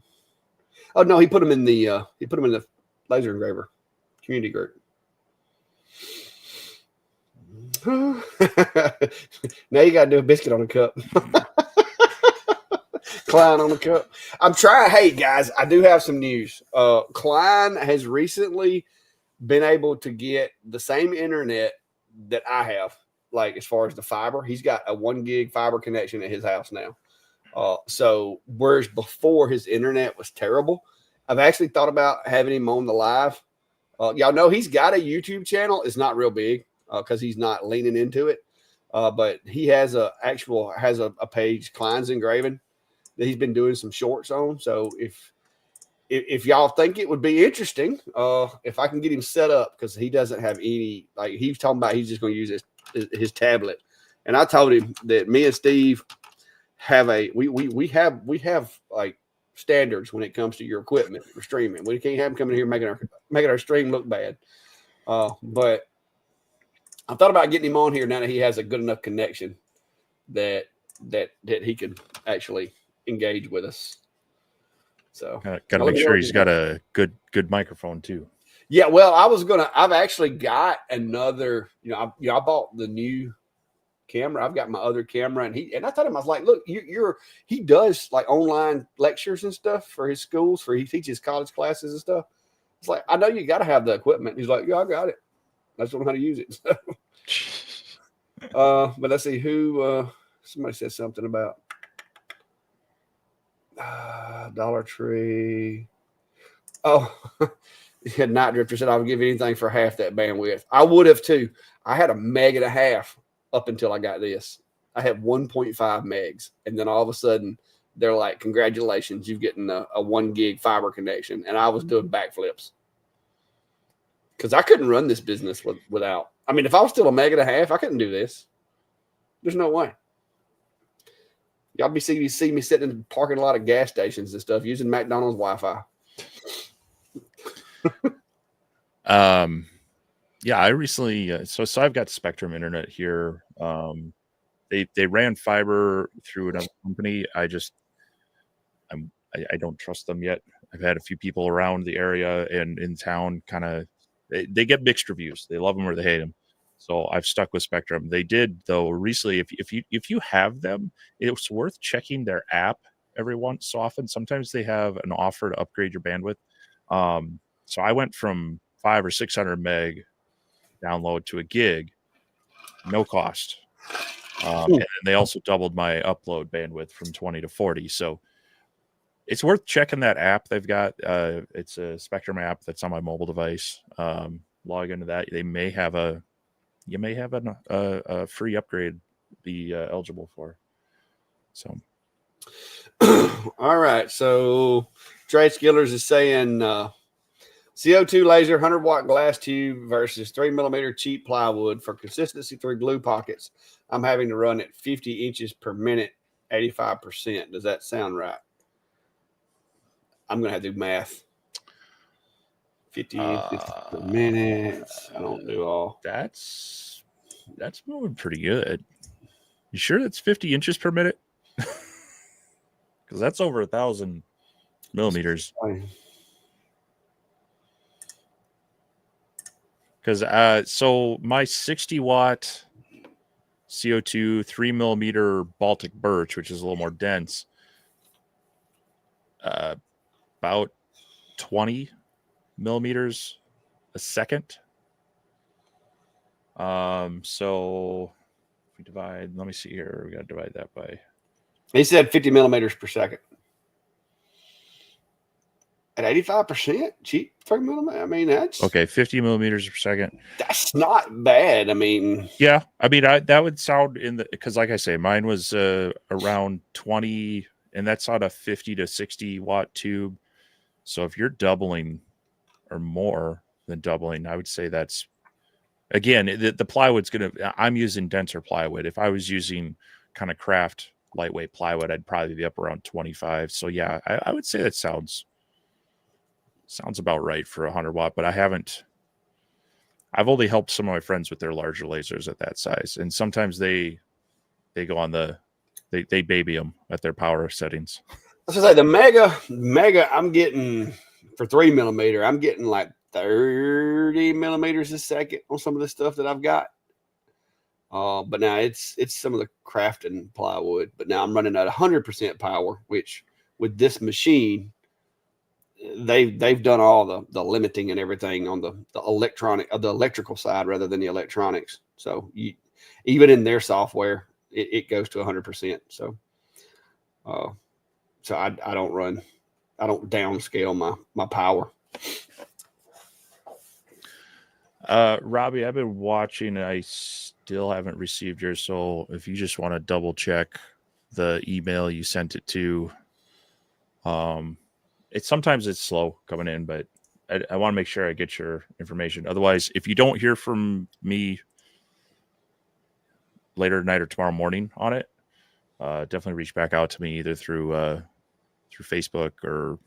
Oh no, he put them in the laser engraver community group. Now you got to do a biscuit on a cup. Klein on the cup. I'm trying. Hey guys, I do have some news. Klein has recently been able to get the same internet that I have, like as far as the fiber. He's got a 1 gig fiber connection at his house now. So whereas before his internet was terrible, I've actually thought about having him on the live. Y'all know he's got a YouTube channel. It's not real big because he's not leaning into it. But he has a page, Klein's Engraving, that he's been doing some shorts on. So if y'all think it would be interesting, if I can get him set up, because he doesn't have any, like he's talking about he's just going to use his tablet. And I told him that me and Steve have we have like standards when it comes to your equipment for streaming. We can't have him coming here making our stream look bad. But I thought about getting him on here now that he has a good enough connection that he can actually engage with us. So got to make sure he's got a good microphone too. Yeah, well, I've actually got another, I bought the new camera. I've got my other camera, and I told him, I was like, look, he does like online lectures and stuff for his schools, he teaches college classes and stuff. It's like, I know you got to have the equipment. He's like, yeah, I got it. I just don't know how to use it. But let's see who, somebody said something about Dollar Tree. Oh, Night Drifter said I would give anything for half that bandwidth. I would have too. I had 1.5 meg up until I got this. I had 1.5 megs, and then all of a sudden they're like, congratulations, you've getting a 1 gig fiber connection. And I was doing backflips because I couldn't run this business without. I mean, if I was still a meg and a half, I couldn't do this. There's no way. Y'all see me sitting in the parking lot of gas stations and stuff using McDonald's Wi-Fi. Yeah, I recently so I've got Spectrum Internet here. They ran fiber through another company. I don't trust them yet. I've had a few people around the area and in town kind of they get mixed reviews. They love them or they hate them. So I've stuck with Spectrum. They did though recently. If you have them, it's worth checking their app every once so often. Sometimes they have an offer to upgrade your bandwidth. So I went from 500 or 600 meg download to a gig, no cost. And they also doubled my upload bandwidth from 20 to 40. So it's worth checking that app they've got. It's a Spectrum app that's on my mobile device. Log into that. You may have a free upgrade be eligible for. So, all right. So Trey Skillers is saying CO2 laser 100-watt glass tube versus 3mm cheap plywood for consistency through glue pockets. I'm having to run at 50 inches per minute, 85%. Does that sound right? I'm going to have to do math. 50 inches per minute. I don't do all. That's moving pretty good. You sure that's 50 inches per minute? Because that's over 1,000 millimeters. Because so my 60-watt CO2 3mm Baltic birch, which is a little more dense, about 20 millimeters a second. So if we divide, let me see here, we got to divide that by. He said 50 millimeters per second. At 85%, cheap 3mm. I mean, that's okay. 50 millimeters per second. That's not bad. I mean, yeah. I mean, that would sound in the because, like I say, mine was around 20, and that's on a 50 to 60 watt tube. So if you're doubling or more than doubling, I would say that's again the plywood's gonna. I'm using denser plywood. If I was using kind of craft lightweight plywood, I'd probably be up around 25. So yeah, I would say that sounds about right for 100-watt, but I've only helped some of my friends with their larger lasers at that size. And sometimes they go on they baby them at their power settings. I was gonna say the mega I'm getting for 3mm, I'm getting like 30 millimeters a second on some of the stuff that I've got. But now it's some of the crafting plywood, but now I'm running at 100% power, which with this machine, they've done all the limiting and everything on the electrical side rather than the electronics. So even in their software, it goes to 100%. So I don't downscale my power. Robbie, I've been watching. I still haven't received yours. So if you just want to double check the email you sent it to, sometimes it's slow coming in, but I want to make sure I get your information. Otherwise, if you don't hear from me later tonight or tomorrow morning on it, definitely reach back out to me either through Facebook or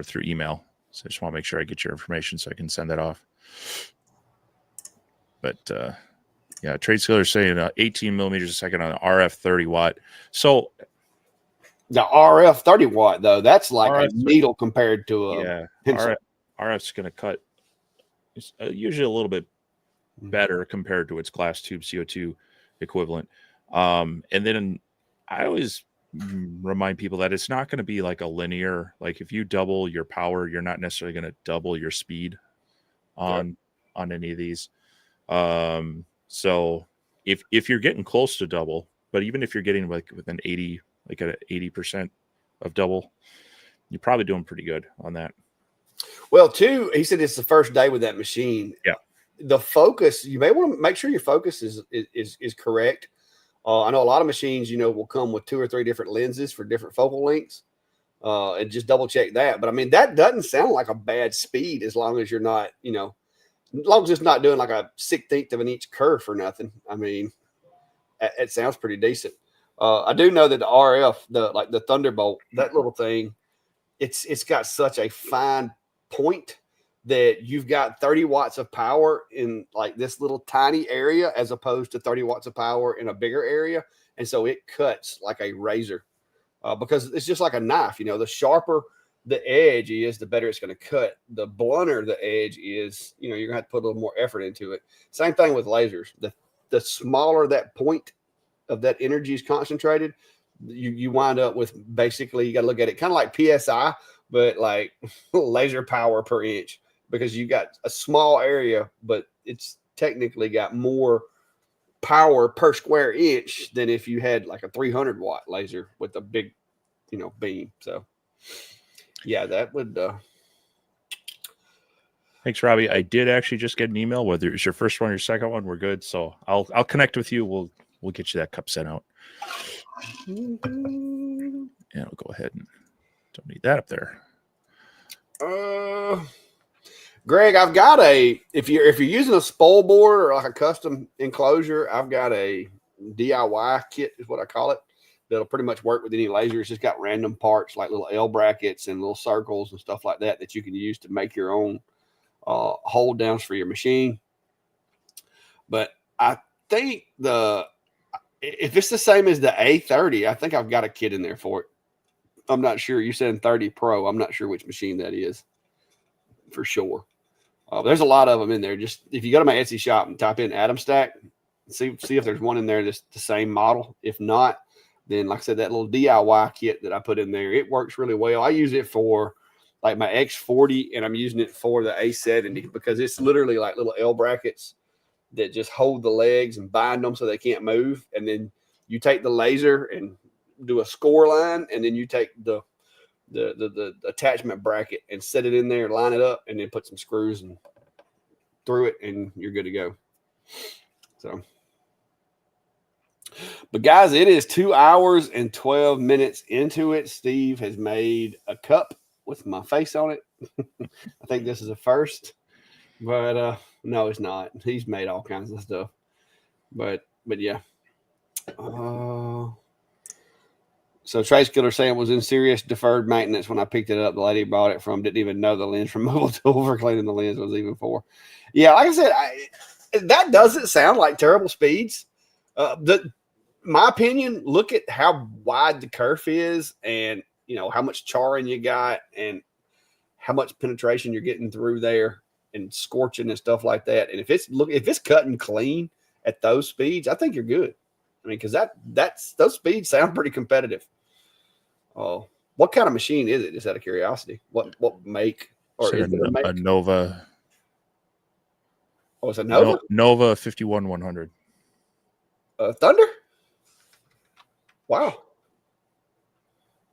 through email. So I just want to make sure I get your information so I can send that off. But yeah, Trade Skiller saying 18 millimeters a second on an RF 30-watt. So the RF 30-watt though, that's like RF, a needle compared to a pencil. RF's going to cut. It's usually a little bit better compared to its glass tube CO2 equivalent. And then I always remind people that it's not going to be like a linear, like if you double your power, you're not necessarily going to double your speed on any of these. So if you're getting close to double, but even if you're getting like within 80, like at 80% of double, you're probably doing pretty good on that. Well, too, he said it's the first day with that machine. Yeah. The focus, you may want to make sure your focus is correct I know a lot of machines, will come with 2 or 3 different lenses for different focal lengths, and just double check that. But I mean, that doesn't sound like a bad speed as long as you're not, as long as it's not doing like a 1/16 of an inch curve or nothing. I mean, it sounds pretty decent. I do know that the RF, the Thunderbolt, that little thing, it's got such a fine point that you've got 30 watts of power in like this little tiny area as opposed to 30 watts of power in a bigger area. And so it cuts like a razor, because it's just like a knife. The sharper the edge is, the better it's going to cut. The blunter the edge is, you're going to have to put a little more effort into it. Same thing with lasers. The smaller that point of that energy is concentrated, you wind up with, basically, you got to look at it kind of like PSI, but like laser power per inch, because you got a small area, but it's technically got more power per square inch than if you had like a 300 watt laser with a big, beam. So yeah, that would. Thanks, Robbie. I did actually just get an email. Whether it's your first one or your second one, we're good. So I'll connect with you. We'll get you that cup sent out. And I'll go ahead and don't need that up there. Greg, I've got if you're using a spoil board or like a custom enclosure, I've got a DIY kit is what I call it. That'll pretty much work with any laser. It's just got random parts like little L brackets and little circles and stuff like that you can use to make your own hold downs for your machine. But I think if it's the same as the A30, I think I've got a kit in there for it. I'm not sure. You said 30 Pro. I'm not sure which machine that is for sure. There's a lot of them in there. Just if you go to my Etsy shop and type in Atom Stack, see if there's one in there that's the same model. If not, then like I said, that little DIY kit that I put in there, it works really well. I use it for like my X40, and I'm using it for the A70 because it's literally like little L brackets that just hold the legs and bind them so they can't move. And then you take the laser and do a score line, and then you take the attachment bracket and set it in there, line it up, and then put some screws and through it, and you're good to go. So, but guys, it is 2 hours and 12 minutes into it. Steve has made a cup with my face on it. I think this is a first, but no, it's not. He's made all kinds of stuff, but yeah. So Trace Killer Sam was in serious deferred maintenance when I picked it up. The lady bought it from didn't even know the lens removal tool for cleaning the lens was even for. Yeah, like I said, that doesn't sound like terrible speeds. My opinion, look at how wide the kerf is, and how much charring you got, and how much penetration you're getting through there, and scorching and stuff like that. And if it's cutting clean at those speeds, I think you're good. I mean, because those speeds sound pretty competitive. Oh, what kind of machine is it? Just out of curiosity, what make, or is it a make? A Nova? Oh, it's a Nova. Nova 51100. Thunder. Wow.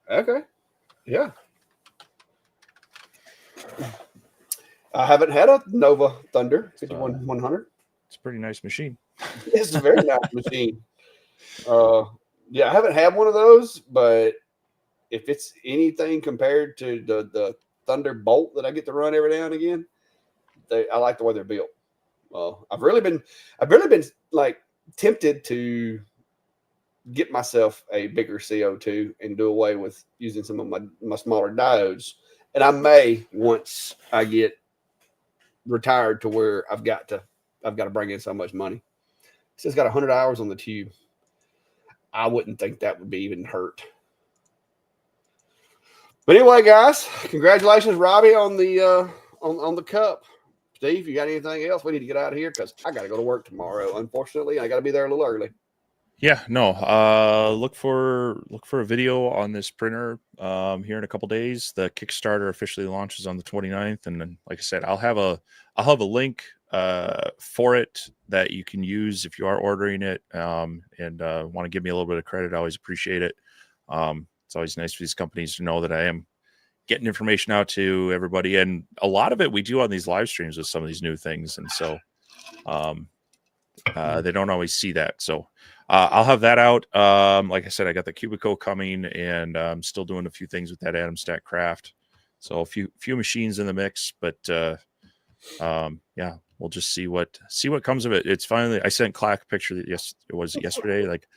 Okay. Yeah. I haven't had a Nova Thunder 51100. It's a pretty nice machine. It's a very nice machine. Yeah, I haven't had one of those, but if it's anything compared to the Thunderbolt that I get to run every now and again, I like the way they're built. I've really been like tempted to get myself a bigger CO2 and do away with using some of my smaller diodes. And I may, once I get retired to where I've got to bring in so much money. It's just got 100 hours on the tube. I wouldn't think that would be even hurt. But anyway, guys, congratulations, Robbie, on the cup. Steve, you got anything else? We need to get out of here because I got to go to work tomorrow. Unfortunately, I got to be there a little early. Yeah, no. Look for a video on this printer here in a couple days. The Kickstarter officially launches on the 29th, and then, like I said, I'll have a link for it that you can use if you are ordering it, and want to give me a little bit of credit. I always appreciate it. It's always nice for these companies to know that I am getting information out to everybody, and a lot of it we do on these live streams with some of these new things, and so they don't always see that. So I'll have that out. Like I said, I got the Cubico coming, and I'm still doing a few things with that Atom Stack Craft. So a few machines in the mix, but yeah, we'll just see what comes of it. It's finally, I sent Clack a picture that it was yesterday. Like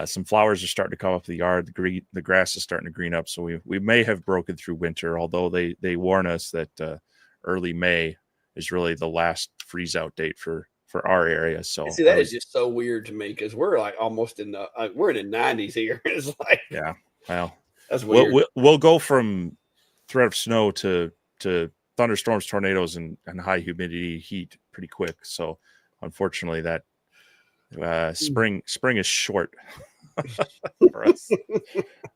some flowers are starting to come up the yard. The grass is starting to green up. So we may have broken through winter, although they warn us that early May is really the last freeze out date for our area. So see, that is just so weird to me because we're like almost in the we're in the 90s here. It's like, yeah, well, that's weird. We'll go from threat of snow to thunderstorms, tornadoes, and high humidity heat pretty quick. So unfortunately, that spring is short for us.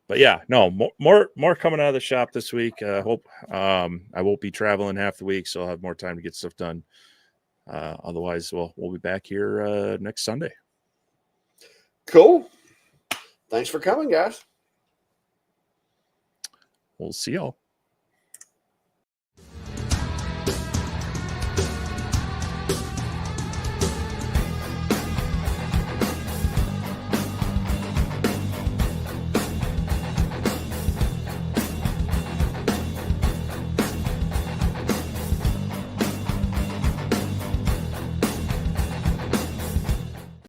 But yeah, no, more coming out of the shop this week. Hope I won't be traveling half the week, so I'll have more time to get stuff done. Otherwise, we'll be back here next Sunday. Cool. Thanks for coming, guys. We'll see y'all.